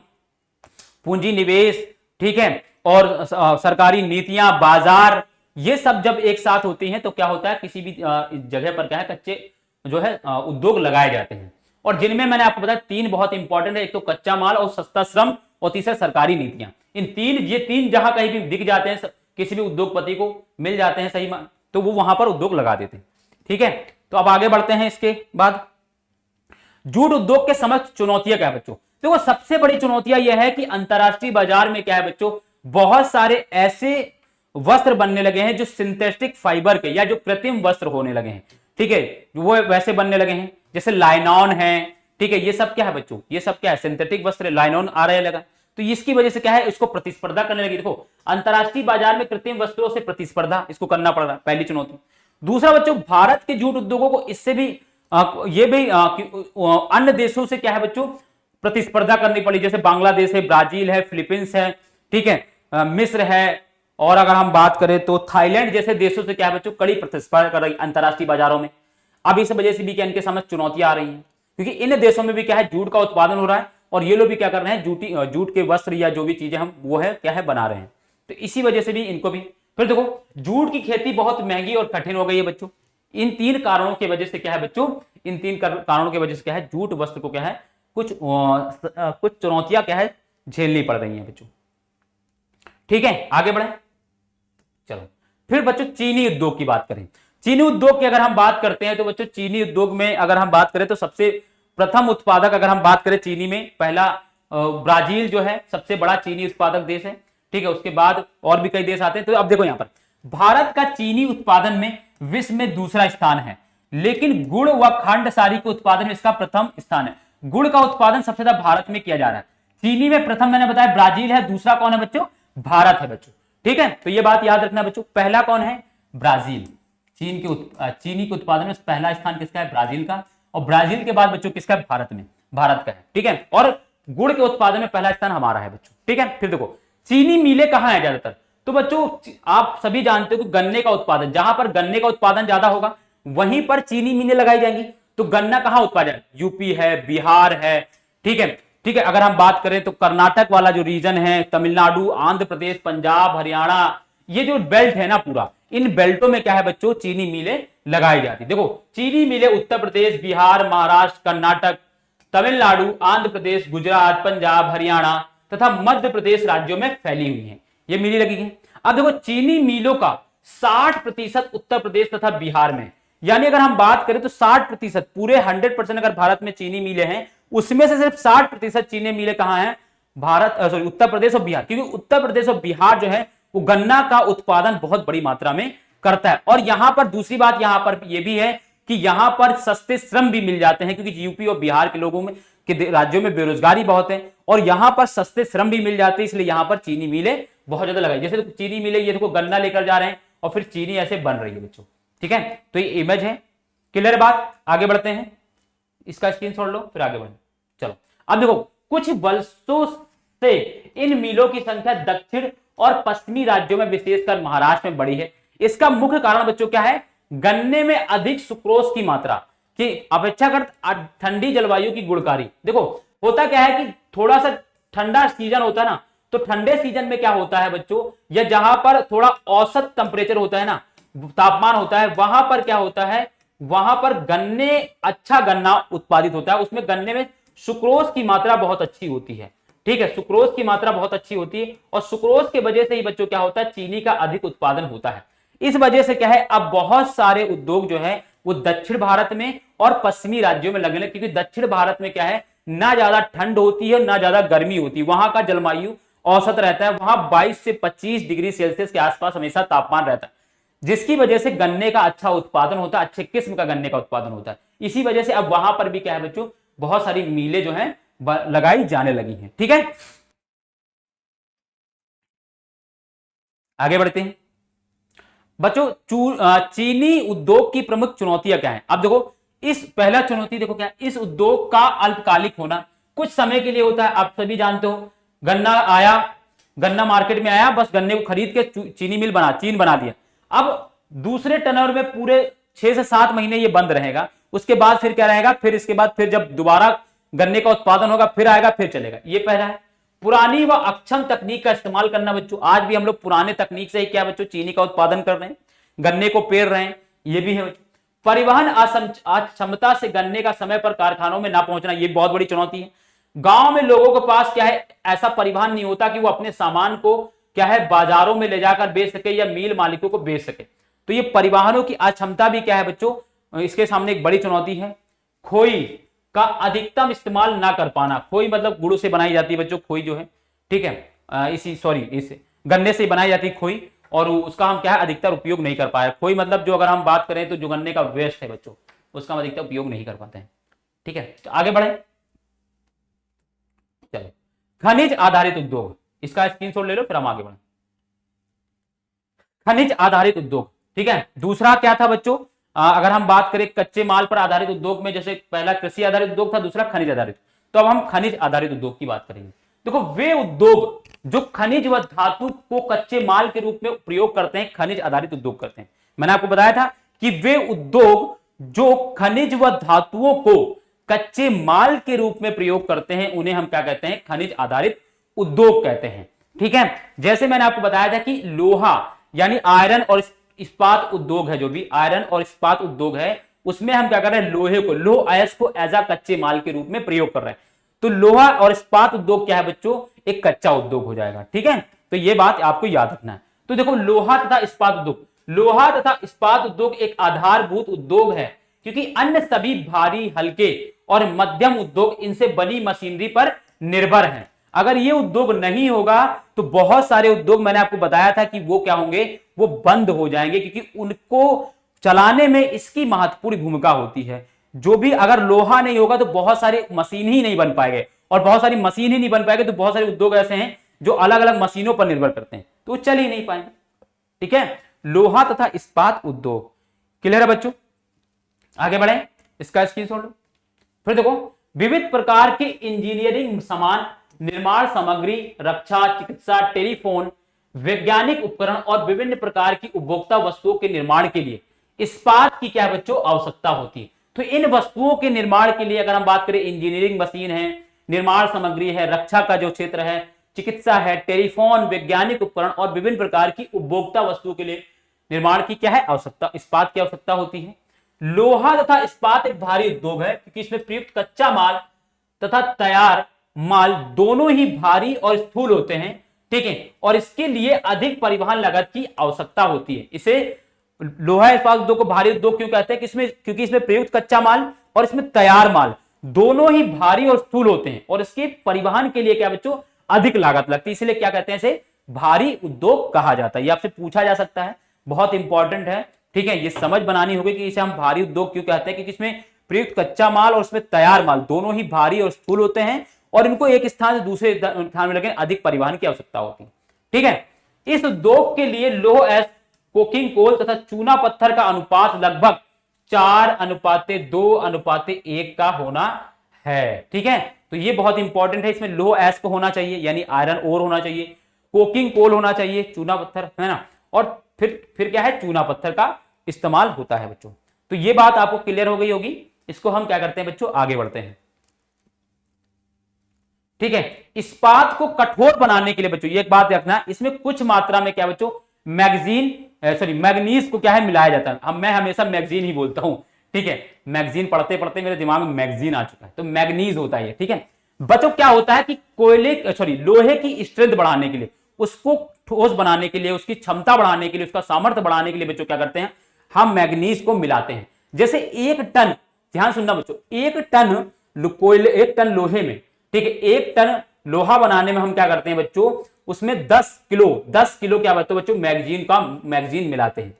पूंजी निवेश, ठीक है, और सरकारी नीतियां, बाजार, ये सब जब एक साथ होती हैं तो क्या होता है, किसी भी जगह पर क्या है, कच्चे जो है उद्योग लगाए जाते हैं। और जिनमें मैंने आपको बताया 3 बहुत इंपॉर्टेंट है, एक तो कच्चा माल और सस्ता श्रम, और तीसरा सरकारी नीतियां। ये तीन जहां कहीं भी दिख जाते हैं, किसी भी उद्योगपति को मिल जाते हैं सही मान, तो वो वहां पर उद्योग लगा देते हैं, ठीक है। तो अब आगे बढ़ते हैं। इसके बाद जूट उद्योग के समक्ष चुनौतियां क्या है बच्चों? देखो सबसे बड़ी चुनौतियां यह है कि अंतरराष्ट्रीय बाजार में क्या है बच्चों, बहुत सारे ऐसे वस्त्र बनने लगे हैं जो सिंथेटिक फाइबर के या जो कृत्रिम वस्त्र होने लगे हैं, ठीक है, वो वैसे बनने लगे हैं, जैसे लाइनॉन है, ठीक है, ये सब क्या है बच्चों, ये सब क्या है, सिंथेटिक वस्त्र, लाइनॉन आ रहा है लगा। तो इसकी वजह से क्या है, इसको प्रतिस्पर्धा करने लगी। देखो अंतरराष्ट्रीय बाजार में कृत्रिम वस्त्रों से प्रतिस्पर्धा इसको करना पड़ रहा है, पहली चुनौती। दूसरा बच्चों, भारत के जूट उद्योगों को इससे भी ये भी अन्य देशों से क्या है बच्चों, प्रतिस्पर्धा करनी पड़ी, जैसे बांग्लादेश है, ब्राजील है, फिलीपींस है, ठीक है, मिस्र है, और अगर हम बात करें तो थाईलैंड जैसे देशों से क्या है बच्चों, कड़ी प्रतिस्पर्धा कर रही अंतरराष्ट्रीय बाजारों में। अब इस वजह से भी क्या इनके समझ चुनौतियां आ रही हैं, क्योंकि इन देशों में भी क्या है, जूट का उत्पादन हो रहा है, और ये लोग भी क्या कर रहे हैं, जूट के वस्त्र या जो भी चीजें हम वो है क्या है बना रहे हैं। तो इसी वजह से भी इनको भी। फिर देखो जूट की खेती बहुत महंगी और कठिन हो गई है बच्चों। इन 3 कारणों की वजह से क्या है बच्चों, इन 3 कारणों की वजह से क्या है, जूट वस्त्र को क्या है, कुछ चुनौतियां क्या है झेलनी पड़ रही हैं बच्चों, ठीक है। आगे बढ़े, चलो फिर बच्चों चीनी उद्योग की बात करें। चीनी उद्योग की अगर हम बात करते हैं तो बच्चों चीनी उद्योग में अगर हम बात करें तो सबसे प्रथम उत्पादक अगर हम बात करें चीनी में, पहला ब्राजील जो है सबसे बड़ा चीनी उत्पादक देश है, ठीक है। उसके बाद और भी कई देश आते हैं। तो अब देखो यहां पर भारत का चीनी उत्पादन में विश्व में दूसरा स्थान है, लेकिन गुड़ व खंड सारी के उत्पादन में इसका प्रथम स्थान है। गुड़ का उत्पादन सबसे ज्यादा भारत में किया जा रहा है। चीनी में प्रथम मैंने बताया ब्राजील है, दूसरा कौन है बच्चों? भारत है बच्चों, ठीक है। तो ये बात याद रखना बच्चों, पहला कौन है? ब्राजील। चीनी के उत्पादन में पहला स्थान किसका है? ब्राजील का। और ब्राजील के बाद बच्चों किसका है? भारत में, भारत का है, ठीक है। और गुड़ के उत्पादन में पहला स्थान हमारा है बच्चों, ठीक है। फिर देखो चीनी मिलें कहां है ज्यादातर? तो बच्चों आप सभी जानते हो कि गन्ने का उत्पादन, जहां पर गन्ने का उत्पादन ज्यादा होगा वहीं पर चीनी मिलें लगाई जाएंगी। तो गन्ना कहां उत्पादन? यूपी है, बिहार है, ठीक है, ठीक है। अगर हम बात करें तो कर्नाटक वाला जो रीजन है, तमिलनाडु, आंध्र प्रदेश, पंजाब, हरियाणा, ये जो बेल्ट है ना पूरा, इन बेल्टों में क्या है बच्चों? चीनी मिलें लगाई जाती। देखो चीनी मिलें उत्तर प्रदेश, बिहार, महाराष्ट्र, कर्नाटक, तमिलनाडु, आंध्र प्रदेश, गुजरात, पंजाब, हरियाणा तथा मध्य प्रदेश राज्यों में फैली हुई हैं, ये मिली लगी है। अब देखो चीनी मिलों का 60% उत्तर प्रदेश तथा बिहार में, यानी अगर हम बात करें तो 60%, पूरे 100% अगर भारत में चीनी मिलें हैं उसमें से सिर्फ 60% चीनी मिलें कहां हैं? भारत, सॉरी, उत्तर प्रदेश और बिहार। क्योंकि उत्तर प्रदेश और बिहार जो है वो गन्ना का उत्पादन बहुत बड़ी मात्रा में करता है। और यहां पर दूसरी बात यहां पर यह भी है कि यहां पर सस्ते श्रम भी मिल जाते हैं, क्योंकि यूपी और बिहार के लोगों में के राज्यों में बेरोजगारी बहुत है और यहां पर सस्ते श्रम भी मिल जाते हैं, इसलिए यहां पर चीनी मिलें बहुत ज्यादा लगाई। जैसे चीनी मिलें, ये देखो गन्ना लेकर जा रहे हैं और फिर चीनी ऐसे बन रही है बच्चों, ठीक है। तो ये इमेज है, क्लियर बात। आगे बढ़ते हैं, इसका स्क्रीनशॉट लो फिर आगे बढ़े। चलो अब देखो कुछ वर्षों से इन मिलों की संख्या दक्षिण और पश्चिमी राज्यों में विशेषकर महाराष्ट्र में बढ़ी है। इसका मुख्य कारण बच्चों क्या है? गन्ने में अधिक सुक्रोज की मात्रा की अपेक्षाकृत ठंडी जलवायु की गुणकारी। देखो होता क्या है कि थोड़ा सा ठंडा सीजन होता है ना, तो ठंडे सीजन में क्या होता है बच्चों, या जहां पर थोड़ा औसत टेम्परेचर होता है ना, तापमान होता है, वहां पर क्या होता है, वहां पर गन्ने, अच्छा गन्ना उत्पादित होता है, उसमें गन्ने में सुक्रोज की मात्रा बहुत अच्छी होती है, ठीक है। सुक्रोज की मात्रा बहुत अच्छी होती है और सुक्रोज की वजह से ही बच्चों क्या होता है? चीनी का अधिक उत्पादन होता है। इस वजह से क्या है, अब बहुत सारे उद्योग जो है वो दक्षिण भारत में और पश्चिमी राज्यों में लगने लगे, क्योंकि दक्षिण भारत में क्या है, ना ज्यादा ठंड होती है ना ज्यादा गर्मी होती है, वहां का जलवायु औसत रहता है, वहां 22 से 25 डिग्री सेल्सियस के आसपास हमेशा तापमान रहता है, जिसकी वजह से गन्ने का अच्छा उत्पादन होता है, अच्छे किस्म का गन्ने का उत्पादन होता है। इसी वजह से अब वहां पर भी क्या है बच्चों, बहुत सारी मिलें जो हैं लगाई जाने लगी हैं, ठीक है। आगे बढ़ते हैं बच्चों, चीनी उद्योग की प्रमुख चुनौतियां क्या हैं? अब देखो इस पहला चुनौती देखो क्या है, इस उद्योग का अल्पकालिक होना, कुछ समय के लिए होता है। आप सभी जानते हो गन्ना आया, गन्ना मार्केट में आया, बस गन्ने को खरीद के चीन बना दिया। अब दूसरे टर्नओवर में पूरे 6 से 7 महीने ये बंद रहेगा, उसके बाद फिर क्या रहेगा, फिर इसके बाद फिर जब दोबारा गन्ने का उत्पादन होगा फिर आएगा फिर चलेगा, ये पहला है। पुरानी व अक्षम तकनीक का इस्तेमाल करना बच्चों, आज भी हम लोग पुराने तकनीक से ही क्या बच्चों चीनी का उत्पादन कर रहे हैं, गन्ने को पेर रहे हैं, ये भी है बच्चों। परिवहन अक्षमता से गन्ने का समय पर कारखानों में ना पहुंचना, ये बहुत बड़ी चुनौती है। गांव में लोगों के पास क्या है, ऐसा परिवहन नहीं होता कि वो अपने सामान को क्या है बाजारों में ले जाकर बेच सके या मिल मालिकों को बेच सके। तो ये परिवहनों की अक्षमता भी क्या है बच्चों, इसके सामने एक बड़ी चुनौती है। खोई का अधिकतम इस्तेमाल ना कर पाना, खोई मतलब गुड़ से बनाई जाती है बच्चों, खोई जो है, ठीक है, इस गन्ने से बनाई जाती है खोई, और उसका हम क्या है अधिकतर उपयोग नहीं कर पाए। खोई मतलब जो अगर हम बात करें तो जो गन्ने का वेस्ट है बच्चों, उसका हम अधिकतर उपयोग नहीं कर पाते हैं, ठीक है। तो आगे बढ़े, चलो खनिज आधारित उद्योग, इसका स्क्रीनशॉट ले लो फिर हम आगे बढ़े। खनिज आधारित उद्योग, ठीक है। दूसरा क्या था बच्चों, अगर हम बात करें कच्चे माल पर आधारित उद्योग में, जैसे पहला कृषि आधारित उद्योग था, दूसरा खनिज आधारित, तो अब हम खनिज आधारित उद्योग की बात करेंगे। देखो वे उद्योग जो खनिज व धातु को कच्चे माल के रूप में प्रयोग करते हैं, खनिज आधारित उद्योग करते हैं। मैंने आपको बताया था कि वे उद्योग जो खनिज व धातुओं को कच्चे माल के रूप में प्रयोग करते हैं, उन्हें हम क्या कहते हैं, खनिज आधारित उद्योग कहते हैं, ठीक है। जैसे मैंने आपको बताया था कि लोहा यानी आयरन और इस्पात उद्योग है, जो भी आयरन और इस्पात उद्योग है, उसमें हम क्या कर रहे हैं, लोहे को, लोह अयस्क को एज अ कच्चे माल के रूप में प्रयोग कर रहे हैं। तो लोहा और इस्पात उद्योग क्या है बच्चों, एक कच्चा उद्योग हो जाएगा, ठीक है। तो ये बात आपको याद रखना है। तो देखो लोहा तथा इस्पात उद्योग, लोहा तथा इस्पात उद्योग एक आधारभूत उद्योग है क्योंकि अन्य सभी भारी, हल्के और मध्यम उद्योग इनसे बनी मशीनरी पर निर्भर हैं। अगर ये उद्योग नहीं होगा तो बहुत सारे उद्योग मैंने आपको बताया था कि वो क्या होंगे, वो बंद हो जाएंगे, क्योंकि उनको चलाने में इसकी महत्वपूर्ण भूमिका होती है। जो भी अगर लोहा नहीं होगा तो बहुत सारे मशीन ही नहीं बन पाएंगे, और बहुत सारी मशीन ही नहीं बन पाएंगे तो बहुत सारे उद्योग ऐसे हैं जो अलग अलग मशीनों पर निर्भर करते हैं, तो चल ही नहीं पाएंगे। ठीक है, लोहा तथा इस्पात उद्योग। क्लियर है बच्चों? आगे बढ़े, इसका स्क्रीनशॉट लो। फिर देखो, विविध प्रकार के इंजीनियरिंग सामान, निर्माण सामग्री, रक्षा, चिकित्सा, टेलीफोन, वैज्ञानिक उपकरण और विभिन्न प्रकार की उपभोक्ता वस्तुओं के निर्माण के लिए इस्पात की क्या बच्चों आवश्यकता होती है। तो इन वस्तुओं के निर्माण के लिए अगर हम बात करें, इंजीनियरिंग मशीन है, निर्माण सामग्री है, रक्षा का जो क्षेत्र है, चिकित्सा है, टेलीफोन, वैज्ञानिक उपकरण और विभिन्न प्रकार की उपभोक्ता वस्तुओं के लिए निर्माण की क्या है आवश्यकता, इस्पात की आवश्यकता होती है। लोहा तथा इस्पात एक भारी उद्योग है क्योंकि इसमें प्रयुक्त कच्चा माल तथा तैयार माल दोनों ही भारी और स्थूल होते हैं। ठीक है, और इसके लिए अधिक परिवहन लागत की आवश्यकता होती है। इसे लोहा इस्पात उद्योग को भारी उद्योग क्यों कहते हैं? क्योंकि इसमें प्रयुक्त कच्चा माल और इसमें तैयार माल दोनों ही भारी और स्थूल होते हैं, और इसके परिवहन के लिए क्या बच्चों अधिक लागत लगती है, इसलिए क्या कहते हैं, इसे भारी उद्योग कहा जाता है। ये आपसे पूछा जा सकता है, बहुत इंपॉर्टेंट है। ठीक है, ये समझ बनानी होगी कि इसे हम भारी उद्योग क्यों कहते हैं, क्योंकि इसमें प्रयुक्त कच्चा माल और उसमें तैयार माल दोनों ही भारी और स्थूल होते हैं, और इनको एक स्थान से दूसरे स्थान में लेकर अधिक परिवहन की आवश्यकता होती है। ठीक है, इस उद्योग के लिए लौह एस, कोकिंग कोल तथा चूना पत्थर का अनुपात लगभग 4:2:1 का होना है। ठीक है, तो ये बहुत इंपॉर्टेंट है। इसमें लौह एस को होना चाहिए, यानी आयरन ओर होना चाहिए, कोकिंग कोल होना चाहिए, चूना पत्थर, है ना, और फिर क्या है, चूना पत्थर का इस्तेमाल होता है बच्चों। तो ये बात आपको क्लियर हो गई होगी। इसको हम क्या करते हैं बच्चों, आगे बढ़ते हैं। ठीक है, इस्पात को कठोर बनाने के लिए बच्चों एक बात रखना, इसमें कुछ मात्रा में क्या बच्चों मैग्नीज को क्या है मिलाया जाता है। मैं हमेशा मैगजीन ही बोलता हूं। ठीक है, मैगजीन पढ़ते पढ़ते मेरे दिमाग में मैगजीन आ चुका है, तो मैग्नीज होता है। ठीक है बच्चों, क्या होता है कि लोहे की स्ट्रेंथ बढ़ाने के लिए, उसको ठोस बनाने के लिए, उसकी क्षमता बढ़ाने के लिए, उसका सामर्थ्य बढ़ाने के लिए बच्चों क्या करते हैं, हम मैग्नीज को मिलाते हैं। जैसे 1 टन, ध्यान सुनना बच्चों, 1 टन लोहे में, ठीक है, 1 टन लोहा बनाने में हम क्या करते हैं बच्चों, उसमें 10 किलो क्या बच्चों मैग्नीज मिलाते हैं,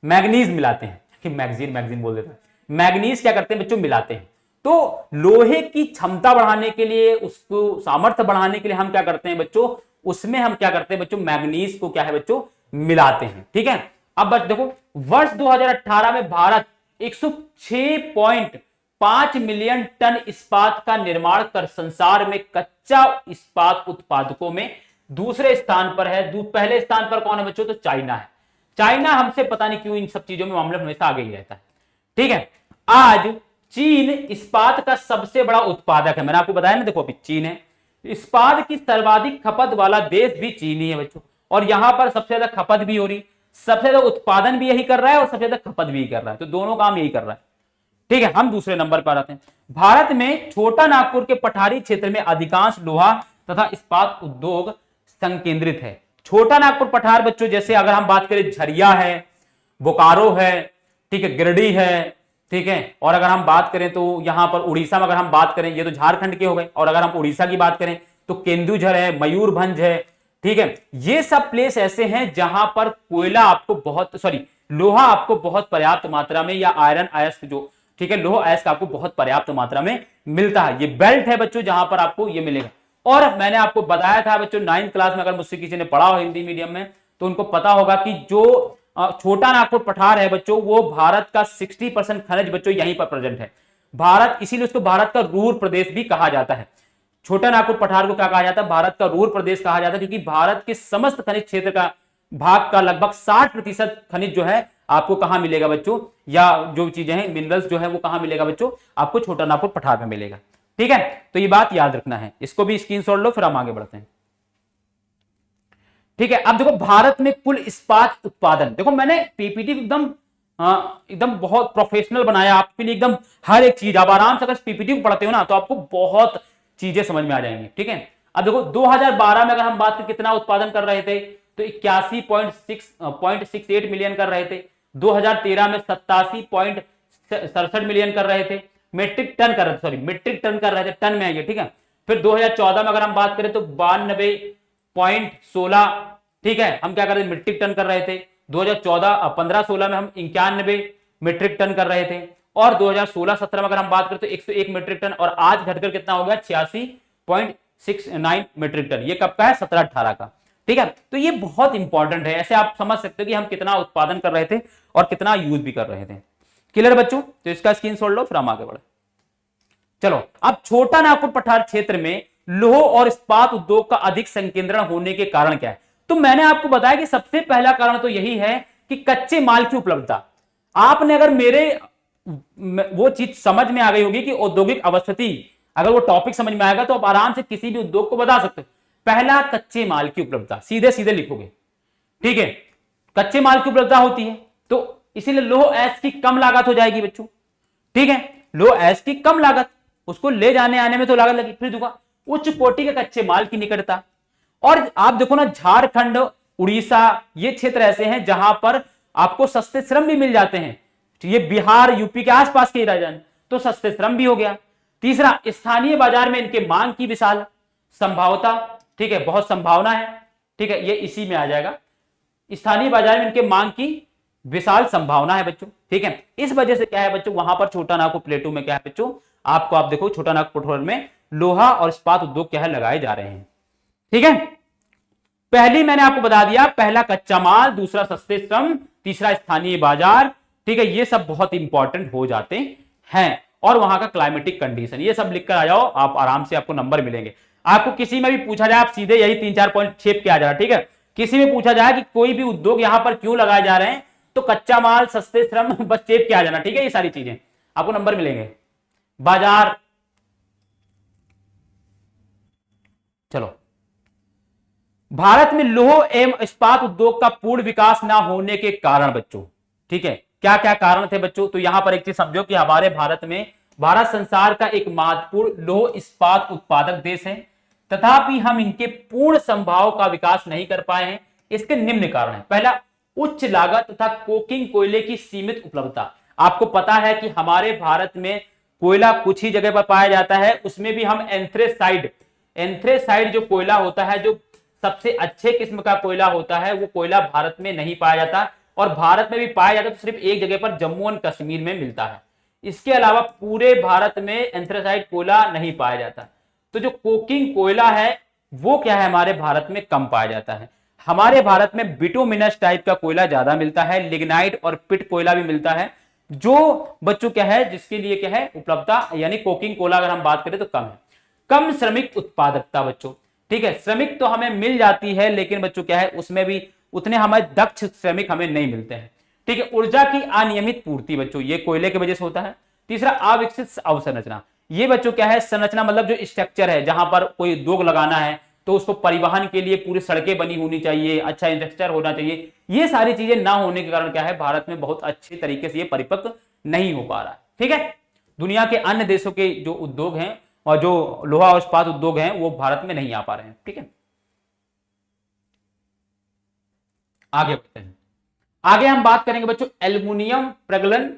मैग्नीज मिलाते हैं, मैग्जीन बोल देते हैं, मैग्नीज क्या करते हैं बच्चों मिलाते हैं। तो लोहे की क्षमता बढ़ाने के लिए, उसको सामर्थ्य बढ़ाने के लिए हम क्या करते हैं बच्चों, उसमें हम क्या करते हैं बच्चों, मैग्नीज को क्या है बच्चों मिलाते हैं। ठीक है, अब देखो, वर्ष 2018 में भारत 106.5 मिलियन टन इस्पात का निर्माण कर संसार में कच्चा इस्पात उत्पादकों में दूसरे स्थान पर है। पहले स्थान पर कौन है बच्चों, तो चाइना है। चाइना हमसे पता नहीं क्यों इन सब चीजों में मामले हमेशा आगे ही रहता है। ठीक है, आज चीन इस्पात का सबसे बड़ा उत्पादक है। मैंने आपको बताया ना, देखो अभी चीन है, इस्पात की सर्वाधिक खपत वाला देश भी चीन ही है बच्चों, और यहां पर सबसे ज्यादा खपत भी हो रही, सबसे ज्यादा उत्पादन भी यही कर रहा है और सबसे ज्यादा खपत भी कर रहा है, तो दोनों काम यही कर रहा है। ठीक है, हम दूसरे नंबर पर आते हैं। भारत में छोटा नागपुर के पठारी क्षेत्र में अधिकांश लोहा तथा इस्पात उद्योग संकेंद्रित है। छोटा नागपुर पठार बच्चों, जैसे अगर हम बात करें झरिया है, बोकारो है, ठीक है, गिरिडीह है, ठीक है, और अगर हम बात करें तो यहां पर उड़ीसा में अगर हम बात करें, ये तो झारखंड के हो गए, और अगर हम उड़ीसा की बात करें तो केंदुझर है, मयूरभंज है। ठीक है, ये सब प्लेस ऐसे हैं जहां पर कोयला आपको लोहा आपको बहुत पर्याप्त मात्रा में, या आयरन अयस्क जो, ठीक है, लोह अयस्क आपको बहुत पर्याप्त मात्रा में मिलता है। ये बेल्ट है बच्चों जहां पर आपको ये मिलेगा। और मैंने आपको बताया था बच्चों 9th क्लास में, अगर मुझसे किसी ने पढ़ा हो हिंदी मीडियम में तो उनको पता होगा कि जो छोटा नागपुर पठार है बच्चों, वो भारत का 60% खनिज बच्चों यहीं पर प्रेजेंट है। भारत, इसीलिए उसको भारत का रूर प्रदेश भी कहा जाता है। छोटा नागपुर पठार को क्या कहा जाता है, भारत का रूर प्रदेश कहा जाता है, क्योंकि भारत के समस्त खनिज क्षेत्र का भाग का लगभग 60% खनिज जो है आपको कहां मिलेगा बच्चों, या जो चीजें हैं मिनरल्स जो है वो कहां मिलेगा बच्चों, आपको छोटा नागपुर पठार में मिलेगा। ठीक है, तो ये बात याद रखना है, इसको भी स्क्रीनशॉट लो, फिर हम आगे बढ़ते हैं। ठीक है, अब देखो भारत में कुल इस्पात उत्पादन, देखो मैंने पीपीटी एकदम बहुत प्रोफेशनल बनाया आपके लिए, एकदम हर एक चीज आप आराम से अगर पीपीटी को पढ़ते हो ना तो आपको बहुत चीजें समझ में आ जाएंगी। ठीक है, अब देखो 2012 में अगर हम बात करें कितना उत्पादन कर रहे थे, तो 81.68 मिलियन कर रहे थे। 2013 में 87.67 मिलियन कर रहे थे, मीट्रिक टन कर रहे थे, सॉरी मीट्रिक टन कर रहे थे, टन में है ये, ठीक है। फिर 2014 में अगर हम बात करें तो 92.16, ठीक है, हम क्या कर रहे थे, मीट्रिक टन कर रहे थे। 2015-16 में हम 91 मीट्रिक टन कर रहे थे, और 2016-17 में अगर हम बात करें तो 101 मीट्रिक टन, और आज घटकर कितना हो गया, 86.69 मीट्रिक टन। ये कब का है, 17-18 का, ठीक है। तो ये बहुत इंपॉर्टेंट है, ऐसे आप समझ सकते हो कि हम कितना उत्पादन कर रहे थे और कितना यूज भी कर रहे थे। क्लियर बच्चों, तो इसका स्क्रीनशॉट लो, फिर हम आगे बढ़े। चलो, अब छोटा नागपुर पठार क्षेत्र में लौह और इस्पात उद्योग का अधिक संकेंद्रण होने के कारण क्या है? तो मैंने आपको बताया कि सबसे पहला कारण तो यही है कि कच्चे माल की उपलब्धता। आपने अगर मेरे वो चीज समझ में आ गई होगी कि औद्योगिक अवस्थिति, अगर वो टॉपिक समझ में आएगा तो आप आराम से किसी भी उद्योग को बता सकते हो। पहला, कच्चे माल की उपलब्धता, सीधे सीधे लिखोगे, ठीक है। कच्चे माल की उपलब्धता होती है तो इसीलिए लौह एस की कम लागत हो जाएगी बच्चों, ठीक है। लौह एस की कम लागत, उसको ले जाने आने में तो लागत लगी। फिर दूसरा, उच्च कोटि के कच्चे माल की निकटता। और आप देखो ना, झारखंड, उड़ीसा, ये क्षेत्र ऐसे हैं जहां पर आपको सस्ते श्रम भी मिल जाते हैं। ये बिहार, यूपी के आसपास के राज्य, तो सस्ते श्रम भी हो गया। तीसरा, स्थानीय बाजार में इनके मांग की विशाल संभावना, ठीक है, बहुत संभावना है, ठीक है, ये इसी में आ जाएगा। स्थानीय बाजार में इनके मांग की विशाल संभावना है बच्चों, ठीक है। इस वजह से क्या है बच्चों, वहां पर छोटा नागपुर प्लेटू में क्या है बच्चों, आपको आप देखो छोटा नागपुर पठार में लोहा और इस्पात उद्योग क्या है लगाए जा रहे हैं, ठीक है। पहली मैंने आपको बता दिया, पहला कच्चा माल, दूसरा सस्ते श्रम, तीसरा स्थानीय बाजार, ठीक है। ये सब बहुत इंपॉर्टेंट हो जाते हैं। और वहां का क्लाइमेटिक कंडीशन, ये सब लिखकर आ जाओ, आप आराम से आपको नंबर मिलेंगे। आपको किसी में भी पूछा जाए, आप सीधे यही 3-4 पॉइंट छेप के आ जाए, ठीक है। किसी में पूछा जाए कि कोई भी उद्योग यहां पर क्यों लगाए जा रहे हैं, तो कच्चा माल, सस्ते श्रम, बस चेप के आ जाना, ठीक है। ये सारी चीजें आपको नंबर मिलेंगे। बाजार, चलो, भारत में लौह एवं इस्पात उद्योग का पूर्ण विकास ना होने के कारण बच्चों, ठीक है, क्या क्या कारण थे बच्चों? तो यहां पर एक चीज समझो कि हमारे भारत में, भारत संसार का एक महत्वपूर्ण लौह इस्पात उत्पादक देश है, तथापि हम इनके पूर्ण संभाव का विकास नहीं कर पाए हैं। इसके निम्न कारण है। पहला, उच्च लागत तथा कोकिंग कोयले की सीमित उपलब्धता। आपको पता है कि हमारे भारत में कोयला कुछ ही जगह पर पाया जाता है, उसमें भी हम एंथ्रेसाइड जो कोयला होता है, जो सबसे अच्छे किस्म का कोयला होता है, वो कोयला भारत में नहीं पाया जाता, और भारत में भी पाया जाता तो सिर्फ एक जगह पर, जम्मू एंड कश्मीर में मिलता है। इसके अलावा पूरे भारत में एंथ्रेसाइड कोयला नहीं पाया जाता। तो जो कोकिंग कोयला है वो क्या है, हमारे भारत में कम पाया जाता है। हमारे भारत में बिटुमिनस टाइप का कोयला ज्यादा मिलता है, लिग्नाइट और पिट कोयला भी मिलता है, जो बच्चों क्या है, जिसके लिए क्या है उपलब्धता, यानी कोकिंग कोयला अगर हम बात करें तो कम है। कम श्रमिक उत्पादकता बच्चों, ठीक है। श्रमिक तो हमें मिल जाती है, लेकिन बच्चों क्या है, उसमें भी उतने हमें दक्ष श्रमिक हमें नहीं मिलते हैं, ठीक है। ऊर्जा की अनियमित पूर्ति बच्चों, ये कोयले की वजह से होता है। तीसरा, अविकसित अवसंरचना। ये बच्चों क्या है, संरचना मतलब जो स्ट्रक्चर है, जहां पर कोई उद्योग लगाना है तो उसको परिवहन के लिए पूरी सड़कें बनी होनी चाहिए, अच्छा इंफ्रास्ट्रक्चर होना चाहिए। ये सारी चीजें ना होने के कारण क्या है, भारत में बहुत अच्छे तरीके से ये परिपक्व नहीं हो पा रहा है, ठीक है। दुनिया के अन्य देशों के जो उद्योग हैं और जो लोहा और इस्पात उद्योग हैं, वो भारत में नहीं आ पा रहे हैं, ठीक है। आगे बढ़ते हैं। आगे हम बात करेंगे बच्चों एल्युमिनियम प्रगलन,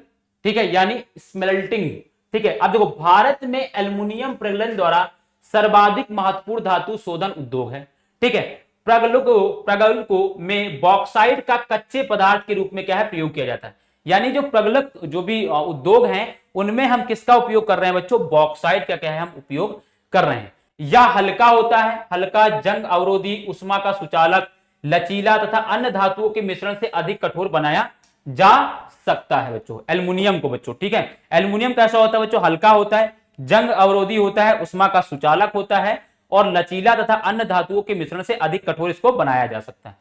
ठीक है, यानी स्मेल्टिंग, ठीक है। अब देखो, भारत में एल्युमिनियम प्रगलन द्वारा सर्वाधिक महत्वपूर्ण धातु शोधन उद्योग है, ठीक है। प्रगल्भ को में बॉक्साइट का कच्चे पदार्थ के रूप में क्या है प्रयोग किया जाता है। यानी जो प्रगल्भ जो भी उद्योग हैं, उनमें हम किसका उपयोग कर रहे हैं बच्चों, बॉक्साइट का क्या है हम उपयोग कर रहे हैं। या हल्का होता है, हल्का, जंग अवरोधी, उष्मा का सुचालक, लचीला तथा अन्य धातुओं के मिश्रण से अधिक कठोर बनाया जा सकता है बच्चों एल्युमिनियम को बच्चों, ठीक है। एल्युमिनियम कैसा होता है बच्चों, हल्का होता है, जंग अवरोधी होता है, उष्मा का सुचालक होता है, और लचीला तथा अन्य धातुओं के मिश्रण से अधिक कठोर इसको बनाया जा सकता है,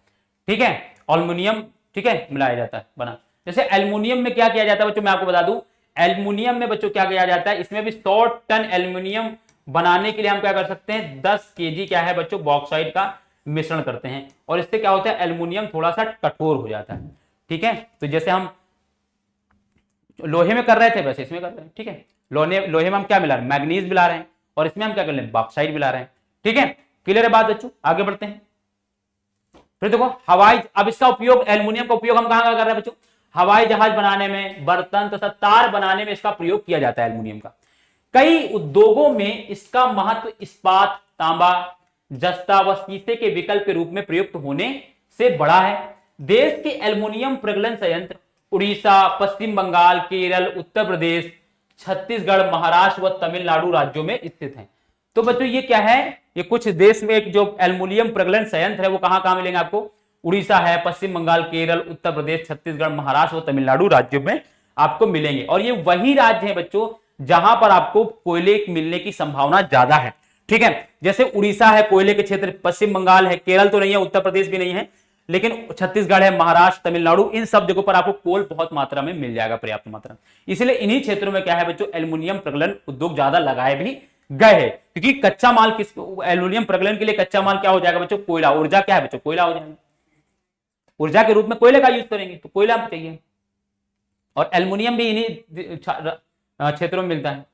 ठीक है। एल्युमिनियम, ठीक है, मिलाया जाता है, बना। जैसे एल्युमिनियम में क्या किया जाता है बच्चों, मैं आपको बता दूं, एल्युमिनियम में बच्चों क्या किया जाता है, इसमें भी 100 टन एल्युमिनियम बनाने के लिए हम क्या कर सकते हैं, 10 केजी क्या है बच्चों बॉक्साइट का मिश्रण करते हैं, और इससे क्या होता है, एल्युमिनियम थोड़ा सा कठोर हो जाता है, ठीक है। तो जैसे हम लोहे में कर रहे थे वैसे इसमें कर रहे हैं, ठीक है। लोहे में हम क्या मिला रहे हैं, मैग्नीज मिला रहे हैं, और इसमें हम क्या कर रहे हैं, बॉक्साइट मिला रहे हैं, ठीक है। क्लियर है बात बच्चों, आगे बढ़ते हैं। फिर देखो हवाई, अब इसका उपयोग, एल्युमिनियम का उपयोग हम कहां कर रहे हैं बच्चों? हवाई जहाज बनाने में, बर्तन तथा तार बनाने में इसका प्रयोग किया जाता है एल्युमिनियम का। कई उद्योगों में इसका महत्व इस्पात, तांबा, जस्ता व शीशे के विकल्प के रूप में प्रयुक्त होने से बड़ा है। देश के एल्युमिनियम प्रगलन संयंत्र उड़ीसा, पश्चिम बंगाल, केरल, उत्तर प्रदेश, छत्तीसगढ़, महाराष्ट्र व तमिलनाडु राज्यों में स्थित हैं। तो बच्चों ये क्या है, ये कुछ देश में एक जो एल्युमिनियम प्रगलन संयंत्र है वो कहां कहां मिलेंगे आपको? उड़ीसा है, पश्चिम बंगाल, केरल, उत्तर प्रदेश, छत्तीसगढ़, महाराष्ट्र व तमिलनाडु राज्यों में आपको मिलेंगे। और ये वही राज्य है बच्चों जहां पर आपको कोयले मिलने की संभावना ज्यादा है। ठीक है, जैसे उड़ीसा है कोयले के क्षेत्र, पश्चिम बंगाल है, केरल तो नहीं है, उत्तर प्रदेश भी नहीं है, लेकिन छत्तीसगढ़ है, महाराष्ट्र, तमिलनाडु, इन सब जगहों पर आपको कोल बहुत मात्रा में मिल जाएगा, पर्याप्त मात्रा में। इसलिए इन्हीं क्षेत्रों में क्या है बच्चों, एल्युमिनियम प्रगलन उद्योग ज्यादा लगाए भी गए हैं, क्योंकि कच्चा माल किस, एल्युमिनियम प्रगलन के लिए कच्चा माल क्या हो जाएगा बच्चों? कोयला। ऊर्जा क्या है बच्चों? कोयला हो जाएगा। ऊर्जा के रूप में कोयले का यूज करेंगे तो कोयला चाहिए, और एल्युमिनियम भी इन्हीं क्षेत्रों में मिलता है।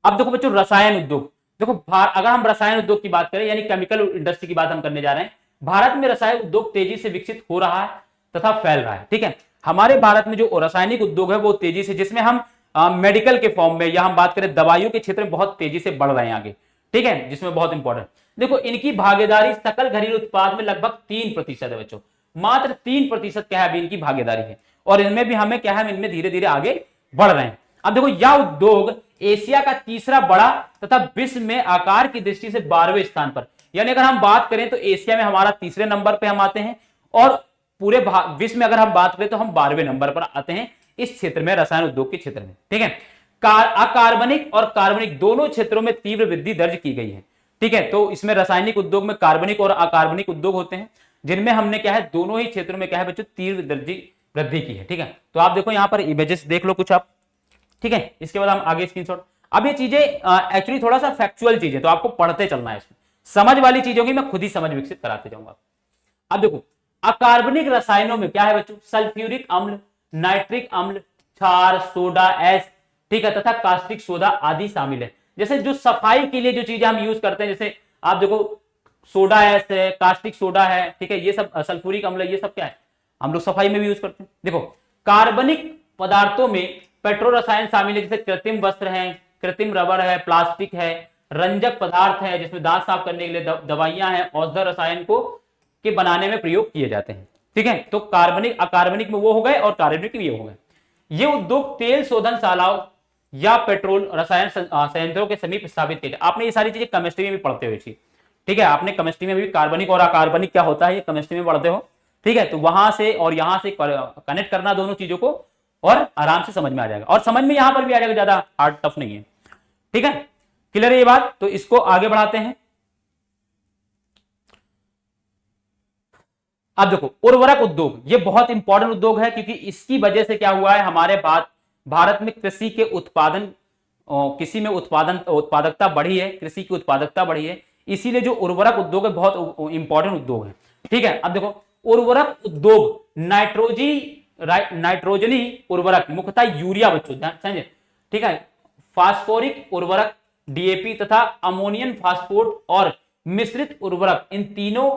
अब देखो बच्चों रसायन उद्योग, देखो अगर हम रसायन उद्योग की बात करें, यानी केमिकल इंडस्ट्री की बात हम करने जा रहे हैं, भारत में रसायन उद्योग तेजी से विकसित हो रहा है तथा फैल रहा है। ठीक है, हमारे भारत में जो रासायनिक उद्योग है वो तेजी से, जिसमें हम मेडिकल के फॉर्म में, या हम बात करें दवाइयों के क्षेत्र में, बहुत तेजी से बढ़ रहे हैं आगे। ठीक है, जिसमें बहुत इंपॉर्टेंट, देखो इनकी भागीदारी सकल घरेलू उत्पाद में लगभग 3% है बच्चों, मात्र 3% क्या है अभी इनकी भागीदारी है, और इनमें भी हमें क्या है, इनमें धीरे धीरे आगे बढ़ रहे हैं। अब देखो यह उद्योग एशिया का तीसरा बड़ा तथा विश्व में आकार की दृष्टि से 12वें स्थान पर, यानी अगर हम बात करें तो एशिया में हमारा तीसरे नंबर पे हम आते हैं, और पूरे विश्व में अगर हम बात करें तो हम 12वें नंबर पर आते हैं इस क्षेत्र में, रसायन उद्योग के क्षेत्र में। ठीक है, अकार्बनिक और कार्बनिक दोनों क्षेत्रों में तीव्र वृद्धि दर्ज की गई है। ठीक है, तो इसमें रासायनिक उद्योग में कार्बनिक और अकार्बनिक उद्योग होते हैं, जिनमें हमने क्या है, दोनों ही क्षेत्रों में क्या है बच्चों, तीव्र वृद्धि की है। ठीक है, तो आप देखो यहाँ पर इमेजेस देख लो कुछ आप। ठीक है, इसके बाद हम आगे स्क्रीनशॉट। अब ये चीजें एक्चुअली थोड़ा सा फैक्चुअल चीजें, तो आपको पढ़ते चलना है, इसमें समझ वाली चीजों की मैं खुद ही समझ विकसित कराते जाऊंगा। अब देखो अकार्बनिक रसायनों में क्या है बच्चों, सल्फ्यूरिक अम्ल, नाइट्रिक अम्ल, क्षार, सोडा एस, ठीक है, तथा कास्टिक सोडा आदि शामिल है। जैसे जो सफाई के लिए जो चीजें हम यूज करते हैं, जैसे आप देखो सोडा एस है, कास्टिक सोडा है, ठीक है, ये सब सल्फ्यूरिक अम्ल, ये सब क्या है, हम लोग सफाई में भी यूज करते हैं। देखो कार्बनिक पदार्थों में पेट्रो रसायन शामिल है, जैसे कृत्रिम वस्त्र है, कृत्रिम रबर है, प्लास्टिक है, रंजक पदार्थ है, जिसमें दांत साफ करने के लिए दवाइयां हैं, औषधि रसायन को के बनाने में प्रयोग किए जाते हैं। ठीक है, तो कार्बनिक अकार्बनिक में वो हो गए और कार्बनिक में ये हो गए। ये उद्योग तेल शोधनशालाओं या पेट्रोल रसायन संयंत्रों के समीप स्थापित किए। आपने ये सारी चीजें केमिस्ट्री में भी पढ़ते हुए थी। ठीक है, आपने केमिस्ट्री में भी कार्बनिक और अकार्बनिक क्या होता है ये केमिस्ट्री में पढ़ते हो। ठीक है, तो वहां से और यहां से कनेक्ट करना दोनों चीजों को, और आराम से समझ में आ जाएगा, और समझ में यहां पर भी आ जाएगा, ज्यादा हार्ड टफ नहीं है। ठीक है, क्लियर है ये बात? तो इसको आगे बढ़ाते हैं। अब देखो उर्वरक उद्योग, ये बहुत इंपॉर्टेंट उद्योग है, क्योंकि इसकी वजह से क्या हुआ है, हमारे भारत में कृषि के उत्पादन, कृषि में उत्पादकता बढ़ी है, कृषि की उत्पादकता बढ़ी है, इसीलिए जो उर्वरक उद्योग है बहुत इंपॉर्टेंट उद्योग है। ठीक है, अब देखो उर्वरक उद्योग नाइट्रोजनी उर्वरक, मुख्यतः यूरिया बच्चों समझे, ठीक है, फास्फोरिक उर्वरक डीएपी तथा अमोनियम फास्फोट और मिश्रित उर्वरक, इन तीनों,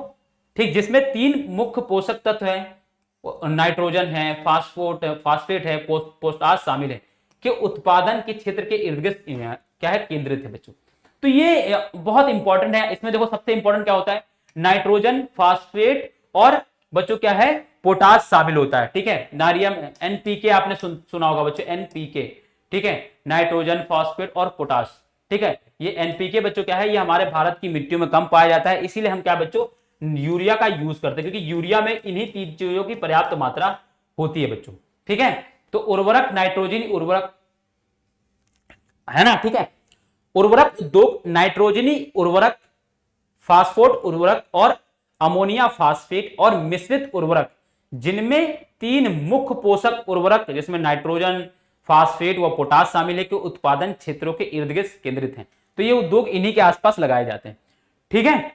ठीक, जिसमें 3 मुख्य पोषक तत्व हैं, नाइट्रोजन है, फास्फेट है, पोटाश शामिल है, के उत्पादन के क्षेत्र के इर्द गिर्द क्या है, केंद्रित है बच्चों। तो ये बहुत इंपॉर्टेंट है। इसमें देखो सबसे इंपॉर्टेंट क्या होता है, नाइट्रोजन, फास्फेट और बच्चों क्या है, पोटाश शामिल होता है। ठीक है, नारियम एनपीके आपने सुना होगा बच्चों, एनपीके, ठीक है, नाइट्रोजन, फास्फेट और पोटाश। ठीक है, ये एनपीके बच्चों क्या है, ये हमारे भारत की मिट्टियों में कम पाया जाता है, इसीलिए हम क्या बच्चों यूरिया का यूज करते हैं, क्योंकि यूरिया में इन्हीं 3 चीजों की पर्याप्त मात्रा होती है बच्चों। ठीक है, तो उर्वरक नाइट्रोजन उर्वरक है ना। ठीक है, उर्वरक उद्योग नाइट्रोजनी उर्वरक, फास्फोट उर्वरक और अमोनिया फास्फेट और मिश्रित उर्वरक, जिनमें 3 मुख्य पोषक उर्वरक, जिसमें नाइट्रोजन, फास्फेट व पोटाश शामिल है, के उत्पादन क्षेत्रों के इर्द गिर्द केंद्रित हैं। तो ये उद्योग इन्हीं के आसपास लगाए जाते हैं। ठीक है,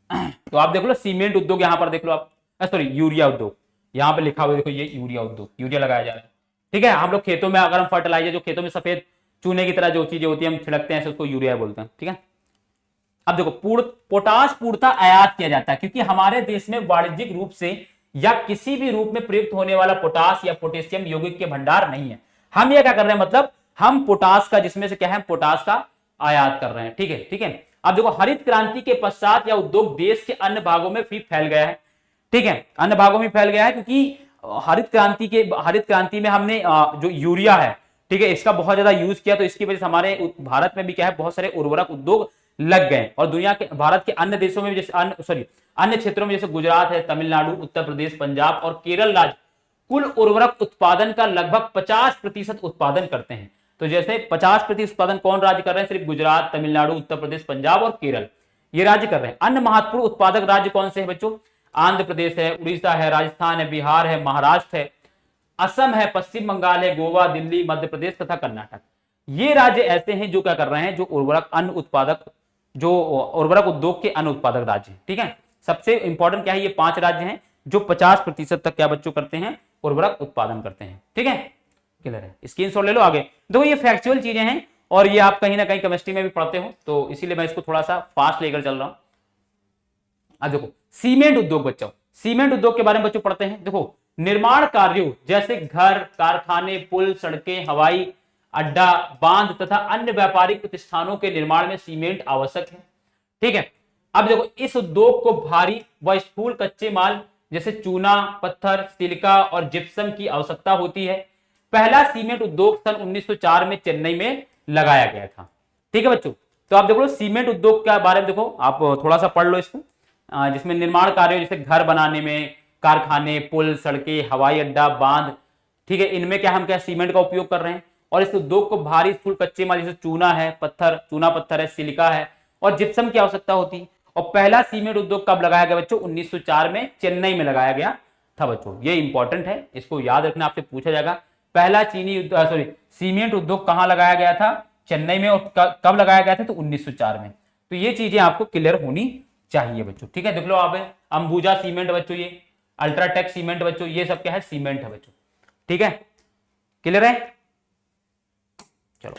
तो आप देख लो सीमेंट उद्योग, यहां पर देख लो आप, सॉरी यूरिया उद्योग, यहां पर लिखा हुआ देखो, ये यूरिया उद्योग, यूरिया लगाया जा रहा है। ठीक है, हम लोग खेतों में अगर हम फर्टिलाइजर, जो खेतों में सफेद चूने की तरह जो चीजें होती है हम छिड़कते हैं, उसको यूरिया बोलते हैं। ठीक है, अब देखो पोटाश पूर्णतः आयात किया जाता है, क्योंकि हमारे देश में वाणिज्यिक रूप से या किसी भी रूप में प्रयुक्त होने वाला पोटाश या पोटेशियम यौगिक के भंडार नहीं है। हम ये क्या कर रहे हैं, मतलब हम पोटाश का, जिसमें से क्या है, पोटाश का आयात कर रहे हैं। ठीक है, ठीक है। अब देखो हरित क्रांति के पश्चात यह उद्योग देश के अन्य भागों में भी फैल गया है। ठीक है, अन्य भागों में फैल गया है, क्योंकि हरित क्रांति में हमने जो यूरिया है, ठीक है, इसका बहुत ज्यादा यूज किया, तो इसकी वजह से हमारे भारत में भी क्या है, बहुत सारे उर्वरक उद्योग लग गए। और दुनिया के, भारत के अन्य देशों में, जैसे अन्य क्षेत्रों में, जैसे गुजरात है, तमिलनाडु, उत्तर प्रदेश, पंजाब और केरल राज्य कुल उर्वरक उत्पादन का लगभग 50% उत्पादन करते हैं। तो जैसे 50% उत्पादन कौन राज्य कर रहे हैं, सिर्फ गुजरात, तमिलनाडु, उत्तर प्रदेश, पंजाब और केरल, ये राज्य कर रहे हैं। अन्य महत्वपूर्ण उत्पादक राज्य कौन से हैं बच्चों? आंध्र प्रदेश है, उड़ीसा है, राजस्थान है, बिहार है, महाराष्ट्र है, असम है, पश्चिम बंगाल है, गोवा, दिल्ली, मध्य प्रदेश तथा कर्नाटक। ये राज्य ऐसे हैं जो क्या कर रहे हैं, जो उर्वरक अन्न उत्पादक, जो उर्वरक उद्योग के अन्न उत्पादक राज्य हैं। ठीक है, सबसे इंपॉर्टेंट क्या है, ये 5 राज्य हैं जो 50% तक क्या बच्चों करते हैं, उर्वरक उत्पादन करते हैं। ठीक है, क्लियर है, स्क्रीनशॉट ले लो। आगे देखो, ये फैक्चुअल चीजें हैं और ये आप कहीं ना कहीं केमिस्ट्री में भी पढ़ते हो, तो इसीलिए मैं इसको थोड़ा सा फास्ट लेकर चल रहा हूं। अब देखो सीमेंट उद्योग बच्चों, सीमेंट उद्योग के बारे में बच्चों पढ़ते हैं। देखो निर्माण कार्यों जैसे घर, कारखाने, पुल, सड़कें, हवाई अड्डा, बांध तथा अन्य व्यापारिक प्रतिष्ठानों के निर्माण में सीमेंट आवश्यक है। ठीक है, अब देखो इस उद्योग को भारी व स्थूल कच्चे माल जैसे चूना, पत्थर, सिलिका और जिप्सम की आवश्यकता होती है। पहला सीमेंट उद्योग सन 1904 में चेन्नई में लगाया गया था। ठीक है बच्चों, तो आप देखो सीमेंट उद्योग के बारे में देखो, आप थोड़ा सा पढ़ लो इसको, जिसमें निर्माण कार्य जैसे घर बनाने में, कारखाने, पुल, सड़कें, हवाई अड्डा, बांध, ठीक है, इनमें क्या हम क्या सीमेंट का उपयोग कर रहे हैं। और इस उद्योग को भारी स्थूल कच्चे माल जैसे चूना है, चूना पत्थर है, सिलिका है और जिप्सम की आवश्यकता होती है। और पहला सीमेंट उद्योग कब लगाया गया बच्चों? 1904 में चेन्नई में लगाया गया था बच्चों। ये इंपॉर्टेंट है, इसको याद रखना, आपसे पूछा जाएगा। पहला सीमेंट उद्योग कहां लगाया गया था? चेन्नई में। और कब लगाया गया था? तो 1904 में। तो ये चीजें आपको क्लियर होनी चाहिए बच्चों। ठीक है, देख लो आप, अंबुजा सीमेंट बच्चों, ये अल्ट्राटेक सीमेंट बच्चों, ये सब क्या है? सीमेंट है बच्चों। ठीक है, क्लियर है। चलो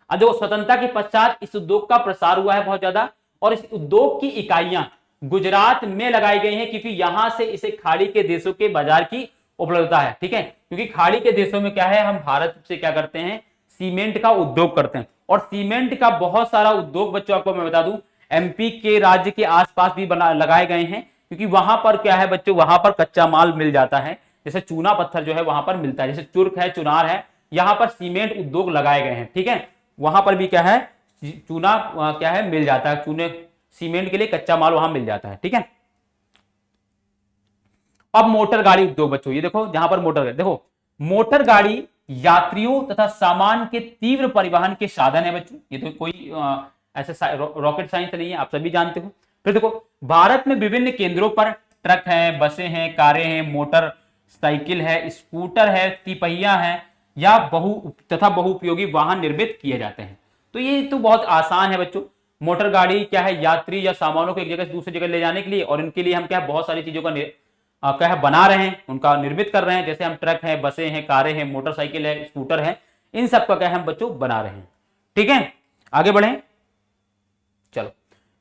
अब देखो, स्वतंत्रता के पश्चात इस उद्योग का प्रसार हुआ है बहुत ज्यादा, और इस उद्योग की इकाइयां गुजरात में लगाई गई हैं, क्योंकि यहां से इसे खाड़ी के देशों के बाजार की उपलब्धता है। ठीक है, क्योंकि खाड़ी के देशों में क्या है, हम भारत से क्या करते हैं, सीमेंट का उद्योग करते हैं। और सीमेंट का बहुत सारा उद्योग बच्चों, आपको मैं बता दूं, एमपी के राज्य के आसपास भी लगाए गए हैं, क्योंकि वहां पर क्या है बच्चों, वहां पर कच्चा माल मिल जाता है। जैसे चूना पत्थर जो है वहां पर मिलता है, जैसे चुर्क है, चुनार है, यहां पर सीमेंट उद्योग लगाए गए हैं। ठीक है, वहां पर भी क्या है, चूना क्या है, मिल जाता है, चूने सीमेंट के लिए कच्चा माल वहां मिल जाता है। ठीक है, अब मोटर गाड़ी उद्योग बच्चों, ये देखो जहां पर मोटर, देखो मोटर गाड़ी यात्रियों तथा सामान के तीव्र परिवहन के साधन है बच्चों। ये तो कोई ऐसा रॉकेट साइंस नहीं है, आप सभी जानते हो। फिर देखो भारत में विभिन्न केंद्रों पर ट्रक है, बसें हैं, कारें हैं, मोटर साइकिल है, स्कूटर है, तिपहिया है या बहुउपयोगी वाहन निर्मित किए जाते हैं। तो ये तो बहुत आसान है बच्चों। मोटर गाड़ी क्या है, यात्री या सामानों को एक जगह से दूसरी जगह ले जाने के लिए, और इनके लिए हम क्या बहुत सारी चीजों का क्या है, बना रहे हैं, उनका निर्मित कर रहे हैं। जैसे हम ट्रक है, बसें हैं, कारें हैं, मोटरसाइकिल है, स्कूटर है, इन सब का क्या है, हम बच्चों बना रहे हैं। ठीक है, आगे बढ़े। चलो,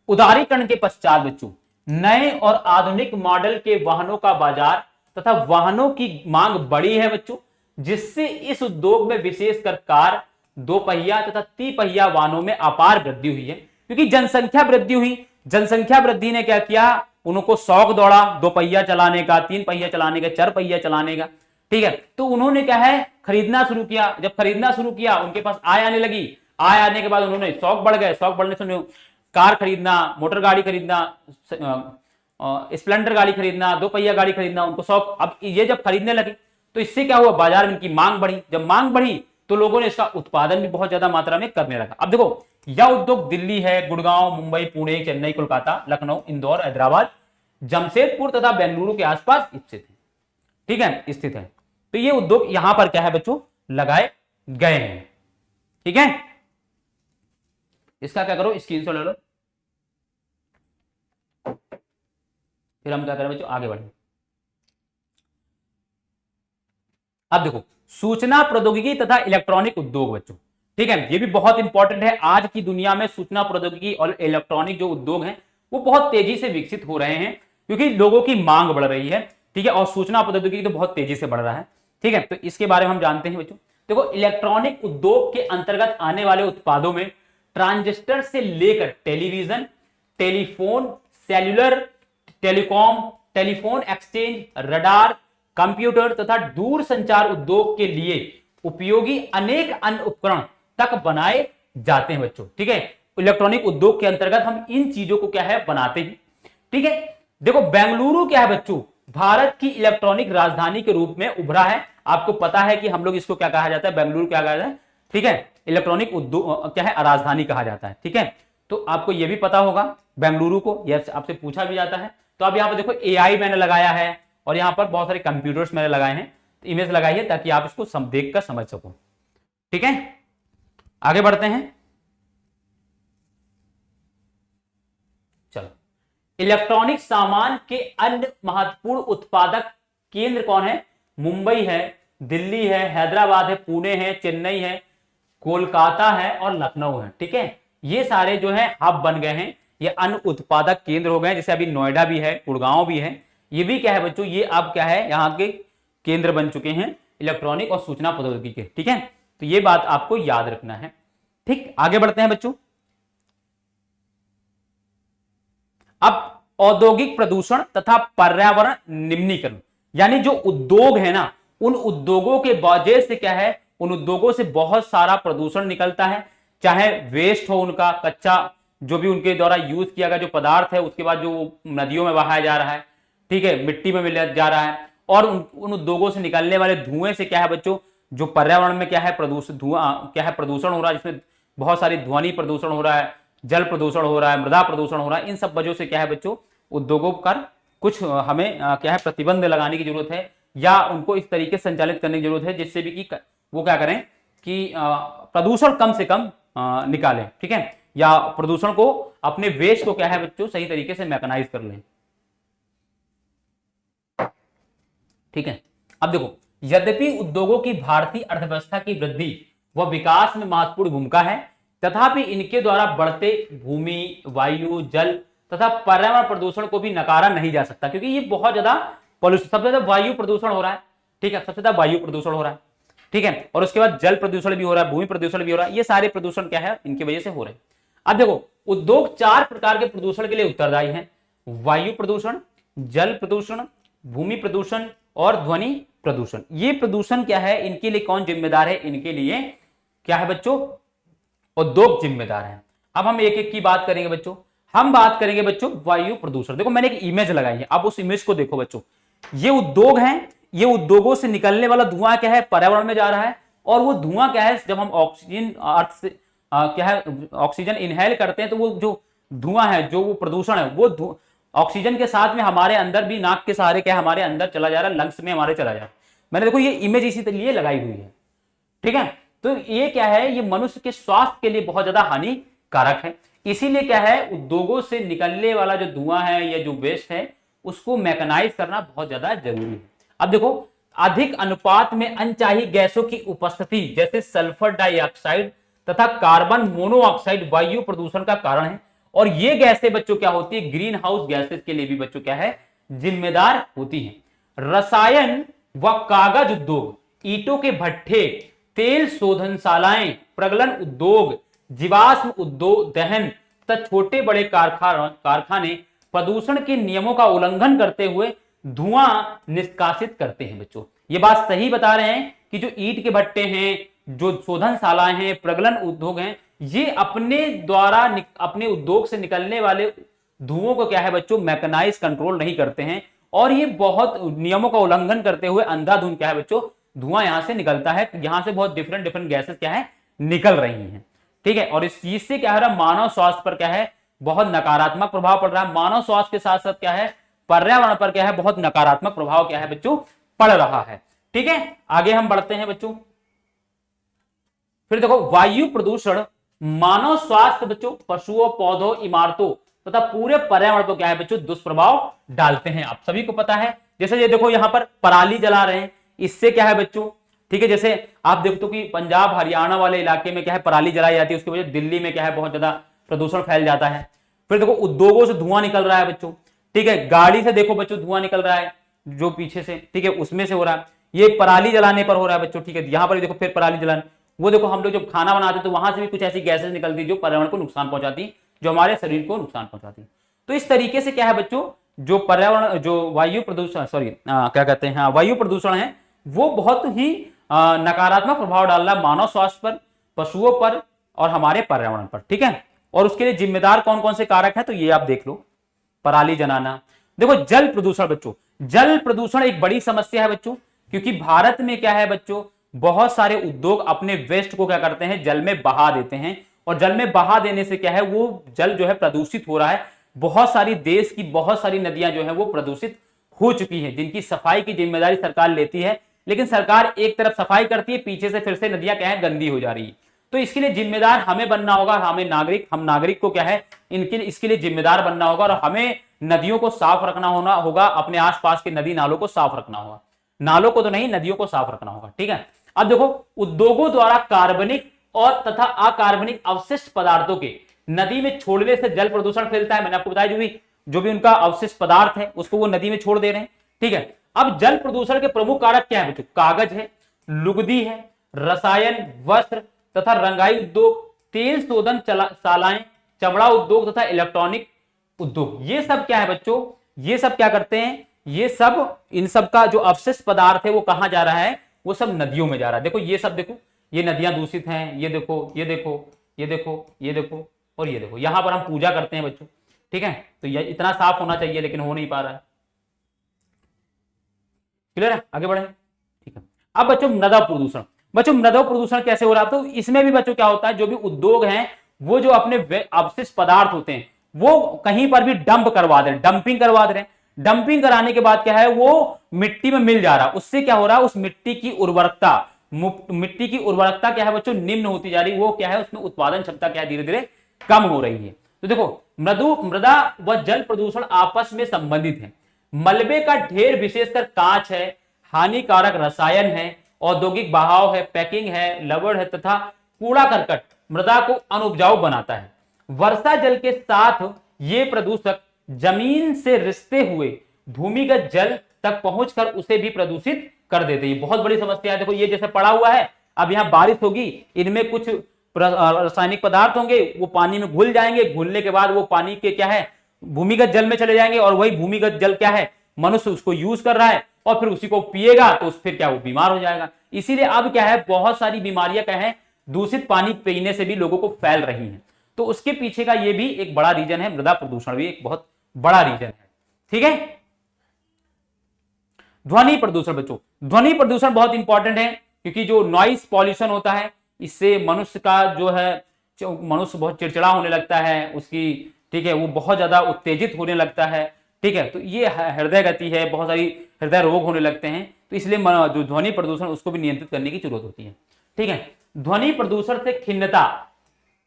उदारीकरण के पश्चात बच्चों नए और आधुनिक मॉडल के वाहनों का बाजार तथा वाहनों की मांग बढ़ी है बच्चों, जिससे इस उद्योग में विशेषकर कार, 2 पहिया तथा 3 पहिया वाहनों में अपार वृद्धि हुई है। क्योंकि जनसंख्या वृद्धि हुई, जनसंख्या वृद्धि ने क्या किया, उनको शौक दौड़ा 2 पहिया चलाने का, 3 पहिया चलाने का, 4 पहिया चलाने का। ठीक है, तो उन्होंने क्या है, खरीदना शुरू किया। जब खरीदना शुरू किया, उनके पास आय आने लगी। आय आने के बाद उन्होंने शौक बढ़ गए, शौक बढ़ने से कार खरीदना, मोटर गाड़ी खरीदना, स्प्लेंडर गाड़ी खरीदना, 2 पहिया गाड़ी खरीदना, उनको शौक। अब ये जब खरीदने लगे तो इससे क्या हुआ, बाजार में इनकी मांग बढ़ी। जब मांग बढ़ी तो लोगों ने इसका उत्पादन भी बहुत ज्यादा मात्रा में करने लगा। अब देखो, यह उद्योग दिल्ली है, गुड़गांव, मुंबई, पुणे, चेन्नई, कोलकाता, लखनऊ, इंदौर, हैदराबाद, जमशेदपुर तथा बेंगलुरु के आसपास स्थित है। ठीक है, स्थित है। तो ये उद्योग यहां पर क्या है बच्चों, लगाए गए हैं। ठीक है, इसका क्या करो, स्क्रीनशॉट ले लो। फिर हम क्या करें बच्चों, आगे बढ़ें। अब देखो, सूचना प्रौद्योगिकी तथा इलेक्ट्रॉनिक उद्योग बच्चों, ठीक है, ये भी बहुत इंपॉर्टेंट है। आज की दुनिया में सूचना प्रौद्योगिकी और इलेक्ट्रॉनिक जो उद्योग हैं वो बहुत तेजी से विकसित हो रहे हैं, क्योंकि लोगों की मांग बढ़ रही है। ठीक है, और सूचना प्रौद्योगिकी तो बहुत तेजी से बढ़ रहा है। ठीक है, तो इसके बारे में हम जानते हैं बच्चों। देखो, इलेक्ट्रॉनिक उद्योग के अंतर्गत आने वाले उत्पादों में ट्रांजिस्टर से लेकर television, telephone, cellular, telecom, telephone exchange, radar, computer तथा दूर संचार उद्योग के लिए उपयोगी अनेक अन्य उपकरण तक बनाए जाते हैं बच्चों। ठीक है, इलेक्ट्रॉनिक उद्योग के अंतर्गत हम इन चीजों को क्या है बनाते हैं। ठीक है, देखो बेंगलुरु क्या है बच्चों, भारत की इलेक्ट्रॉनिक राजधानी के रूप में उभरा है। आपको पता है कि हम लोग इसको क्या कहा जाता है, बेंगलुरु क्या कहा जाता है। ठीक है, इलेक्ट्रॉनिक उद्योग क्या है, राजधानी कहा जाता है। ठीक है, तो आपको यह भी पता होगा बेंगलुरु को, यह आपसे पूछा भी जाता है। तो अब यहाँ पर देखो एआई मैंने लगाया है और यहाँ पर बहुत सारे कंप्यूटर्स मैंने लगाए हैं, तो इमेज लगाइए ताकि आप इसको देख कर समझ सको। ठीक है, आगे बढ़ते हैं। चलो, इलेक्ट्रॉनिक सामान के अन्य महत्वपूर्ण उत्पादक केंद्र कौन है? मुंबई है, दिल्ली है, हैदराबाद है, पुणे है, चेन्नई है, कोलकाता है और लखनऊ है। ठीक है, ये सारे जो है हब बन गए हैं, ये अन्य उत्पादक केंद्र हो गए। जैसे अभी नोएडा भी है, गुड़गांव भी है, ये भी क्या है बच्चों, ये अब क्या है, यहाँ के केंद्र बन चुके हैं इलेक्ट्रॉनिक और सूचना प्रौद्योगिकी के। ठीक है, तो ये बात आपको याद रखना है। ठीक, आगे बढ़ते हैं बच्चों। अब औद्योगिक प्रदूषण तथा पर्यावरण निम्नीकरण, यानी जो उद्योग है ना, उन उद्योगों के वजह से क्या है, उन उद्योगों से बहुत सारा प्रदूषण निकलता है। चाहे वेस्ट हो उनका कच्चा, जो भी उनके द्वारा यूज किया गया जो पदार्थ है, उसके बाद जो नदियों में बहाया जा रहा है, ठीक है, मिट्टी में मिल जा रहा है, और उन उद्योगों से निकलने वाले धुएं से क्या है बच्चों, जो पर्यावरण में क्या है प्रदूषण, धुआं क्या है, प्रदूषण हो रहा है, जिसमें बहुत सारी ध्वनि प्रदूषण हो रहा है, जल प्रदूषण हो रहा है, मृदा प्रदूषण हो रहा है। इन सब वजह से क्या है बच्चों, उद्योगों पर कुछ हमें क्या है प्रतिबंध लगाने की जरूरत है, या उनको इस तरीके से संचालित करने की जरूरत है जिससे भी कि वो क्या करें कि प्रदूषण कम से कम निकालें। ठीक है, या प्रदूषण को, अपने वेस्ट को क्या है बच्चों सही तरीके से मैकेनाइज कर लें। ठीक है, अब देखो, यद्यपि उद्योगों की भारतीय अर्थव्यवस्था की वृद्धि व विकास में महत्वपूर्ण भूमिका है, तथापि इनके द्वारा बढ़ते भूमि, वायु, जल तथा पर्यावरण प्रदूषण को भी नकारा नहीं जा सकता, क्योंकि ये बहुत ज्यादा पॉल्यूशन, सबसे ज्यादा वायु प्रदूषण हो रहा है। ठीक है, सबसे ज्यादा वायु प्रदूषण हो रहा है। ठीक है, और उसके बाद जल प्रदूषण भी हो रहा है, भूमि प्रदूषण भी हो रहा है। ये सारे प्रदूषण क्या है, इनकी वजह से हो रहे हैं। अब देखो, उद्योग 4 प्रकार के प्रदूषण के लिए उत्तरदायी हैं: वायु प्रदूषण, जल प्रदूषण, भूमि प्रदूषण और ध्वनि प्रदूषण। ये प्रदूषण क्या है, इनके लिए कौन जिम्मेदार है? इनके लिए क्या है बच्चों, उद्योग जिम्मेदार है। अब हम एक एक की बात करेंगे बच्चों। हम बात करेंगे बच्चों वायु प्रदूषण। देखो, मैंने एक इमेज लगाई है, अब उस इमेज को देखो बच्चों। ये उद्योग हैं, ये उद्योगों से निकलने वाला धुआं क्या है, पर्यावरण में जा रहा है, और वो धुआं क्या है, जब हम ऑक्सीजन अर्थ से क्या है ऑक्सीजन इनहेल करते हैं, तो वो जो धुआं है, जो वो प्रदूषण है, वो ऑक्सीजन के साथ में हमारे अंदर भी नाक के सहारे क्या हमारे अंदर चला जा रहा है, लंग्स में हमारे चला जा रहा है। मैंने देखो ये इमेज इसी लिए लगाई हुई है। ठीक है, तो ये क्या है, ये मनुष्य के स्वास्थ्य के लिए बहुत ज्यादा हानिकारक है। इसीलिए क्या है, उद्योगों से निकलने वाला जो धुआं है या जो वेस्ट है, उसको मैकेनाइज करना बहुत ज्यादा जरूरी है। अब देखो, अधिक अनुपात में अनचाही गैसों की उपस्थिति, जैसे सल्फर डाइऑक्साइड तथा कार्बन मोनोऑक्साइड, वायु प्रदूषण का कारण है। और ये गैसें बच्चों क्या होती है, ग्रीन हाउस गैसेस के लिए भी बच्चों क्या है, जिम्मेदार होती हैं। रसायन व कागज उद्योग, ईंटों के भट्ठे, तेल शोधनशालाएं, प्रगलन उद्योग, जीवाश्म उद्योग, दहन तथा छोटे बड़े कारखाने प्रदूषण के नियमों का उल्लंघन करते हुए धुआं निष्कासित करते हैं बच्चों। ये बात सही बता रहे हैं कि जो ईंट के भट्टे हैं, जो शोधनशालाएं हैं, प्रगलन उद्योग हैं, ये अपने द्वारा अपने उद्योग से निकलने वाले धुओं को क्या है बच्चों, मैकेनाइज कंट्रोल नहीं करते हैं, और ये बहुत नियमों का उल्लंघन करते हुए अंधाधुंध क्या है बच्चों, धुआं यहां से निकलता है। यहां से बहुत डिफरेंट डिफरेंट गैसेस क्या है, निकल रही हैं। ठीक है, और इस चीज से क्या हो रहा है, मानव स्वास्थ्य पर क्या है, बहुत नकारात्मक प्रभाव पड़ रहा है। मानव स्वास्थ्य के साथ साथ क्या है, पर्यावरण पर क्या है, बहुत नकारात्मक प्रभाव क्या है बच्चों, पड़ रहा है। ठीक है, आगे हम बढ़ते हैं बच्चों। फिर देखो, वायु प्रदूषण मानव स्वास्थ्य बच्चों, पशुओं, पौधों, इमारतों तथा पूरे पर्यावरण पर क्या है बच्चों, दुष्प्रभाव डालते हैं। आप सभी को पता है, जैसे ये देखो, यहां पर पराली जला रहे हैं, इससे क्या है बच्चों, ठीक है, जैसे आप देखते हो कि पंजाब हरियाणा वाले इलाके में क्या है पराली जलाई जाती है, उसकी वजह दिल्ली में क्या है बहुत ज्यादा प्रदूषण फैल जाता है। फिर देखो उद्योगों से धुआं निकल रहा है बच्चों, ठीक है, गाड़ी से देखो बच्चों धुआं निकल रहा है जो पीछे से, ठीक है, उसमें से हो रहा है, ये पराली जलाने पर हो रहा है बच्चों, ठीक है, यहां पर भी देखो फिर पराली जलाने, वो देखो हम लोग जब खाना बनाते तो वहां से भी कुछ ऐसी गैसेज निकलती जो पर्यावरण को नुकसान पहुंचाती, जो हमारे शरीर को नुकसान पहुंचाती। तो इस तरीके से क्या है बच्चों, जो पर्यावरण जो वायु प्रदूषण क्या कहते हैं, वायु प्रदूषण है वो बहुत ही नकारात्मक प्रभाव डाल रहा है मानव स्वास्थ्य पर, पशुओं पर और हमारे पर्यावरण पर, ठीक है। और उसके लिए जिम्मेदार कौन कौन से कारक है, तो ये आप देख लो, पराली जलाना। देखो जल प्रदूषण बच्चों, जल प्रदूषण एक बड़ी समस्या है बच्चों, क्योंकि भारत में क्या है बच्चों, बहुत सारे उद्योग अपने वेस्ट को क्या करते हैं, जल में बहा देते हैं, और जल में बहा देने से क्या है वो जल जो है प्रदूषित हो रहा है। बहुत सारी देश की बहुत सारी नदियां जो है वो प्रदूषित हो चुकी है, जिनकी सफाई की जिम्मेदारी सरकार लेती है, लेकिन सरकार एक तरफ सफाई करती है, पीछे से फिर से नदियां क्या है गंदी हो जा रही है। तो इसके लिए जिम्मेदार हमें बनना होगा, हमें नागरिक, हम नागरिक को क्या है इसके लिए जिम्मेदार बनना होगा, और हमें नदियों को साफ रखना होगा, अपने आसपास के नदी नालों को साफ रखना होगा, नालों को तो नहीं नदियों को साफ रखना होगा, ठीक है। अब देखो उद्योगों द्वारा कार्बनिक और तथा अकार्बनिक अवशिष्ट पदार्थों के नदी में छोड़ने से जल प्रदूषण फैलता है। मैंने आपको बताया जो भी उनका अवशिष्ट पदार्थ है उसको वो नदी में छोड़ दे रहे हैं, ठीक है। अब जल प्रदूषण के प्रमुख कारक क्या है बच्चों, कागज है, लुगदी है, रसायन, वस्त्र तथा रंगाई उद्योग, तेल शोधन शालाएं, चमड़ा उद्योग तथा इलेक्ट्रॉनिक उद्योग। ये सब क्या है बच्चों, ये सब क्या करते हैं, ये सब इन सब का जो अवशिष्ट पदार्थ है वो कहां जा रहा है, वो सब नदियों में जा रहा है। देखो ये सब देखो, ये नदियां दूषित हैं, ये देखो ये देखो ये देखो ये देखो और ये देखो, यहां पर हम पूजा करते हैं बच्चों, ठीक है। तो ये इतना साफ होना चाहिए लेकिन हो नहीं पा रहा है। क्लियर है, आगे बढ़े, ठीक है। अब बच्चों मृदा प्रदूषण, बच्चों मृदा प्रदूषण कैसे हो रहा है, तो इसमें भी बच्चों क्या होता है, जो भी उद्योग हैं वो जो अपने अवशिष्ट पदार्थ होते हैं वो कहीं पर भी डंप करवा दे, डंपिंग करवा दे रहे हैं। डंपिंग कराने के बाद क्या है वो मिट्टी में मिल जा रहा है, उससे क्या हो रहा है, उस मिट्टी की उर्वरकता क्या है बच्चों निम्न होती जा रही है, वो क्या है उसमें उत्पादन क्षमता क्या है धीरे धीरे कम हो रही है। तो देखो मृदा व जल प्रदूषण आपस में संबंधित है। मलबे का ढेर विशेषकर कांच है, हानिकारक रसायन है, औद्योगिक बहाव है, पैकिंग है, लवण है तथा कूड़ा करकट मृदा को अनउपजाऊ बनाता है। वर्षा जल के साथ ये प्रदूषक जमीन से रिसते हुए भूमिगत जल तक पहुंचकर उसे भी प्रदूषित कर देते हैं। बहुत बड़ी समस्या है। देखो ये जैसे पड़ा हुआ है, अब यहां बारिश होगी, इनमें कुछ रासायनिक पदार्थ होंगे, वो पानी में घुल जाएंगे, घुलने के बाद वो पानी के क्या है भूमिगत जल में चले जाएंगे, और वही भूमिगत जल क्या है मनुष्य उसको यूज कर रहा है और फिर उसी को पिएगा तो फिर क्या वो बीमार हो जाएगा। इसीलिए अब क्या है बहुत सारी बीमारियां क्या है दूषित पानी पीने से भी लोगों को फैल रही हैं। तो उसके पीछे का ये भी एक बड़ा रीजन है, मृदा प्रदूषण भी एक बहुत बड़ा रीजन है, ठीक है। ध्वनि प्रदूषण बच्चों, ध्वनि प्रदूषण बहुत इंपॉर्टेंट है, क्योंकि जो नॉइस पॉल्यूशन होता है इससे मनुष्य का जो है मनुष्य बहुत चिड़चिड़ा होने लगता है उसकी, ठीक है, वो बहुत ज्यादा उत्तेजित होने लगता है, ठीक है। तो ये हृदय गति है, बहुत सारी हृदय रोग होने लगते हैं, तो इसलिए जो ध्वनि प्रदूषण उसको भी नियंत्रित करने की जरूरत होती है, ठीक है। ध्वनि प्रदूषण से खिन्नता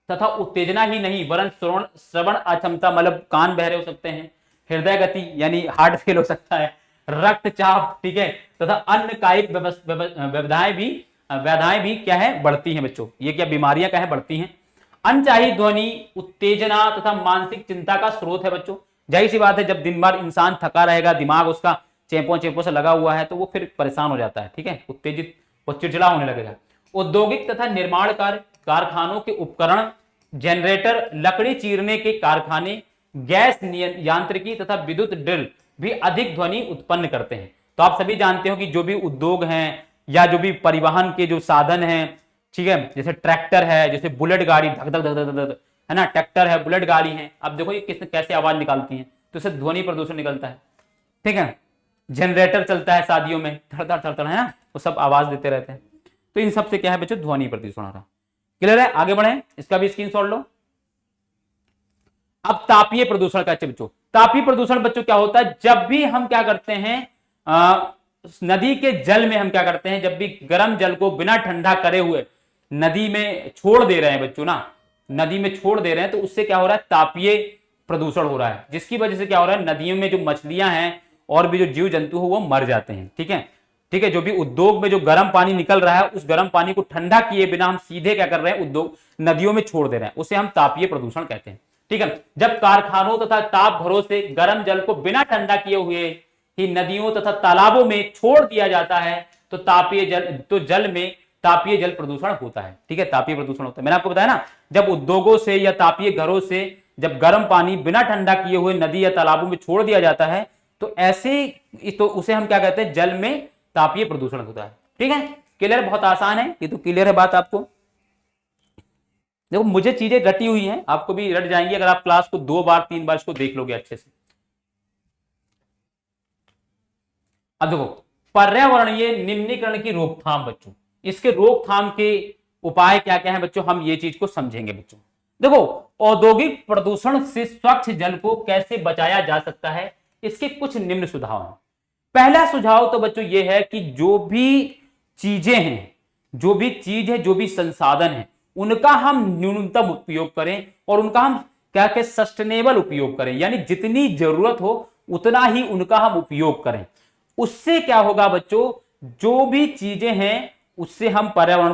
तथा उत्तेजना ही नहीं वरन श्रवण अक्षमता मतलब कान बहरे हो सकते हैं, हृदय गति यानी हार्ट फेल हो सकता है, रक्तचाप, ठीक है, तथा अन्य कायिक व्याधाएं भी क्या है बढ़ती हैं बच्चों। ये क्या बीमारियां क्या है बढ़ती हैं। अनचाही ध्वनि उत्तेजना तथा मानसिक चिंता का स्रोत है बच्चों। जाहिर सी बात है जब दिन भर इंसान थका रहेगा, दिमाग उसका चेपों से लगा हुआ है, तो वो फिर परेशान हो जाता है, ठीक है, उत्तेजित और चिड़चिड़ा होने लगेगा। औद्योगिक तथा निर्माण कारखानों के उपकरण, जनरेटर, लकड़ी चीरने के कारखाने, गैस यांत्रिकी तथा विद्युत ड्रिल भी अधिक ध्वनि उत्पन्न करते हैं। तो आप सभी जानते हो कि जो भी उद्योग हैं या जो भी परिवहन के जो साधन हैं, ठीक है, जैसे ट्रैक्टर है, जैसे बुलेट गाड़ी धक धक धक धक है ना, ट्रैक्टर है, बुलेट गाड़ी है, अब देखो ये कैसे आवाज निकालती हैं, तो इससे ध्वनि प्रदूषण निकलता है, ठीक है। जनरेटर चलता है शादियों में, धड़ धड़ है ना, वो सब आवाज देते रहते हैं। तो इन सब से क्या है बच्चों ध्वनि प्रदूषण हो रहा है। क्लियर है, आगे बढ़े, इसका भी स्क्रीनशॉट लो। अब तापीय प्रदूषण का बच्चों, तापीय प्रदूषण बच्चों क्या होता है, जब भी हम क्या करते हैं नदी के जल में हम क्या करते हैं, जब भी गर्म जल को बिना ठंडा करे हुए नदी में छोड़ दे रहे हैं बच्चों ना, नदी में छोड़ दे रहे हैं, तो उससे क्या हो रहा है तापीय प्रदूषण हो रहा है, जिसकी वजह से क्या हो रहा है नदियों में जो मछलियां हैं और भी जो जीव जंतु हो वो मर जाते हैं, ठीक है। ठीक है, जो भी उद्योग में जो गर्म पानी निकल रहा है उस गर्म पानी को ठंडा किए बिना हम सीधे क्या कर रहे हैं, उद्योग नदियों में छोड़ दे रहे हैं, उसे हम तापीय प्रदूषण कहते हैं। ठीक है, जब कारखानों तथा ताप घरों से गर्म जल को बिना ठंडा किए हुए ही नदियों तथा तालाबों में छोड़ दिया जाता है तो जल में तापीय जल प्रदूषण होता है। ठीक है, तापीय प्रदूषण होता है। मैंने आपको बताया ना, जब उद्योगों से या तापीय घरों से जब गर्म पानी बिना ठंडा किए हुए नदी या तालाबों में छोड़ दिया जाता है तो ऐसे तो उसे हम क्या कहते हैं, जल में तापीय प्रदूषण होता है। ठीक है, क्लियर? बहुत आसान है ये तो, क्लियर है बात आपको? देखो मुझे चीजें रटी हुई हैं, आपको भी रट जाएंगी अगर आप क्लास को 2 बार 3 बार इसको देख लोगे अच्छे से। अब देखो, पर्यावरणीय निम्नीकरण की रोकथाम बच्चों, इसके रोकथाम के उपाय क्या क्या है बच्चों, हम ये चीज को समझेंगे बच्चों। देखो, औद्योगिक प्रदूषण से स्वच्छ जल को कैसे बचाया जा सकता है, इसके कुछ निम्न सुझाव हैं। पहला सुझाव तो बच्चों ये है कि जो भी चीजें हैं, जो भी चीज है, जो भी संसाधन है, उनका हम न्यूनतम उपयोग करें और उनका हम क्या कहते सस्टेनेबल उपयोग करें, यानी जितनी जरूरत हो उतना ही उनका हम उपयोग करें। उससे क्या होगा बच्चों, जो भी चीजें हैं उससे हम पर्यावरण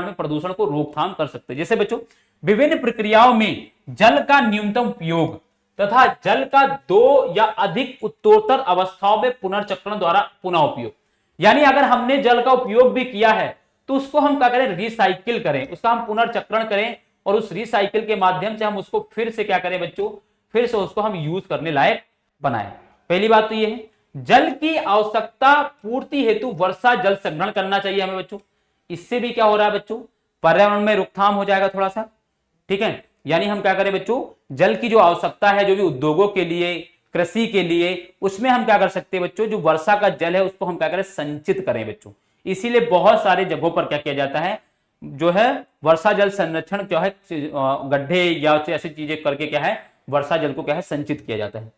में प्रदूषण को रोकथाम कर सकते हैं। जैसे बच्चों, विभिन्न प्रक्रियाओं में जल का न्यूनतम उपयोग तथा जल का 2 या अधिक उत्तरोत्तर अवस्थाओं में पुनर्चक्रण द्वारा पुनः उपयोग, यानी अगर हमने जल का उपयोग भी किया है तो उसको हम क्या करें, रिसाइकिल करें, उसका हम पुनर्चक्रण करें और उस रिसाइकिल के माध्यम से हम उसको फिर से क्या करें बच्चों, फिर से उसको हम यूज करने लायक बनाएं। पहली बात तो ये है। जल की आवश्यकता पूर्ति हेतु वर्षा जल संग्रहण करना चाहिए हमें बच्चों। इससे भी क्या हो रहा है बच्चों, पर्यावरण में रोकथाम हो जाएगा थोड़ा सा। ठीक है, यानी हम क्या करें बच्चों, जल की जो आवश्यकता है जो भी उद्योगों के लिए, कृषि के लिए, उसमें हम क्या कर सकते हैं बच्चों, जो वर्षा का जल है उसको हम क्या करें, संचित करें बच्चों। इसीलिए बहुत सारे जगहों पर क्या किया जाता है, जो है वर्षा जल संरक्षण जो है, गड्ढे या ऐसी चीजें करके क्या है, वर्षा जल को क्या है, संचित किया जाता है।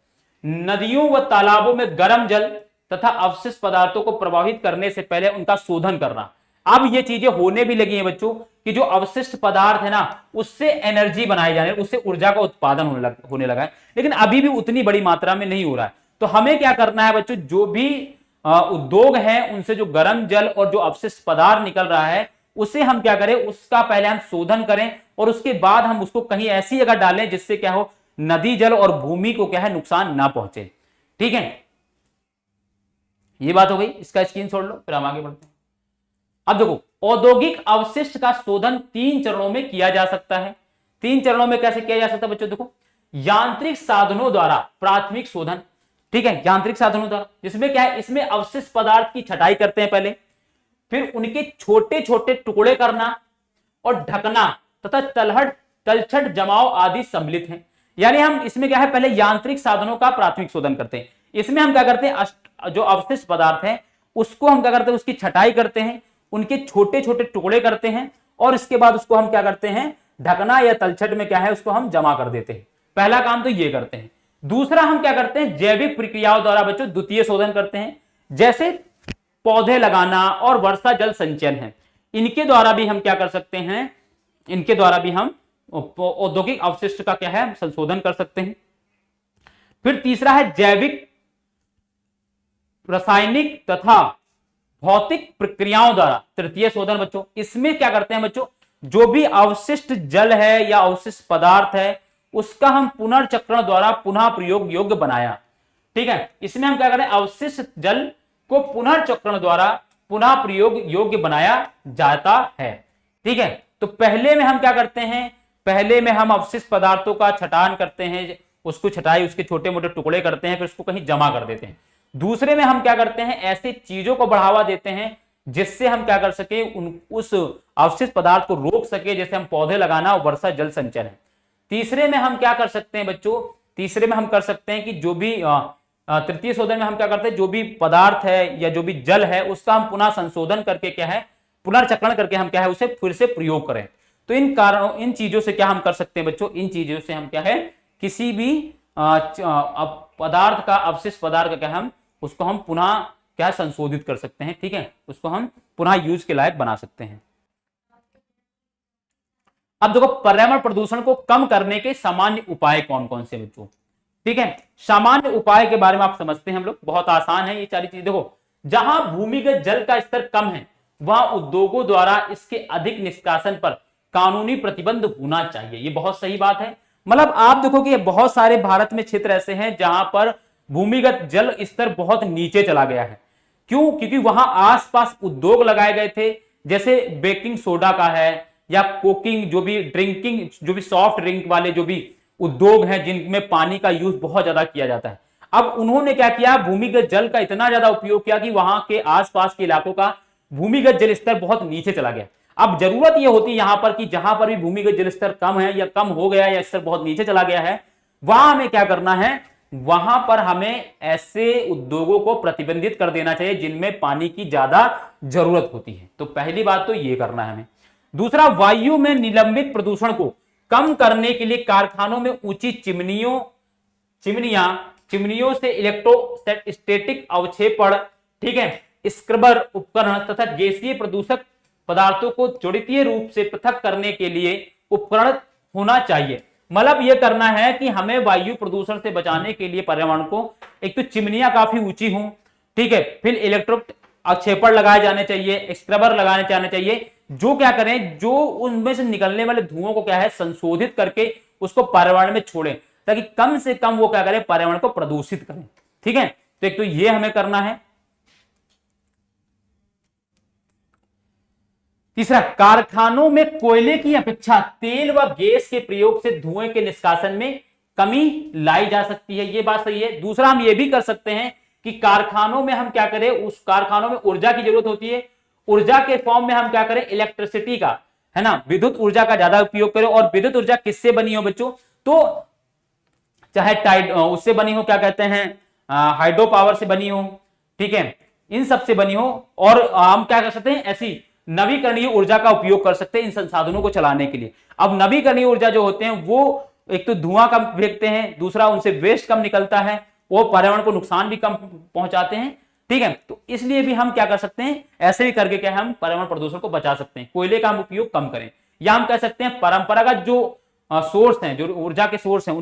नदियों व तालाबों में गर्म जल तथा अवशिष्ट पदार्थों को प्रवाहित करने से पहले उनका शोधन करना। अब ये चीजें होने भी लगी हैं बच्चों कि जो अवशिष्ट पदार्थ है ना, उससे एनर्जी बनाई जाने, उससे ऊर्जा का उत्पादन होने लगा है, लेकिन अभी भी उतनी बड़ी मात्रा में नहीं हो रहा है। तो हमें क्या करना है बच्चों, जो भी उद्योग है उनसे जो गर्म जल और जो अवशिष्ट पदार्थ निकल रहा है उसे हम क्या करें, उसका पहले हम शोधन करें और उसके बाद हम उसको कहीं ऐसी जगह डालें जिससे क्या हो, नदी जल और भूमि को क्या है, नुकसान ना पहुंचे। ठीक है, ये बात हो गई, इसका स्क्रीनशॉट लो, फिर हम आगे बढ़ते हैं। अब देखो, औद्योगिक अवशिष्ट का शोधन 3 चरणों में किया जा सकता है। 3 चरणों में कैसे किया जा सकता है बच्चों, देखो, यांत्रिक साधनों द्वारा प्राथमिक शोधन। ठीक है, यांत्रिक साधनों द्वारा, जिसमें क्या है, इसमें अवशिष्ट पदार्थ की छटाई करते हैं पहले, फिर उनके छोटे छोटे टुकड़े करना और ढकना तथा तलछट जमाव आदि सम्मिलित हैं। यानी हम इसमें क्या है, पहले यांत्रिक साधनों का प्राथमिक शोधन करते हैं। इसमें हम क्या करते हैं, जो अवशिष्ट पदार्थ है उसको हम क्या करते हैं, उसकी छटाई करते हैं, उनके छोटे छोटे टुकड़े करते हैं और इसके बाद उसको हम क्या करते हैं, ढकना या तलछट में क्या है, उसको हम जमा कर देते हैं। पहला काम तो ये करते हैं। दूसरा हम क्या करते हैं, जैविक प्रक्रियाओं द्वारा बच्चों द्वितीय शोधन करते हैं, जैसे पौधे लगाना और वर्षा जल संचयन है। इनके द्वारा भी हम क्या कर सकते हैं, इनके द्वारा भी हम औद्योगिक अवशिष्ट का क्या है, संशोधन कर सकते हैं। फिर तीसरा है जैविक, रासायनिक तथा भौतिक प्रक्रियाओं द्वारा तृतीय शोधन बच्चों। इसमें क्या करते हैं बच्चों, जो भी अवशिष्ट जल है या अवशिष्ट पदार्थ है उसका हम पुनर्चक्रण द्वारा पुनः प्रयोग योग्य बनाया। ठीक है, इसमें हम क्या करें, अवशिष्ट जल को पुनर्चक्रण द्वारा पुनः प्रयोग योग्य बनाया जाता है। ठीक है, तो पहले में हम क्या करते हैं, पहले में हम अवशिष्ट पदार्थों का छटान करते हैं, उसको छटाई, उसके छोटे मोटे टुकड़े करते हैं, फिर उसको कहीं जमा कर देते हैं। दूसरे में हम क्या करते हैं, ऐसी चीजों को बढ़ावा देते हैं जिससे हम क्या कर सके, उस अवशिष्ट पदार्थ को रोक सके, जैसे हम पौधे लगाना और वर्षा जल संचयन है। तीसरे में हम क्या कर सकते हैं बच्चों, तीसरे में हम कर सकते हैं कि जो भी तृतीय शोधन में हम क्या करते हैं, जो भी पदार्थ है या जो भी जल है उसका हम पुनः संशोधन करके क्या है, पुनर्चक्रण करके हम क्या है, उसे फिर से प्रयोग करें। तो इन कारणों, इन चीजों से क्या हम कर सकते हैं बच्चों, इन चीजों से हम क्या है, किसी भी पदार्थ का, अवशिष्ट पदार्थ का क्या हम उसको हम पुनः क्या संशोधित कर सकते हैं। ठीक है, उसको हम पुनः यूज के लायक बना सकते हैं। अब देखो, पर्यावरण प्रदूषण को कम करने के सामान्य उपाय कौन कौन से बच्चों। ठीक है, सामान्य उपाय के बारे में आप समझते हैं हम लोग, बहुत आसान है ये सारी चीज। देखो, जहां भूमिगत जल का स्तर कम है वहां उद्योगों द्वारा इसके अधिक निष्कासन पर कानूनी प्रतिबंध होना चाहिए। ये बहुत सही बात है। मतलब आप देखो कि बहुत सारे भारत में क्षेत्र ऐसे हैं जहां पर भूमिगत जल स्तर बहुत नीचे चला गया है। क्यों? क्योंकि वहां आसपास उद्योग लगाए गए थे, जैसे बेकिंग सोडा का है या कोकिंग, जो भी ड्रिंकिंग, जो भी सॉफ्ट ड्रिंक वाले जो भी उद्योग हैं जिनमें पानी का यूज बहुत ज्यादा किया जाता है। अब उन्होंने क्या किया, भूमिगत जल का इतना ज्यादा उपयोग किया कि वहां के आसपास के इलाकों का भूमिगत जल स्तर बहुत नीचे चला गया। अब जरूरत यह होती है यहां पर कि जहां पर भी भूमिगत जल स्तर कम है या कम हो गया या स्तर बहुत नीचे चला गया है, वहां हमें क्या करना है, वहां पर हमें ऐसे उद्योगों को प्रतिबंधित कर देना चाहिए जिनमें पानी की ज्यादा जरूरत होती है। तो पहली बात तो यह करना है हमें। दूसरा, वायु में निलंबित प्रदूषण को कम करने के लिए कारखानों में ऊंची चिमनियों से इलेक्ट्रोस्टैटिक अवक्षेपण, ठीक है, स्क्रबर उपकरण तथा गैसीय प्रदूषक पदार्थों को ज्वलनीय रूप से पृथक करने के लिए उपकरण होना चाहिए। मतलब यह करना है कि हमें वायु प्रदूषण से बचाने के लिए पर्यावरण को एक तो चिमनियां काफी ऊंची हों, ठीक है, फिर इलेक्ट्रो अवक्षेपण लगाए जाने चाहिए, स्क्रबर लगाने जाने चाहिए, जो क्या करें, जो उनमें से निकलने वाले धुओं को क्या है संशोधित करके उसको पर्यावरण में छोड़ें, ताकि कम से कम वो क्या करें, पर्यावरण को प्रदूषित करें। ठीक है, तो एक तो ये हमें करना है। तीसरा, कारखानों में कोयले की अपेक्षा तेल व गैस के प्रयोग से धुएं के निष्कासन में कमी लाई जा सकती है। ये बात सही है। दूसरा, हम ये भी कर सकते हैं कि कारखानों में हम क्या करें, उस कारखानों में ऊर्जा की जरूरत होती है, ऊर्जा के फॉर्म में हम क्या करें, इलेक्ट्रिसिटी का, है ना, विद्युत ऊर्जा का ज्यादा उपयोग करें। और विद्युत ऊर्जा किससे बनी हो बच्चों, तो चाहे टाइड उससे बनी हो, क्या कहते हैं, हाइड्रो पावर से बनी हो, ठीक है, इन सब से बनी हो। और हम क्या कर सकते हैं, ऐसी नवीकरणीय ऊर्जा का उपयोग कर सकते हैं इन संसाधनों को चलाने के लिए। अब नवीकरणीय ऊर्जा जो होते हैं वो एक तो धुआं कम फेंकते हैं, दूसरा उनसे वेस्ट कम निकलता है, वो पर्यावरण को नुकसान भी कम पहुंचाते हैं। ठीक है, तो इसलिए भी हम क्या कर सकते हैं, ऐसे भी करके क्या हम पर्यावरण प्रदूषण को बचा सकते हैं। कोयले का हम उपयोग कम करें, या हम कह सकते हैं परंपरागत जो सोर्स हैं, जो ऊर्जा के सोर्स हैं,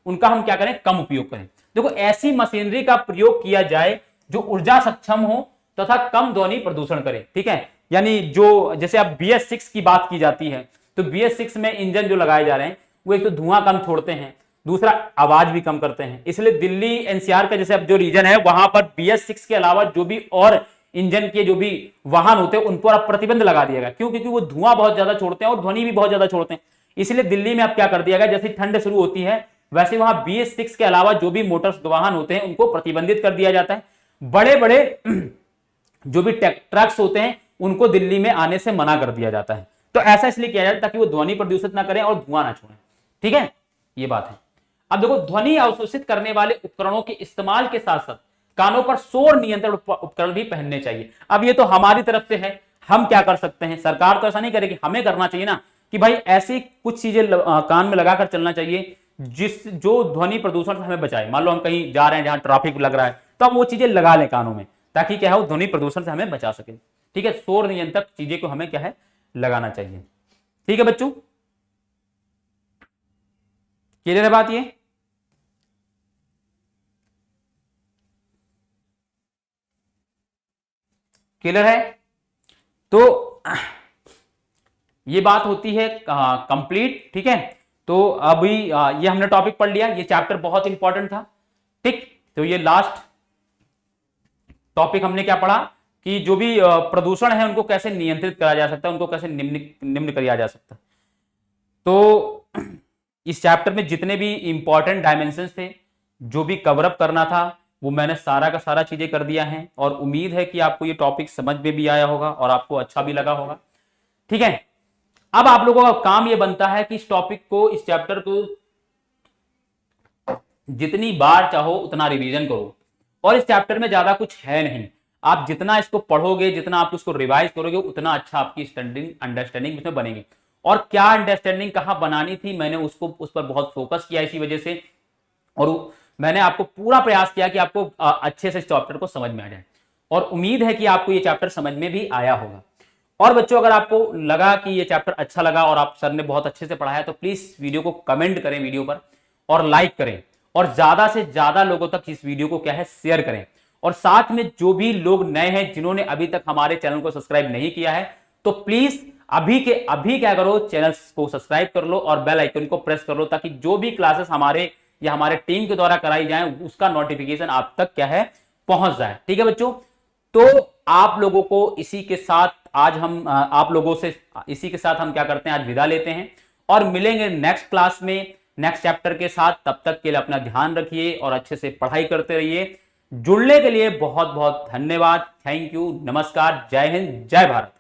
उनका हम क्या करें, कम उपयोग करें। देखो, ऐसी मशीनरी का प्रयोग किया जाए जो ऊर्जा सक्षम हो तथा कम ध्वनि प्रदूषण करे। ठीक है, यानी जो जैसे अब BS6 की बात की जाती है, तो BS6 में इंजन जो लगाए जा रहे हैं वो एक तो धुआं कम छोड़ते हैं, दूसरा आवाज भी कम करते हैं। इसलिए दिल्ली NCR का जैसे अब जो रीजन है वहां पर BS6 के अलावा जो भी और इंजन के जो भी वाहन होते हैं उन पर अब प्रतिबंध लगा दिया गया। क्यों? क्योंकि वो धुआं बहुत ज्यादा छोड़ते हैं और ध्वनि भी बहुत ज्यादा छोड़ते हैं। इसलिए दिल्ली में अब क्या कर दिया गया, जैसे ठंड शुरू होती है वैसे वहां BS6 के अलावा जो भी मोटर वाहन होते हैं उनको प्रतिबंधित कर दिया जाता है। बड़े बड़े जो भी ट्रक्स होते हैं उनको दिल्ली में आने से मना कर दिया जाता है। तो ऐसा इसलिए किया जाता है ताकि वो ध्वनि प्रदूषित ना करें और धुआं ना छोड़ें। ठीक है, ये बात है। अब देखो, ध्वनि अवशोषित करने वाले उपकरणों के इस्तेमाल के साथ साथ कानों पर शोर नियंत्रण उपकरण भी पहनने चाहिए। अब ये तो हमारी तरफ से है, हम क्या कर सकते हैं, सरकार तो ऐसा नहीं करेगी, हमें करना चाहिए ना कि भाई ऐसी कुछ चीजें कान में लगाकर चलना चाहिए जो ध्वनि प्रदूषण से हमें बचाए। मान लो हम कहीं जा रहे हैं जहां ट्रैफिक लग रहा है, तो हम वो चीजें लगा लें कानों में, ताकि क्या है, ध्वनि प्रदूषण से हमें बचा सके। ठीक है, शोर नियंत्रक चीजें को हमें क्या है, लगाना चाहिए। ठीक है बच्चों, क्लियर है बात? ये क्लियर है? तो ये बात होती है कंप्लीट। ठीक है, तो अभी ये हमने टॉपिक पढ़ लिया, ये चैप्टर बहुत इंपॉर्टेंट था। ठीक, तो ये लास्ट टॉपिक हमने क्या पढ़ा कि जो भी प्रदूषण है उनको कैसे नियंत्रित करा जा सकता है, उनको कैसे निम्न किया जा सकता है। तो इस चैप्टर में जितने भी इंपॉर्टेंट डायमेंशंस थे, जो भी कवरअप करना था, वो मैंने सारा का सारा चीजें कर दिया है। और उम्मीद है कि आपको ये टॉपिक समझ में भी आया होगा और आपको अच्छा भी लगा होगा। ठीक है, अब आप लोगों का काम ये बनता है कि इस टॉपिक को, इस चैप्टर को जितनी बार चाहो उतना रिवीजन करो। और इस चैप्टर में ज्यादा कुछ है नहीं, आप जितना इसको पढ़ोगे, जितना आप उसको रिवाइज करोगे, उतना अच्छा आपकी अंडरस्टैंडिंग उसमें बनेगी। और क्या अंडरस्टैंडिंग कहाँ बनानी थी, मैंने उस पर बहुत फोकस किया इसी वजह से। और मैंने आपको पूरा प्रयास किया कि आपको अच्छे से इस चैप्टर को समझ में आ जाए। और उम्मीद है कि आपको ये चैप्टर समझ में भी आया होगा। और बच्चों, अगर आपको लगा कि ये चैप्टर अच्छा लगा और आप सर ने बहुत अच्छे से पढ़ाया, तो प्लीज वीडियो को कमेंट करें वीडियो पर और लाइक करें, और ज्यादा से ज्यादा लोगों तक इस वीडियो को क्या है, शेयर करें। और साथ में जो भी लोग नए हैं जिन्होंने अभी तक हमारे चैनल को सब्सक्राइब नहीं किया है, तो प्लीज अभी के अभी क्या करो, चैनल को सब्सक्राइब कर लो और बेल आइकन को प्रेस कर लो, ताकि जो भी क्लासेस हमारे या हमारे टीम के द्वारा कराई जाए उसका नोटिफिकेशन आप तक क्या है, पहुंच जाए। ठीक है बच्चों, तो आप लोगों को इसी के साथ आज हम आप लोगों से इसी के साथ हम क्या करते हैं, आज विदा लेते हैं और मिलेंगे नेक्स्ट क्लास में नेक्स्ट चैप्टर के साथ। तब तक के लिए अपना ध्यान रखिए और अच्छे से पढ़ाई करते रहिए। जुड़ने के लिए बहुत बहुत धन्यवाद। थैंक यू, नमस्कार, जय हिंद, जय भारत।